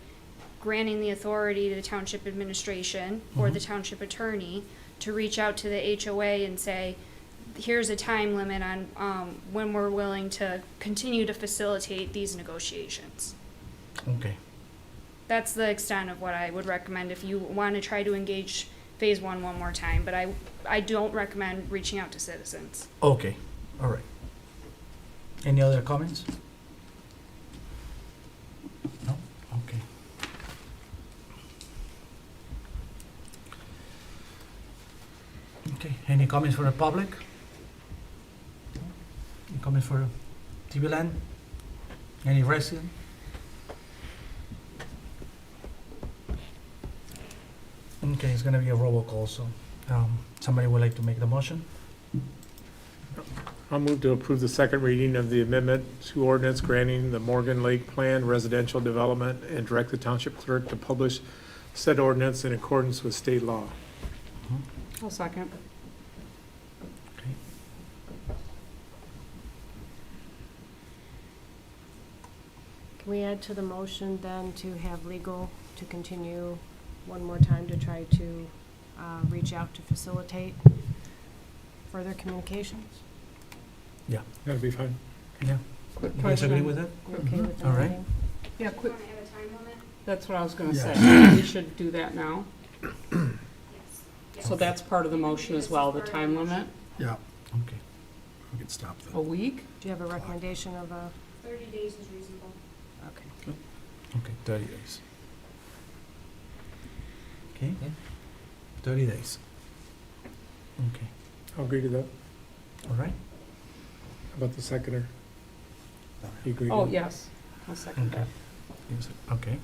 granting the authority to the township administration or the township attorney to reach out to the HOA and say, here's a time limit on when we're willing to continue to facilitate these negotiations. Okay. That's the extent of what I would recommend if you want to try to engage phase one more time, but I don't recommend reaching out to citizens. Okay. All right. Any other comments? No? Okay. Okay. Any comments from the public? Any comments for TV Land? Any resident? Okay, it's gonna be a roll call, so, somebody would like to make the motion? I'll move to approve the second reading of the amendment to ordinance granting the Morgan Lake Plan residential development and direct the township clerk to publish said ordinance in accordance with state law. I'll second. Can we add to the motion then to have legal to continue one more time to try to reach out to facilitate further communications? Yeah. That'd be fine. Yeah. Quick You guys question. agree with that? You okay with that? All right. Yeah, quick. Want to add a time limit? That's what I was gonna Yeah. say. We should do that now. Yes. So that's part of the motion as well, the time limit, Yeah. Okay. We can stop that. a week? Do you have a recommendation of a, 30 days is reasonable. okay. Okay, 30 days. Okay? 30 days. Okay, I'll agree to that. all right? How about the seconder? You agree? Oh, to- yes, I'll second Okay. that. Yes, okay.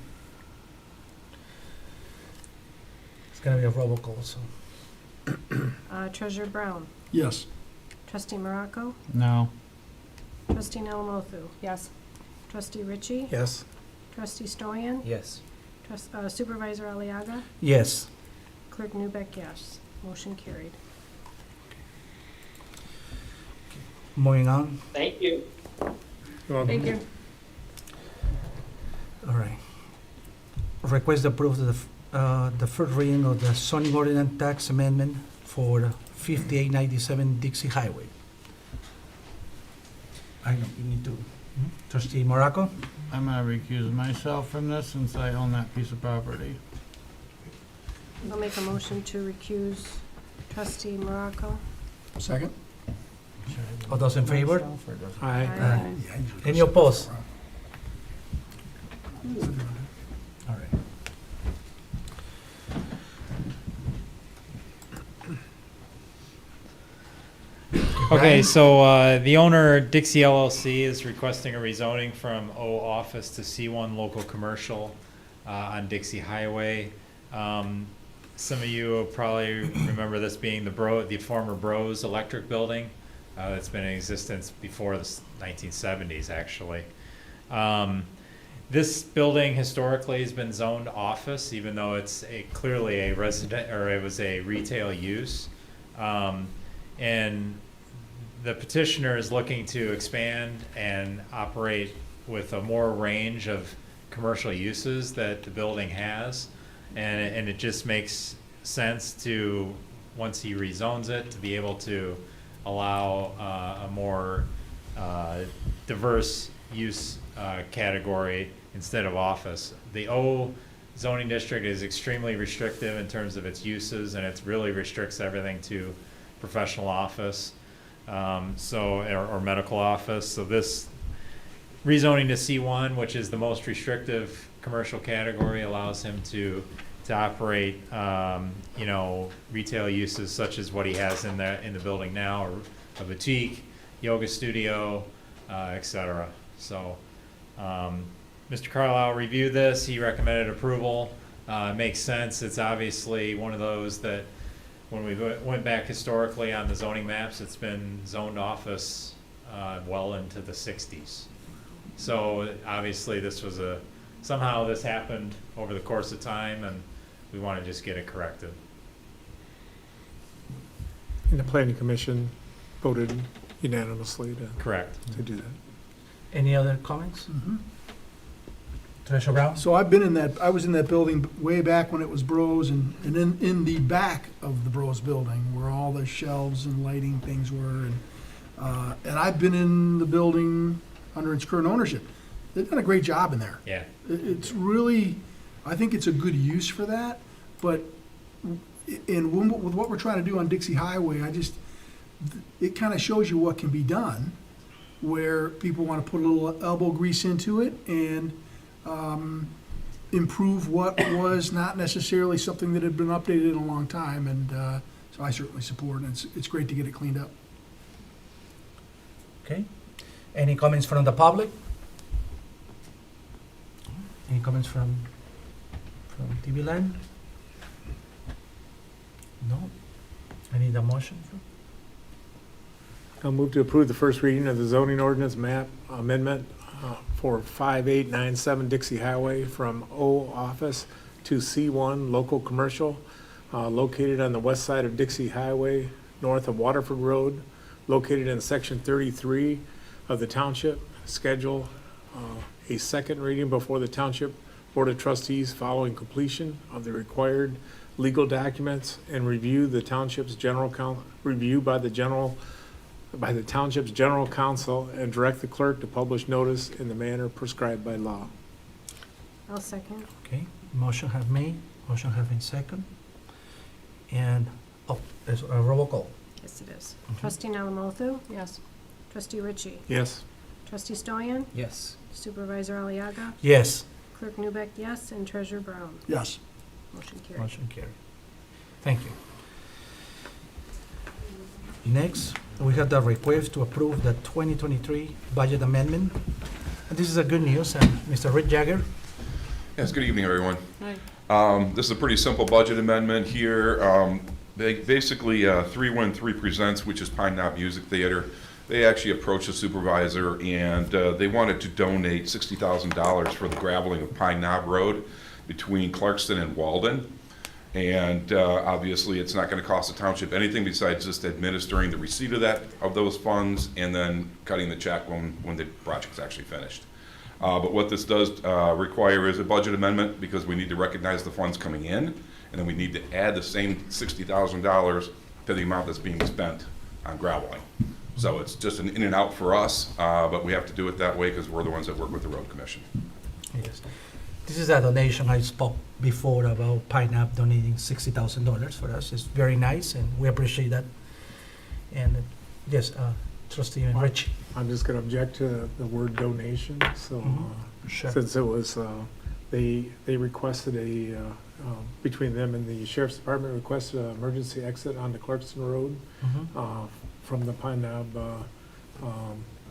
It's gonna be a roll call, so. Treasurer Brown, Yes. Trustee Morocco, No. Trustee Alamothu, Yes. Trustee Ritchie, Yes. Trustee Stoyan, Yes. Supervisor Aliaga, Yes. Clerk Newbeck, yes. Motion carried. Moving on, Thank you. You're welcome. Thank you. all right. Request approve the first reading of the zoning ordinance tax amendment for 5897 Dixie Highway. I know, you need to, Trustee Morocco? I'm gonna recuse myself from this since I own that piece of property. I'll make a motion to recuse Trustee Morocco. Second? All those in favor? Aye. Aye. Any opposed? All right. Okay, so the owner, Dixie LLC, is requesting a rezoning from O office to C1 local commercial on Dixie Highway. Some of you will probably remember this being the former Bros Electric Building that's been in existence before the 1970s, actually. This building historically has been zoned office, even though it's clearly a resident, or it was a retail use. And the petitioner is looking to expand and operate with a more range of commercial uses that the building has. And it just makes sense to, once he rezones it, to be able to allow a more diverse use category instead of office. The O zoning district is extremely restrictive in terms of its uses, and it really restricts everything to professional office. or medical office. So this rezoning to C1, which is the most restrictive commercial category, allows him to operate, retail uses such as what he has in the building now, or a boutique, yoga studio, etc. So, Mr. Carlisle reviewed this. He recommended approval. It makes sense. It's obviously one of those that when we went back historically on the zoning maps, it's been zoned office well into the 60s. So obviously this was somehow this happened over the course of time, and we want to just get it corrected. And the planning commission voted unanimously Correct. to do that. Any other comments? Treasurer Brown? So I was in that building way back when it was Bros, and in the back of the Bros building where all the shelves and lighting things were, and I've been in the building under its current ownership. They've done a great job in there. Yeah. It's really, I think it's a good use for that, but with what we're trying to do on Dixie Highway, it kind of shows you what can be done, where people want to put a little elbow grease into it and improve what was not necessarily something that had been updated in a long time, and so I certainly support it. It's great to get it cleaned up. Okay. Any comments from the public? Any comments from TV Land? No? I need a motion. I'll move to approve the first reading of the zoning ordinance map amendment for 5897 Dixie Highway from O office to C1 local commercial, located on the west side of Dixie Highway, north of Waterford Road, located in section 33 of the township. Schedule a second reading before the Township Board of Trustees following completion of the required legal documents and review the township's by the township's general counsel, and direct the clerk to publish notice in the manner prescribed by law. I'll second. Okay, motion have made, motion have been second. And, there's a roll call. Yes, it is. Trustee Alamothu? Yes. Trustee Ritchie? Yes. Trustee Stoyan? Yes. Supervisor Aliaga? Yes. Clerk Newbeck, yes, and Treasurer Brown. Yes. Motion carried. Motion carried. Thank you. Next, we have the request to approve the 2023 budget amendment. And this is a good news, and Mr. Rick Jagger. Yes, good evening, everyone. Hi. This is a pretty simple budget amendment here. Basically, 313 Presents, which is Pine Knob Music Theater, they actually approached the supervisor, and they wanted to donate $60,000 for the graveling of Pine Knob Road between Clarkston and Walden. And obviously, it's not going to cost the township anything besides just administering the receipt of those funds and then cutting the check when the project's actually finished. But what this does require is a budget amendment, because we need to recognize the funds coming in, and then we need to add the same $60,000 to the amount that's being spent on graveling. So it's just an in and out for us, but we have to do it that way because we're the ones that work with the road commission. Yes. This is a donation. I spoke before about Pine Knob donating $60,000 for us. It's very nice, and we appreciate that. And yes, Trustee Rich. I'm just going to object to the word donation. So Sure. since it was, they requested between them and the Sheriff's Department requested an emergency exit onto Clarkston Road from the Pine Knob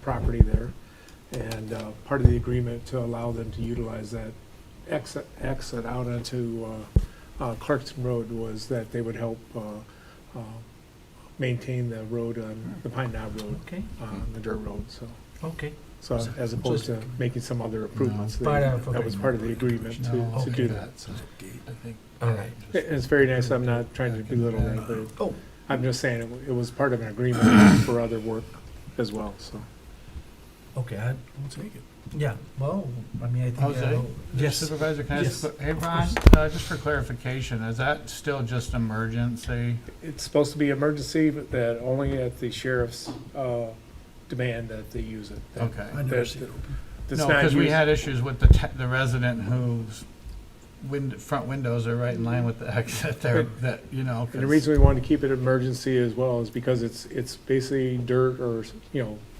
property there. And part of the agreement to allow them to utilize that exit out onto Clarkston Road was that they would help maintain the road on the Pine Knob Road, Okay. the dirt road. So, Okay. so as opposed to making some other improvements, Part of- that was part of the agreement to Okay. do that. So. All right. It's very nice. I'm not trying to belittle that, but Oh. I'm just saying it was part of an agreement for other work as well. So. Okay, I'll take it. Yeah, well, I mean, I think. Jose? Yes. Supervisor, can I Yes, just, hey, of Ron, course. just for clarification, is that still just emergency? It's supposed to be emergency, but that only at the sheriff's demand that they use it. Okay. I never see it open. That's No, not because we used- had issues with the resident whose front windows are right in line with the exit there, that, you know. And the 'cause- reason we wanted to keep it emergency as well is because it's basically dirt or,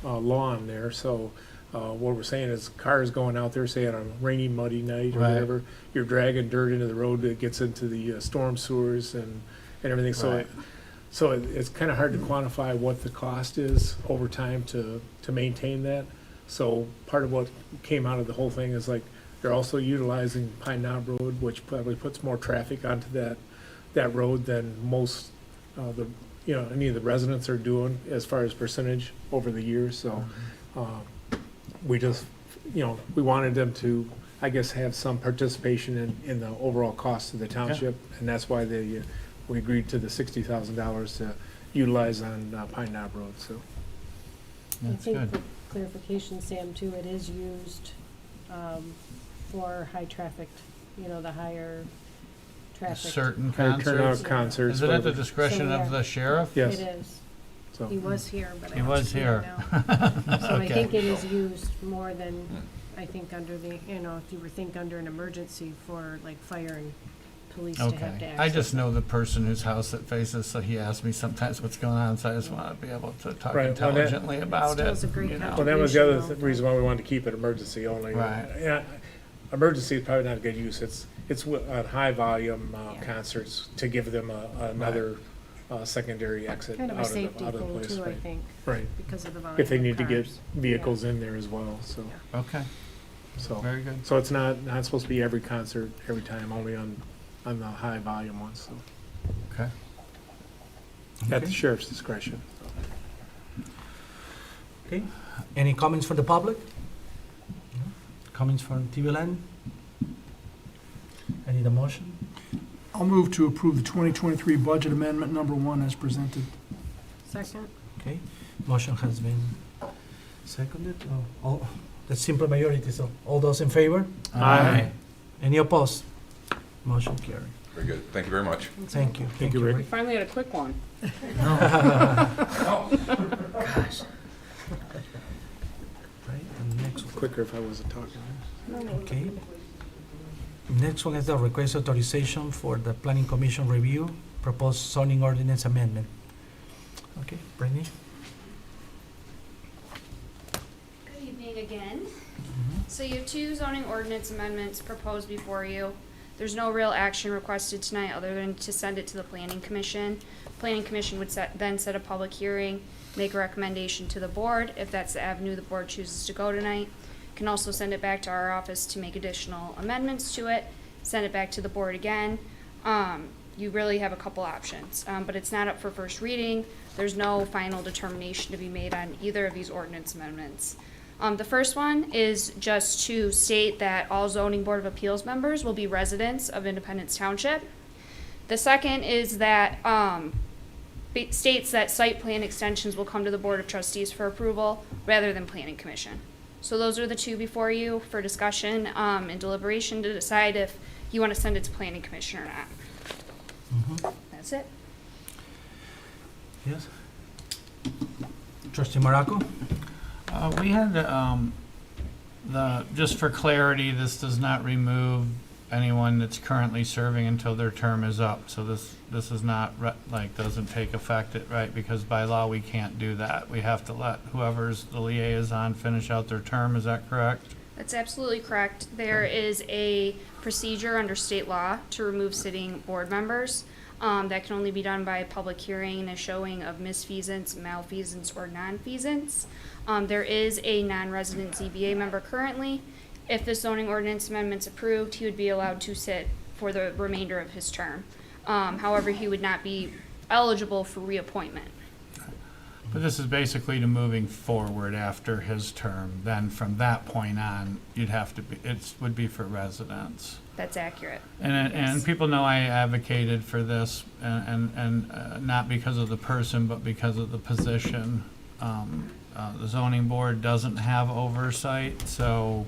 lawn there, so, what we're saying is cars going out there, say on a rainy, muddy night or Right. whatever, you're dragging dirt into the road that gets into the storm sewers and everything, Right. so it's kind of hard to quantify what the cost is over time to maintain that. So part of what came out of the whole thing is like, they're also utilizing Pine Knob Road, which probably puts more traffic onto that road than most, any of the residents are doing as far as percentage over the years, so, we just, we wanted them to, I guess, have some participation in the overall cost of the township, and that's why we agreed to the $60,000 to utilize on Pine Knob Road, so. I That's think good. for clarification, Sam, too, it is used for high trafficked, the higher traffic. Certain Higher turnout concerts. concerts. Is it at the whatever. discretion So, of the sheriff? Yes. It is. So- He was here, but I He don't was see him here. now. So I Okay. think it is used more than, I think, under the, if you were think under an emergency for like fire and police to have to Okay, access. I just know the person whose house it faces, so he asks me sometimes what's going on, so I just want to be able to talk Right, well, that- intelligently about Still it. is a great you know. Well, that was the other Contribution, reason why we wanted to keep it emergency only. Right. Yeah, emergency is probably not a good use. It's on high volume concerts to give them another secondary exit Kind of a out of safety the thing place. too, I Right. think, Right. because of the volume If they of need to get cars. vehicles in there as well, so. Okay, So, very good. so it's not supposed to be every concert, every time, only on the high volume ones, so. Okay. At the Okay. sheriff's discretion. Okay, any comments from the public? No? Comments from TV Land? I need a motion. I'll move to approve the 2023 budget amendment number 1 as presented. Second? Okay, motion has been seconded. All, the simple majority, so all those in favor? Aye. Any opposed? Motion carried. Very good. Thank you very much. Thank you. you, Rick. We finally had a quick one. Right, and next one. Quicker if I wasn't talking. Okay. Next one is the request authorization for the Planning Commission review, proposed zoning ordinance amendment. Okay, Brittany? Good evening again. So you have 2 zoning ordinance amendments proposed before you. There's no real action requested tonight other than to send it to the Planning Commission. Planning Commission would then set a public hearing, make a recommendation to the board, if that's the avenue the board chooses to go tonight. Can also send it back to our office to make additional amendments to it, send it back to the board again. You really have a couple options, but it's not up for first reading. There's no final determination to be made on either of these ordinance amendments. The first one is just to state that all zoning board of appeals members will be residents of Independence Township. The second is that, states that site plan extensions will come to the Board of Trustees for approval rather than Planning Commission. So those are the 2 before you for discussion, and deliberation to decide if you want to send it to Planning Commission or not. That's it. Yes? Trustee Morocco? We had, just for clarity, this does not remove anyone that's currently serving until their term is up. So this is not, doesn't take effect, right? Because by law, we can't do that. We have to let whoever's the liaison finish out their term, is that correct? That's absolutely correct. There is a procedure under state law to remove sitting board members. That can only be done by a public hearing and a showing of misfeasance, malfeasance, or nonfeasance. There is a non-resident ZBA member currently. If the zoning ordinance amendment's approved, he would be allowed to sit for the remainder of his term. However, he would not be eligible for reappointment. But this is basically to moving forward after his term. Then from that point on, you'd have to be, it would be for residents. That's accurate. And people know I advocated for this, and not because of the person, but because of the position. The zoning board doesn't have oversight, so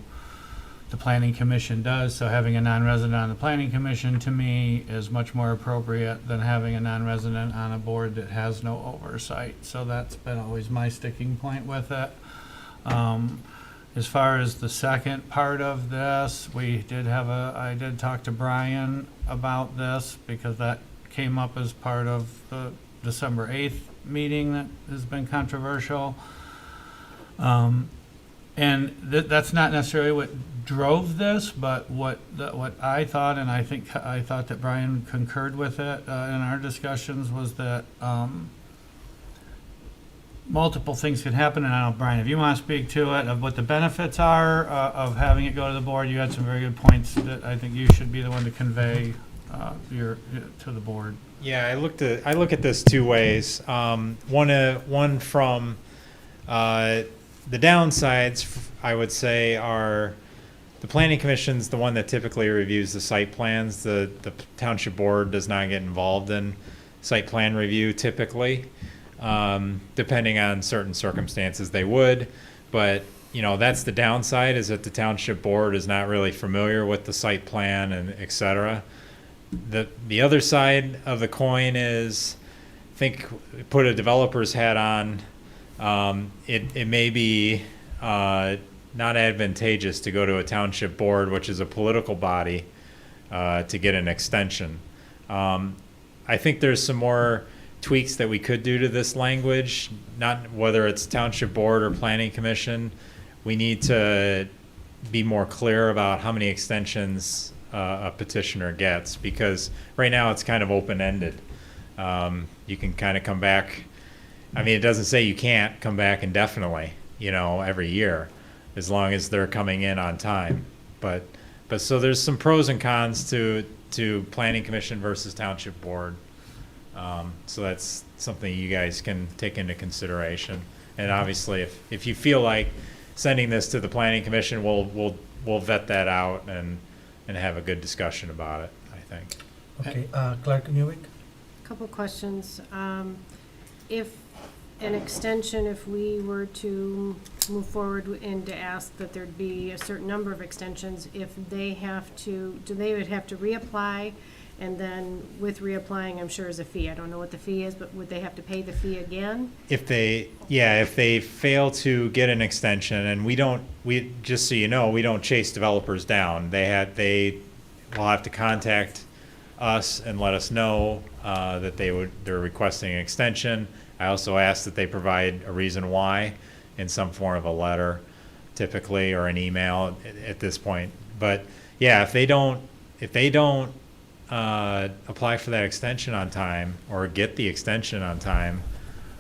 the planning commission does. So having a non-resident on the planning commission, to me, is much more appropriate than having a non-resident on a board that has no oversight. So that's been always my sticking point with it. As far as the second part of this, I did talk to Brian about this because that came up as part of the December 8th meeting that has been controversial. And that's not necessarily what drove this, but what I thought, and I thought that Brian concurred with it in our discussions, was that multiple things could happen, and I don't know, Brian, if you want to speak to it, of what the benefits are of having it go to the board. You had some very good points that I think you should be the one to convey to the board. Yeah, I look at this two ways. One from the downsides, I would say, are the planning commission's the one that typically reviews the site plans. The township board does not get involved in site plan review typically. Depending on certain circumstances, they would, but that's the downside, is that the township board is not really familiar with the site plan and et cetera. The other side of the coin is, put a developer's hat on. It may be not advantageous to go to a township board, which is a political body, to get an extension. I think there's some more tweaks that we could do to this language, not whether it's township board or planning commission. We need to be more clear about how many extensions a petitioner gets, because right now it's kind of open-ended. You can kind of come back. I mean, it doesn't say you can't come back indefinitely, every year, as long as they're coming in on time. But so there's some pros and cons to planning commission versus township board. So that's something you guys can take into consideration. And obviously, if you feel like sending this to the planning commission, we'll vet that out and have a good discussion about it, I think. Okay, Clerk Newick? Couple questions. If an extension, if we were to move forward and to ask that there'd be a certain number of extensions, if they would have to reapply, and then with reapplying, I'm sure is a fee. I don't know what the fee is, but would they have to pay the fee again? If they fail to get an extension, and we just so you know, we don't chase developers down. They will have to contact us and let us know that they're requesting an extension. I also ask that they provide a reason why in some form of a letter, typically, or an email at this point. But yeah, if they don't apply for that extension on time or get the extension on time,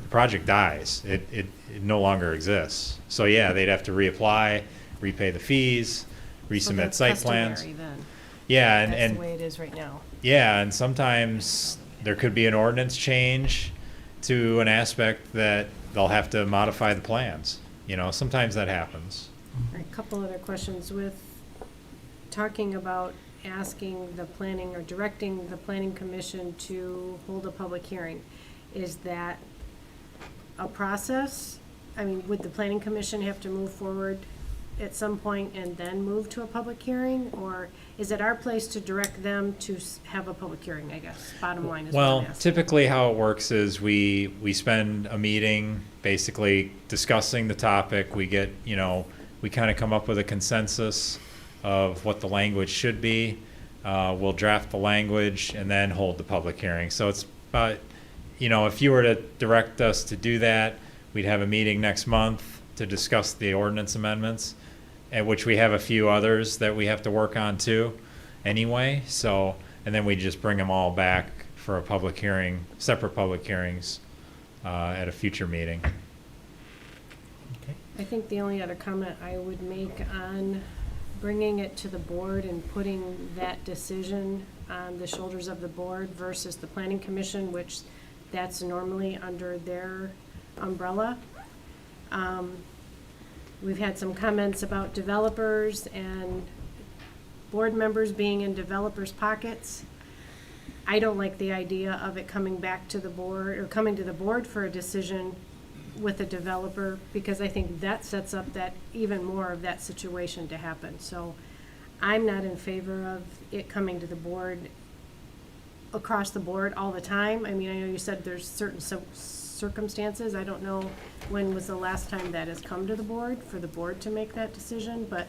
the project dies. It no longer exists. So yeah, they'd have to reapply, repay the fees, resubmit site plans. Customary then. Yeah, That's the way it is right now. Yeah, and sometimes there could be an ordinance change to an aspect that they'll have to modify the plans. Sometimes that happens. All right, a couple other questions with talking about asking the planning or directing the planning commission to hold a public hearing. Is that a process? I mean, would the planning commission have to move forward at some point and then move to a public hearing? Or is it our place to direct them to have a public hearing, I guess? Bottom line is what I'm Well, asking. typically how it works is we spend a meeting basically discussing the topic. We get, we kind of come up with a consensus of what the language should be. We'll draft the language and then hold the public hearing. So it's about, if you were to direct us to do that, we'd have a meeting next month to discuss the ordinance amendments, at which we have a few others that we have to work on too anyway. So, and then we just bring them all back for a public hearing, separate public hearings at a future meeting. I think the only other comment I would make on bringing it to the board and putting that decision on the shoulders of the board versus the planning commission, which that's normally under their umbrella. We've had some comments about developers and board members being in developers' pockets. I don't like the idea of it coming back to the board or coming to the board for a decision with a developer, because I think that sets up that even more of that situation to happen. So I'm not in favor of it coming to the board across the board all the time. I mean, I know you said there's certain circumstances. I don't know when was the last time that has come to the board, for the board to make that decision, but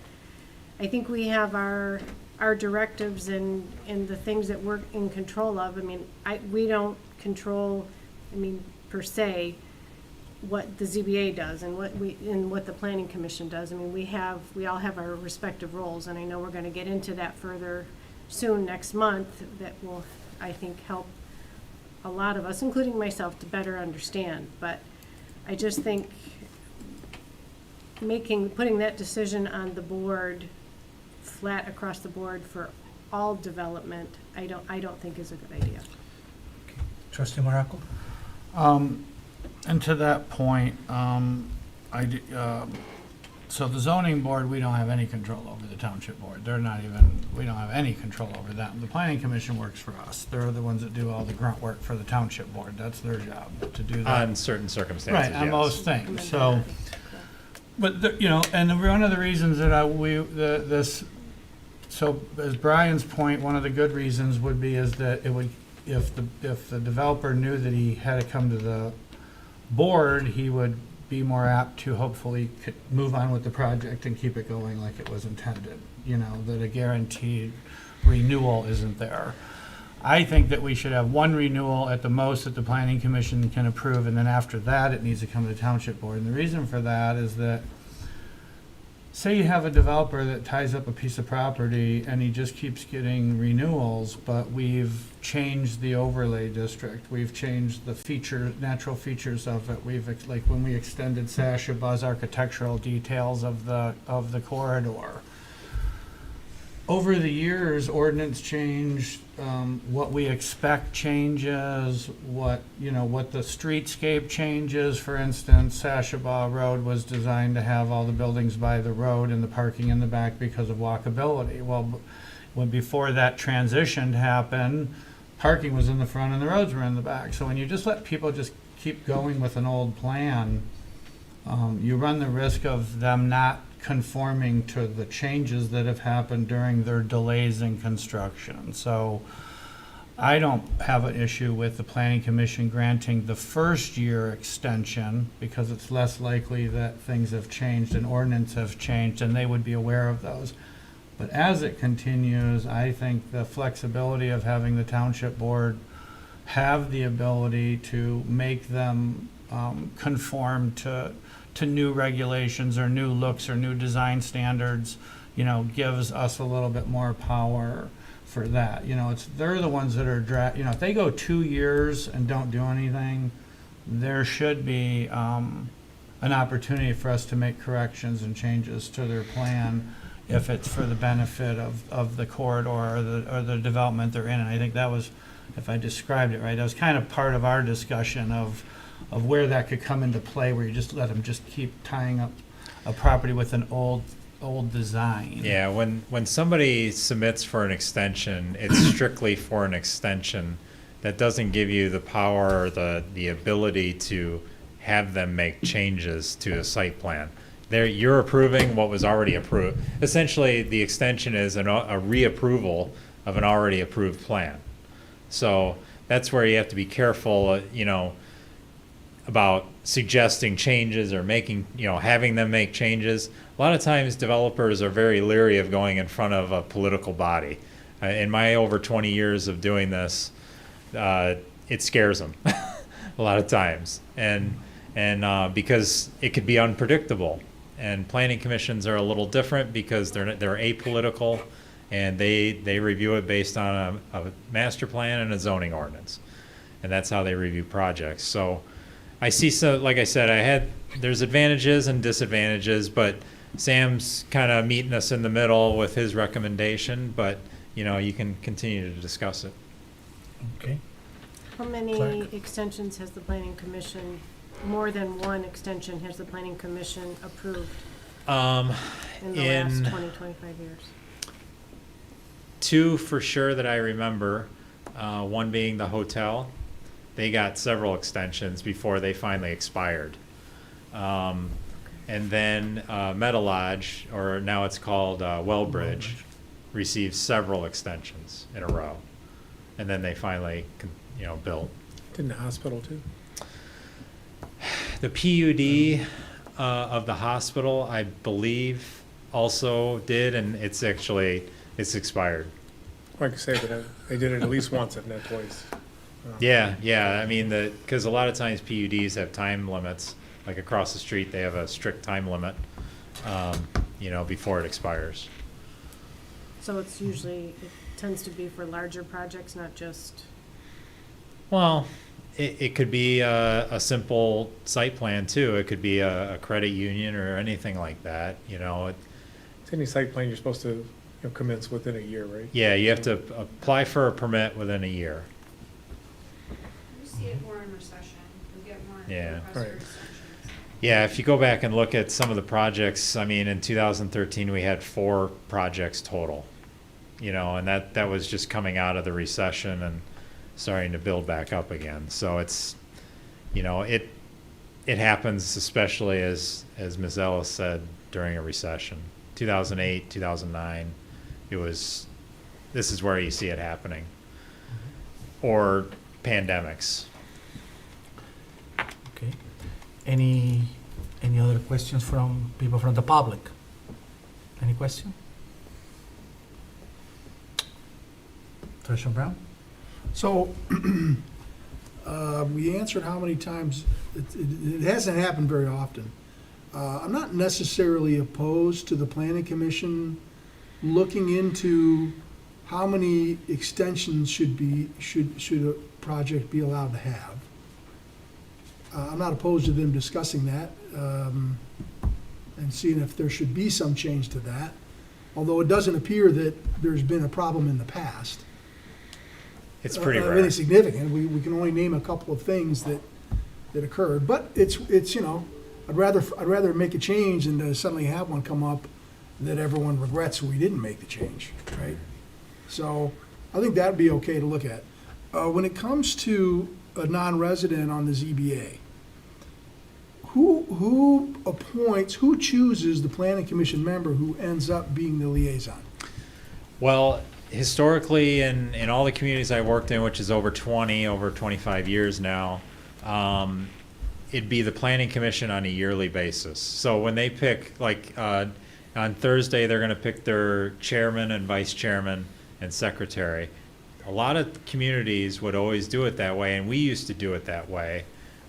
I think we have our directives and the things that we're in control of. I mean, we don't control, per se, what the ZBA does and what the planning commission does. I mean, we all have our respective roles, and I know we're gonna get into that further soon next month. That will, I think, help a lot of us, including myself, to better understand. But I just think putting that decision on the board, flat across the board for all development, I don't think is a good idea. Trustee Morocco? And to that point, so the zoning board, we don't have any control over the township board. We don't have any control over that. The planning commission works for us. They're the ones that do all the grunt work for the township board. That's their job, to do that. On certain circumstances, Right, on yes. most things, so. But, and one of the reasons that so as Brian's point, one of the good reasons would be is that it would, if the developer knew that he had to come to the board, he would be more apt to hopefully move on with the project and keep it going like it was intended. That a guaranteed renewal isn't there. I think that we should have one renewal at the most that the planning commission can approve, and then after that, it needs to come to the township board. And the reason for that is that, say you have a developer that ties up a piece of property and he just keeps getting renewals, but we've changed the overlay district, we've changed the natural features of it, like when we extended Sashaba's architectural details of the corridor. Over the years, ordinance changed, what we expect changes, what the streetscape changes. For instance, Sashaba Road was designed to have all the buildings by the road and the parking in the back because of walkability. Well, before that transition happened, parking was in the front and the roads were in the back. So when you just let people just keep going with an old plan, you run the risk of them not conforming to the changes that have happened during their delays in construction. So I don't have an issue with the planning commission granting the first year extension, because it's less likely that things have changed and ordinance have changed and they would be aware of those. But as it continues, I think the flexibility of having the township board have the ability to make them conform to new regulations or new looks or new design standards, gives us a little bit more power for that. They're the ones that are if they go 2 years and don't do anything, there should be an opportunity for us to make corrections and changes to their plan if it's for the benefit of the corridor or the development they're in. And I think that was, if I described it right, that was kind of part of our discussion of where that could come into play, where you just let them just keep tying up a property with an old design. Yeah, when somebody submits for an extension, it's strictly for an extension. That doesn't give you the power or the ability to have them make changes to a site plan. You're approving what was already approved. Essentially, the extension is a reapproval of an already approved plan. So that's where you have to be careful, about suggesting changes or having them make changes. A lot of times developers are very leery of going in front of a political body. In my over 20 years of doing this, it scares them a lot of times. And because it could be unpredictable. And planning commissions are a little different because they're apolitical, and they review it based on a master plan and a zoning ordinance. And that's how they review projects. So I see, like I said, there's advantages and disadvantages, but Sam's kind of meeting us in the middle with his recommendation, but, you can continue to discuss it. Okay. How many Clerk. extensions has the planning commission, more than one extension has the planning commission approved in the last 20, 25 years? 2 for sure that I remember, one being the hotel. They got several extensions before they finally expired. And then Meadow Lodge, or now it's called Wellbridge, received several extensions in a row. And then they finally, built. Didn't the hospital too? the PUD of the hospital, I believe, also did, and it's expired. Like I say, but they did it at least once, if not twice. Yeah, I mean, because a lot of times PUDs have time limits, like across the street, they have a strict time limit, before it expires. So it's usually, it tends to be for larger projects, not just, Well, it could be a simple site plan too. It could be a credit union or anything like that, It's any site plan you're supposed to commence within a year, right? Yeah, you have to apply for a permit within a year. We see it more in recession. We get more Yeah. requests for Right. recessions. Yeah, if you go back and look at some of the projects, I mean, in 2013, we had 4 projects total, and that was just coming out of the recession and starting to build back up again. So it's, it happens, especially as Ms. Ellis said, during a recession. 2008, 2009, this is where you see it happening. Or pandemics. Okay. Any other questions from people from the public? Any question? Treasurer Brown? So, we answered how many times, it hasn't happened very often. I'm not necessarily opposed to the planning commission looking into how many extensions should a project be allowed to have. I'm not opposed to them discussing that, and seeing if there should be some change to that, although it doesn't appear that there's been a problem in the past. It's pretty rare. Really significant. We can only name a couple of things that occurred, but it's I'd rather make a change than to suddenly have one come up that everyone regrets we didn't make the change, right? So I think that'd be okay to look at. When it comes to a non-resident on the ZBA, who chooses the planning commission member who ends up being the liaison? Well, historically, in all the communities I worked in, which is over 25 years now, it'd be the planning commission on a yearly basis. So when they pick, on Thursday, they're going to pick their chairman and vice chairman and secretary. A lot of communities would always do it that way, and we used to do it that way,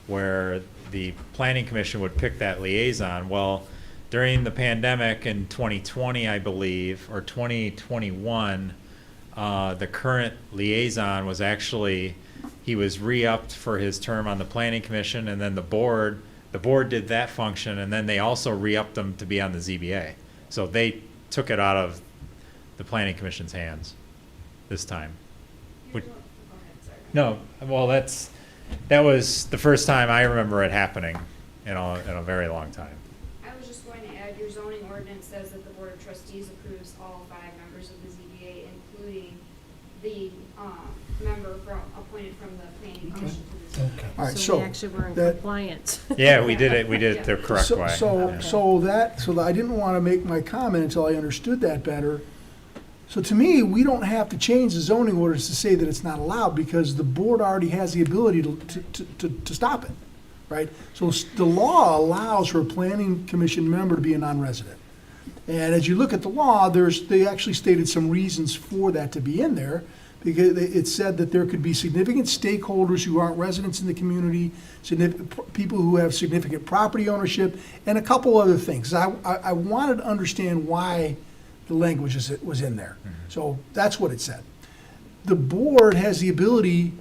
where the planning commission would pick that liaison. Well, during the pandemic in 2020, I believe, or 2021, the current liaison was actually, he was re-upped for his term on the planning commission, and then the board did that function, and then they also re-upped him to be on the ZBA. So they took it out of the planning commission's hands this time. No, well, that was the first time I remember it happening in a very long time. I was just going to add, your zoning ordinance says that the Board of Trustees approves all 5 members of the ZBA, including the member appointed from the planning commission to the ZBA. All right, so we actually were in compliance. Yeah, we did it the correct way. So I didn't want to make my comment until I understood that better. So to me, we don't have to change the zoning orders to say that it's not allowed, because the board already has the ability to stop it, right? So the law allows for a planning commission member to be a non-resident. And as you look at the law, they actually stated some reasons for that to be in there, because it said that there could be significant stakeholders who aren't residents in the community, people who have significant property ownership, and a couple other things. I wanted to understand why the language was in there. So that's what it said. The board has the ability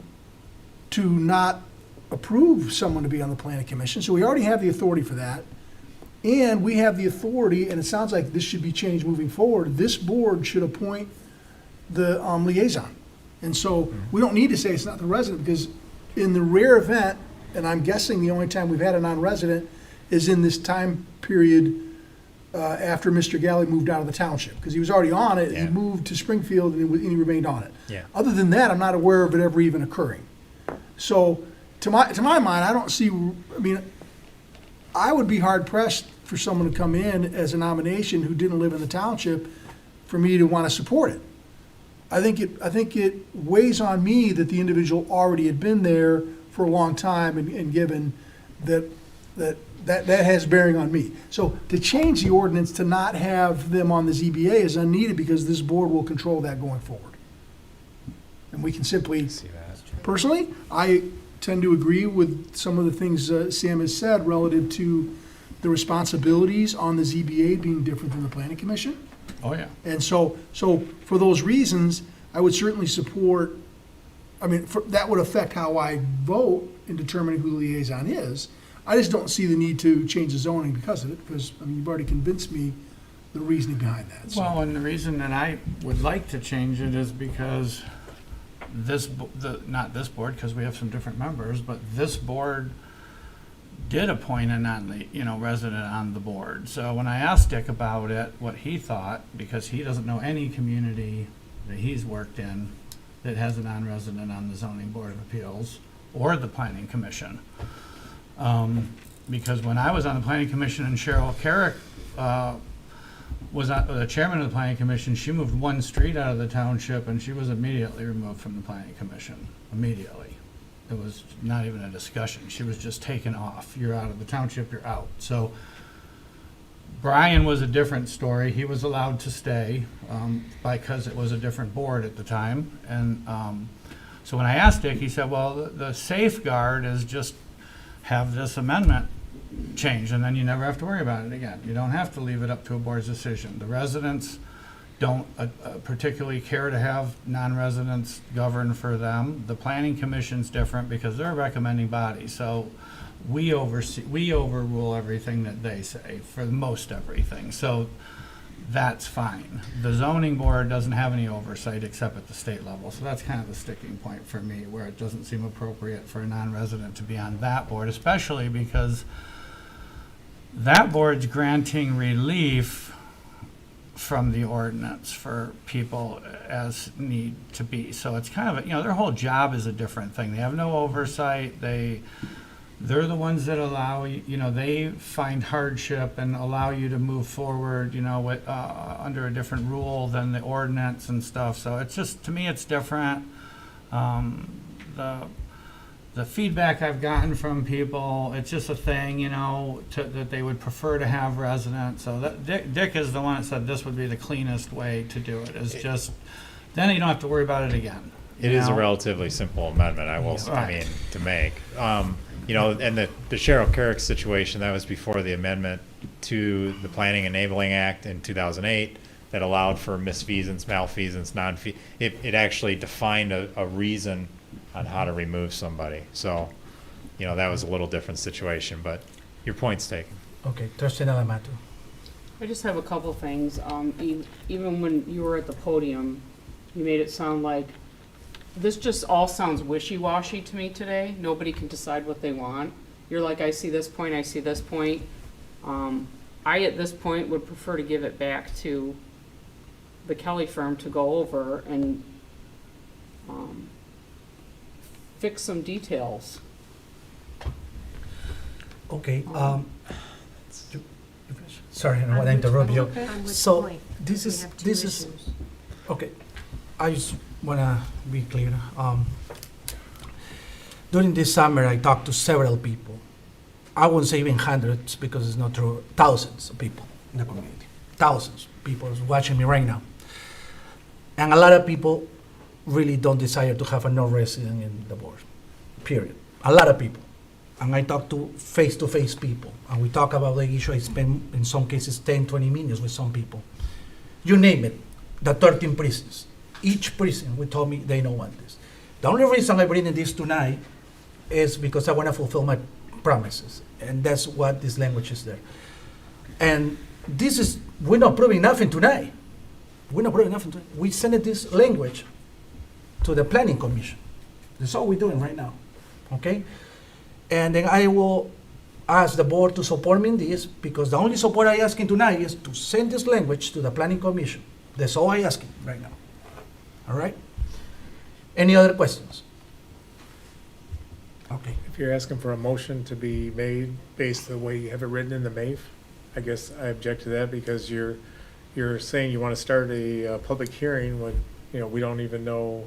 to not approve someone to be on the planning commission, so we already have the authority for that. And we have the authority, and it sounds like this should be changed moving forward, this board should appoint the liaison. And so we don't need to say it's not the resident, because in the rare event, and I'm guessing the only time we've had a non-resident is in this time period after Mr. Galley moved out of the township, because he was already on it, he moved to Springfield, and he remained on it. Yeah. Other than that, I'm not aware of it ever even occurring. So to my mind, I don't see, I would be hard pressed for someone to come in as a nomination who didn't live in the township for me to want to support it. I think it weighs on me that the individual already had been there for a long time, and given that that has bearing on me. So to change the ordinance to not have them on the ZBA is unneeded because this board will control that going forward. And we can simply, personally, I tend to agree with some of the things Sam has said relative to the responsibilities on the ZBA being different than the planning commission. Oh, yeah. And so for those reasons, I would certainly support, that would affect how I vote in determining who the liaison is. I just don't see the need to change the zoning because of it, because, you've already convinced me the reasoning behind that. So. Well, and the reason that I would like to change it is because not this board, because we have some different members, but this board did appoint a resident on the board. So when I asked Dick about it, what he thought, because he doesn't know any community that he's worked in that has a non-resident on the zoning board of appeals or the planning commission. Because when I was on the planning commission and Cheryl Carrick was the chairman of the planning commission, she moved one street out of the township and she was immediately removed from the planning commission. Immediately. It was not even a discussion. She was just taken off. You're out of the township, you're out. So Brian was a different story. He was allowed to stay because it was a different board at the time. And so when I asked Dick, he said, well, the safeguard is just have this amendment changed, and then you never have to worry about it again. You don't have to leave it up to a board's decision. The residents don't particularly care to have non-residents govern for them. The planning commission's different because they're a recommending body. So we overrule everything that they say for most everything. So that's fine. The zoning board doesn't have any oversight except at the state level. So that's kind of the sticking point for me, where it doesn't seem appropriate for a non-resident to be on that board, especially because that board's granting relief from the ordinance for people as need to be. So it's kind of, their whole job is a different thing. They have no oversight. They're the ones that allow they find hardship and allow you to move forward, with, under a different rule than the ordinance and stuff. So it's just, to me, it's different. The feedback I've gotten from people, it's just a thing, that they would prefer to have residents. So that Dick is the one that said this would be the cleanest way to do it. Is just, then you don't have to worry about it again. It is a relatively simple amendment, to make. And the Cheryl Carrick situation, that was before the amendment to the Planning Enabling Act in 2008 that allowed for misfeasance, malfeasance, non-fee. It actually defined a reason on how to remove somebody. So, that was a little different situation, but your point's taken. Okay, Trustee Alamato. I just have a couple things. Even when you were at the podium, you made it sound like this just all sounds wishy-washy to me today. Nobody can decide what they want. You're like, I see this point, I see this point. I, at this point, would prefer to give it back to the Kelly firm to go over and fix some details. Okay, sorry, I don't want to interrupt you. So this is, okay, I just want to be clear. During this summer, I talked to several people. I won't say even hundreds because it's not true, thousands of people in the community. Thousands of people watching me right now. And a lot of people really don't desire to have a non-resident in the board, period. A lot of people. And I talk to face-to-face people, and we talk about the issue. I spend, in some cases, 10, 20 minutes with some people. You name it, the 13 prisons. Each prison, we told me they don't want this. The only reason I bring in this tonight is because I want to fulfill my promises, and that's what this language is there. And this is, we're not proving nothing tonight. We're not proving nothing tonight. We sent this language to the Planning Commission. That's all we're doing right now, okay? And then I will ask the board to support me in this, because the only support I asking tonight is to send this language to the Planning Commission. That's all I asking right now, all right? Any other questions? Okay. If you're asking for a motion to be made based on the way you have it written in the MAIF, I guess I object to that, because you're saying you want to start a public hearing when, we don't even know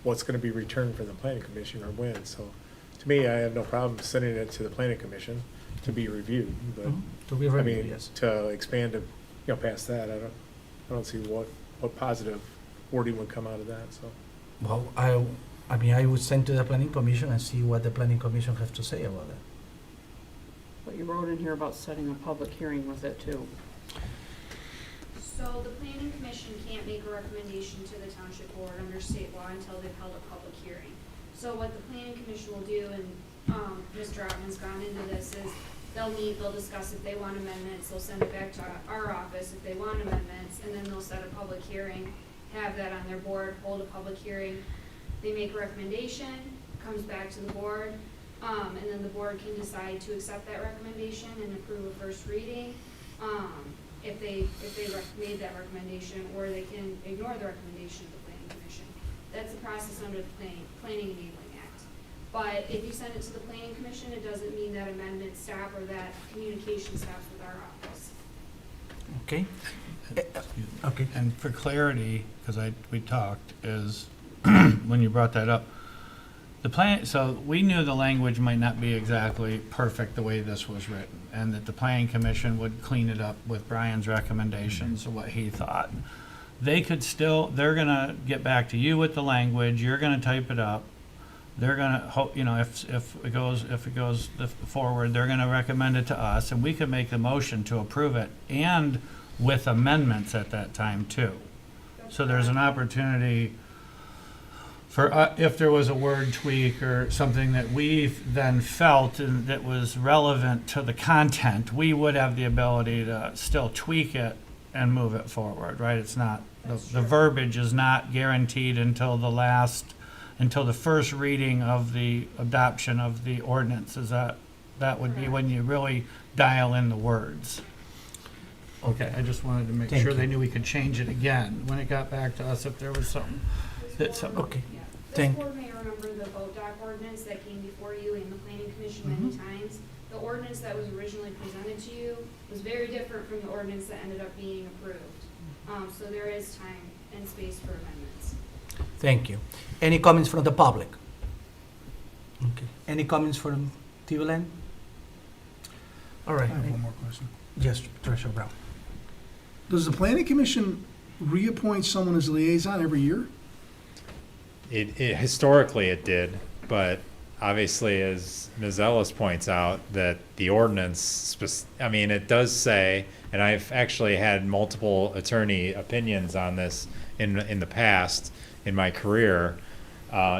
what's going to be returned from the Planning Commission or when. So to me, I have no problem sending it to the Planning Commission. to be reviewed, but, To be I reviewed, mean, yes. to expand it, past that, I don't see what positive wording would come out of that, so. Well, I mean, I would send to the planning commission and see what the planning commission have to say about that. But you wrote in here about setting a public hearing with it too. So the planning commission can't make a recommendation to the township board under state law until they've held a public hearing. So what the planning commission will do, and Mr. Ottman's gone into this, is they'll meet, they'll discuss if they want amendments, they'll send it back to our office if they want amendments, and then they'll set a public hearing, have that on their board, hold a public hearing. They make a recommendation, comes back to the board, and then the board can decide to accept that recommendation and approve a first reading. If they made that recommendation, or they can ignore the recommendation of the planning commission. That's the process under the Planning Enabling Act. But if you send it to the planning commission, it doesn't mean that amendments stop or that communication stops with our office. Okay? Okay. And for clarity, because we talked, is when you brought that up, the plan, so we knew the language might not be exactly perfect the way this was written, and that the planning commission would clean it up with Brian's recommendations of what he thought. They could still, they're gonna get back to you with the language, you're gonna type it up, they're gonna hope, if it goes forward, they're gonna recommend it to us, and we could make the motion to approve it, and with amendments at that time too. So there's an opportunity for, if there was a word tweak or something that we've then felt and that was relevant to the content, we would have the ability to still tweak it and move it forward, right? It's not, the verbiage is not guaranteed until the first reading of the adoption of the ordinances. That would be when you really dial in the words. Okay, I just wanted to make Thank sure you. they knew we could change it again when it got back to us if there was something. Okay. This board may remember the boat dock ordinance that came before you and the planning commission many times. The ordinance that was originally presented to you was very different from the ordinance that ended up being approved. So there is time and space for amendments. Thank you. Any comments from the public? Okay. Any comments from Tiverland? All right. I have one more question. Yes, Treasurer Brown. Does the planning commission reappoint someone as liaison every year? Historically it did, but obviously, as Ms. Ellis points out, that the ordinance, it does say, and I've actually had multiple attorney opinions on this in the past, in my career,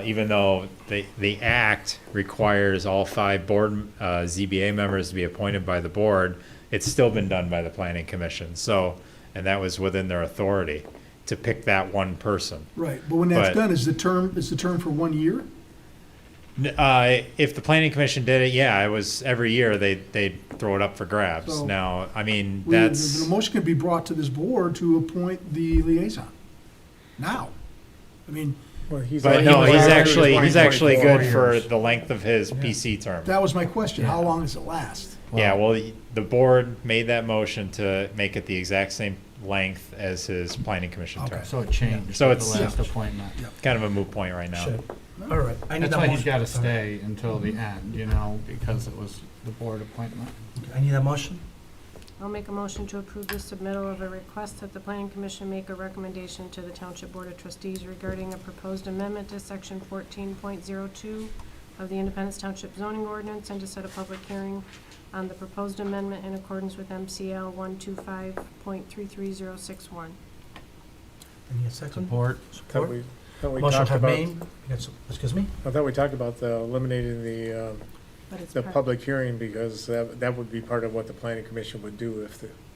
even though the act requires all 5 board ZBA members to be appointed by the board, it's still been done by the planning commission. So, and that was within their authority to pick that one person. Right, but when that's done, is the term for 1 year? If the planning commission did it, yeah, it was every year they'd throw it up for grabs. So, now, The motion can be brought to this board to appoint the liaison. Now. Well, he's actually good for the length of his PC term. That was my question. How long does it last? Yeah, well, the board made that motion to make it the exact same length as his planning commission term. So it changed So with it's the last appointment. kind of a moot point right now. Sure. All right. I need That's a why he's motion. got to stay until the end, because it was the board appointment. I need a motion. I'll make a motion to approve the submittal of a request that the planning commission make a recommendation to the Township Board of Trustees regarding a proposed amendment to section 14.02 of the Independence Township zoning ordinance, and to set a public hearing on the proposed amendment in accordance with MCL 125.33061. I need a second. Support. Thought we Motion talked have about, made. Yes, excuse me? I thought we talked about eliminating But it's the part- public hearing, because that would be part of what the planning commission would do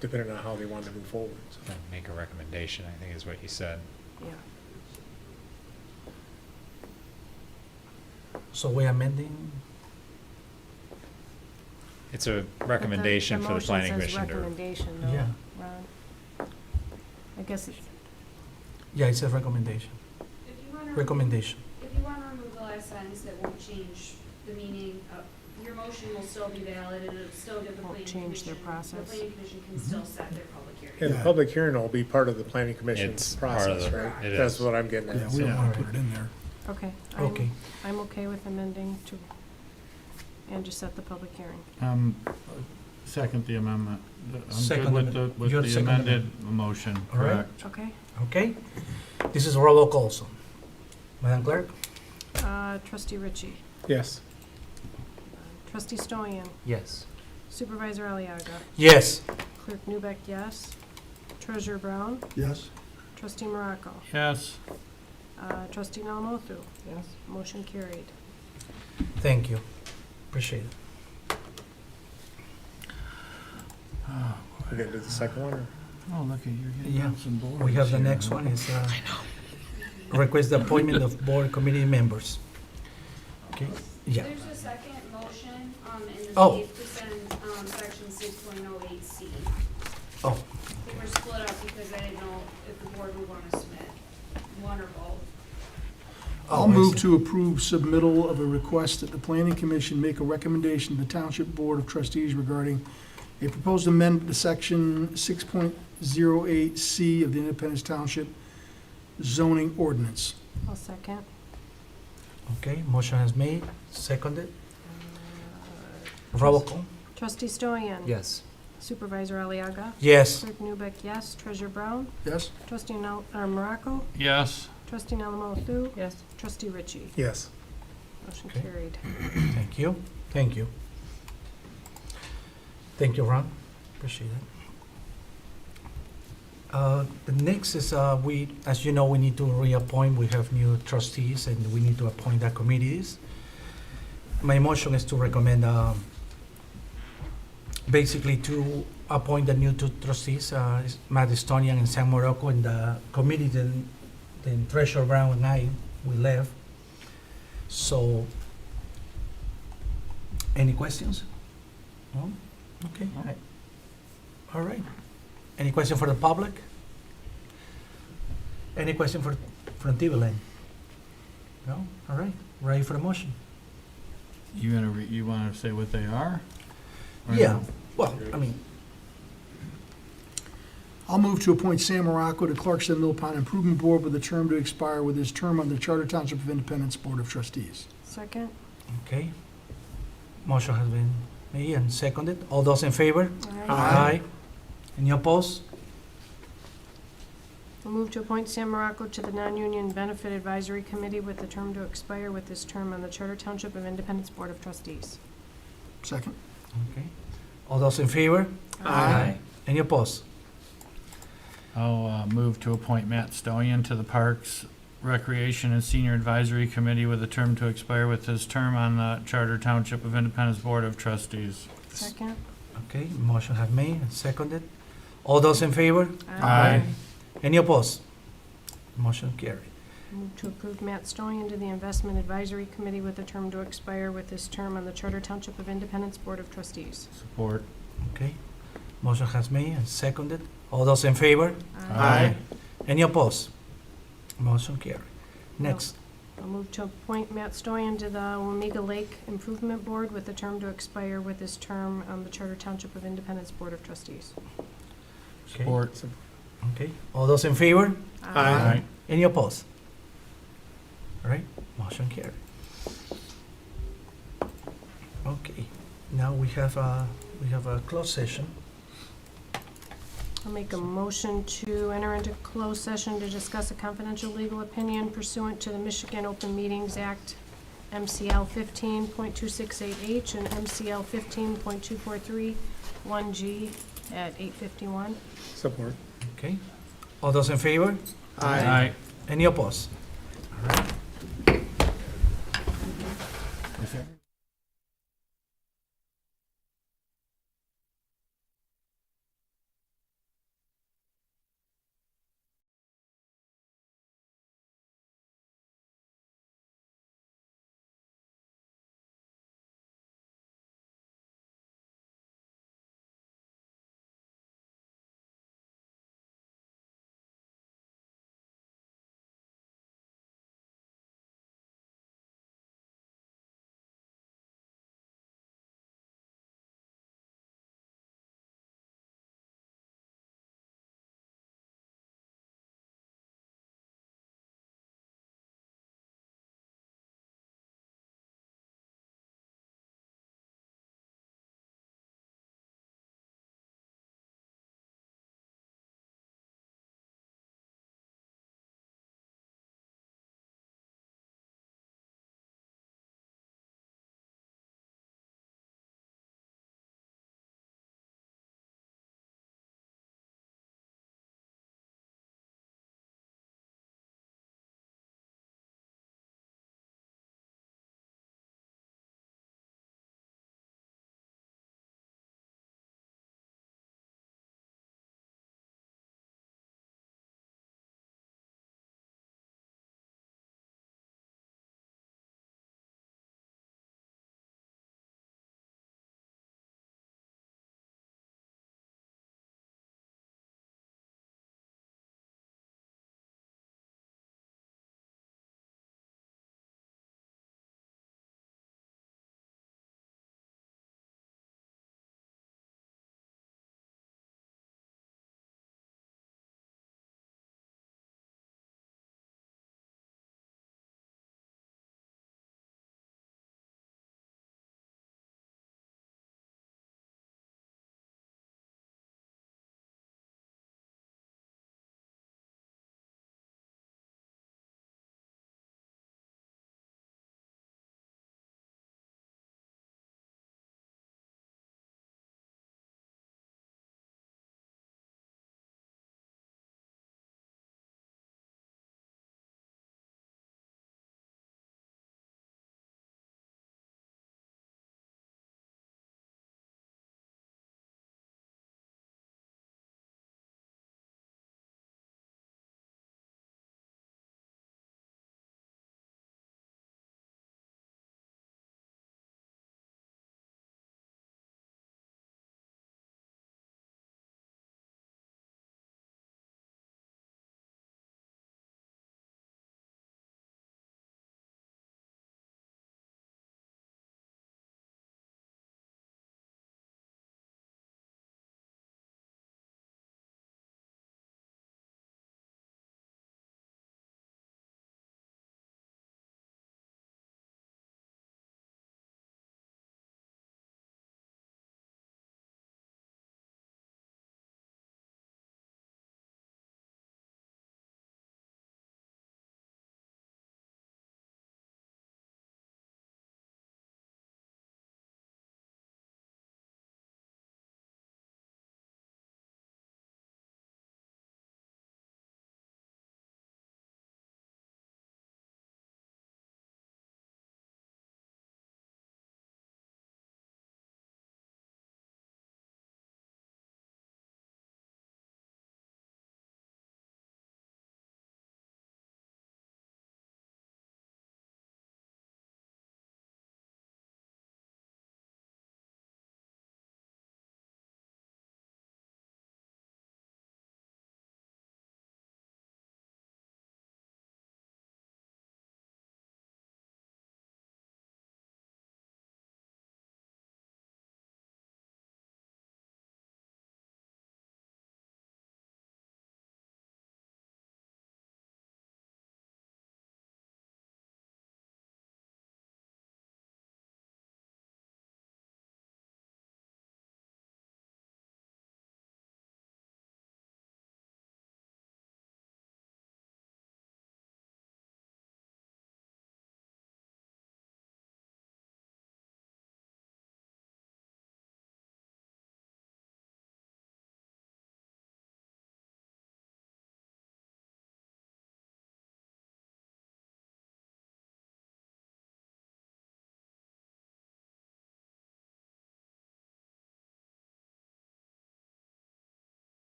depending on how they wanted to move forward. So. Make a recommendation, I think is what you said. Yeah. So we're amending? It's a recommendation for the planning commission to. Recommendation, though, Yeah. Ron. I guess it's, Yeah, it's a recommendation. If you wanna Recommendation. If you want to remove the last sentence, that won't change the meaning of, your motion will still be valid and it'll still give the Won't planning change their commission, process. the planning commission can still set their public hearing. And the public hearing will be part of the planning commission's It's part of process, the- right? it That's is. what I'm getting at. We don't want to put it in there. okay. Okay. I'm okay with amending to and to set the public hearing. Second the amendment. I'm good Second with amendment. with Your the second amended motion, All right. correct. Okay? Okay? This is roll call also. Madam Clerk? Trustee Ritchie. Yes. Trustee Stoyan. Yes. Supervisor Aliaga. Yes. Clerk Newbeck, yes. Treasurer Brown. Yes. Trustee Morocco. Yes. Trustee Nalamothu. Yes. Motion carried. Thank you. Appreciate it. We gotta do the second one, or? Oh, look at you getting Yeah. on some boards We have the here, next huh? one is, request the appointment of board committee members. Okay, yeah. There's a second motion, in the Oh. state to send, section 6.08C. Oh, They were split up because I didn't know if the board would want to submit one or both. I'll move to approve submittal of a request that the planning commission make a recommendation to the Township Board of Trustees regarding a proposed amendment to section 6.08C of the Independence Township zoning ordinance. I'll second. okay, motion has made, seconded. Roll call? Trustee Stoyan. Yes. Supervisor Aliaga. Yes. Clerk Newbeck, yes. Treasurer Brown. Yes? Trustee Morocco. Yes. Trustee Nalamothu. Yes. Trustee Ritchie. Yes. Motion Okay. carried. Thank you, thank you. Thank you, Ron, appreciate it. The next is, as you know, we need to reappoint, we have new trustees, and we need to appoint the committees. My motion is to recommend, basically to appoint the new two trustees, Matt Estonian and Sam Morocco, and the committee, then Treasurer Brown and I, we left. So, any questions? No? Okay, all right. Any question for the public? Any question from Tiverland? No? All right, ready for the motion? You wanna say what they are? Or Yeah, no? well, I mean, I'll move to appoint Sam Morocco to Clarkston Mill Pond Improvement Board with a term to expire with his term on the Charter Township of Independence Board of Trustees. Second. okay. Motion has been made and seconded. All those in favor? Aye. Any opposed? I'll move to appoint Sam Morocco to the Non-Union Benefit Advisory Committee with the term to expire with his term on the Charter Township of Independence Board of Trustees. Second? Okay. All those in favor? Aye. Any opposed? I'll move to appoint Matt Stoyan to the Parks, Recreation, and Senior Advisory Committee with a term to expire with his term on the Charter Township of Independence Board of Trustees. Second. Okay, motion have made and seconded. All those in favor? Aye. Any opposed? Motion carried. Move to approve Matt Stoyan to the Investment Advisory Committee with a term to expire with his term on the Charter Township of Independence Board of Trustees. Support. Okay, motion has made and seconded. All those in favor? Aye. Any opposed? Motion carried. Next, I'll move to appoint Matt Stoyan to the Wamega Lake Improvement Board with a term to expire with his term on the Charter Township of Independence Board of Trustees. okay, Support. okay. All those in favor? Aye. Any opposed? All right, motion carried. Okay, now we have a closed session. I'll make a motion to enter into closed session to discuss a confidential legal opinion pursuant to the Michigan Open Meetings Act, MCL 15.268H and MCL 15.243 1G at 8:51. Support. Okay, all those in favor? Aye. Any opposed? All right. If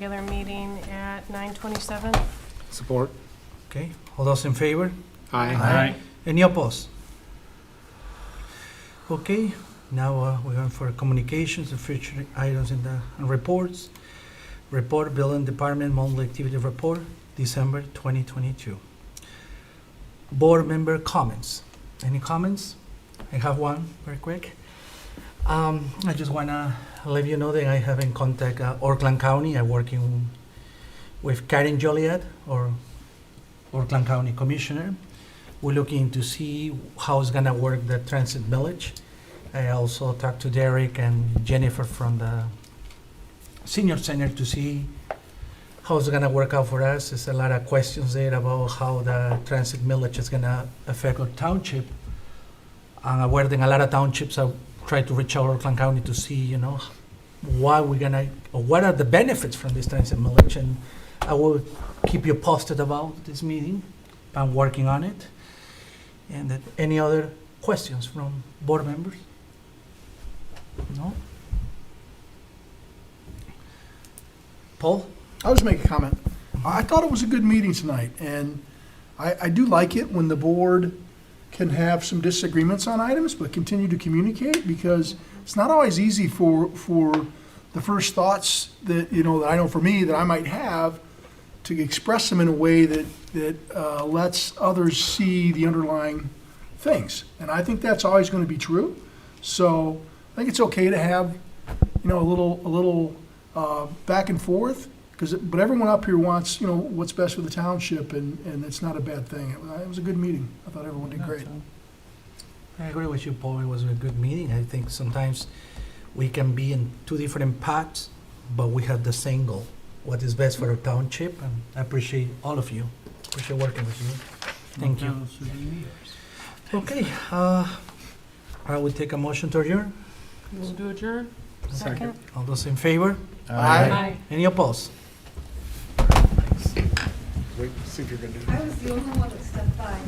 regular meeting at 9:27. Support. Okay, all those in favor? Aye. Any opposed? Okay, now we're going for communications and future items in the and reports. Report Building Department Monthly Activity Report, December 2022. Board member comments. Any comments? I have one, very quick. I just wanna let you know that I have in contact Oakland County. I'm working with Karen Joliet, or Oakland County Commissioner. We're looking to see how it's gonna work the transit village. I also talked to Derek and Jennifer from the Senior Center to see how it's gonna work out for us. There's a lot of questions there about how the transit village is gonna affect our township. I'm aware that a lot of townships are trying to reach out to Oakland County to see, you know, why we're gonna, or what are the benefits from this transit village, and I will keep you posted about this meeting. I'm working on it. And any other questions from board members? No? Paul? I'll just make a comment. I thought it was a good meeting tonight, and I do like it when the board can have some disagreements on items, but continue to communicate, because it's not always easy for the first thoughts that, you know, that I know for me that I might have, to express them in a way that lets others see the underlying things. And I think that's always going to be true. So I think it's okay to have, you know, a little back and forth, but everyone up here wants, you know, what's best for the township, and it's not a bad thing. It was a good meeting. I thought everyone did great. I agree with you, Paul. It was a good meeting. I think sometimes we can be in two different paths, but we have the same goal. What is best for our township, and I appreciate all of you. Appreciate working with you. Thank you. Okay, I will take a motion to adjourn. Move to adjourn? Second. All those in favor? Aye. Any opposed? Wait, see if you're going to do it. I was the only one that stepped by.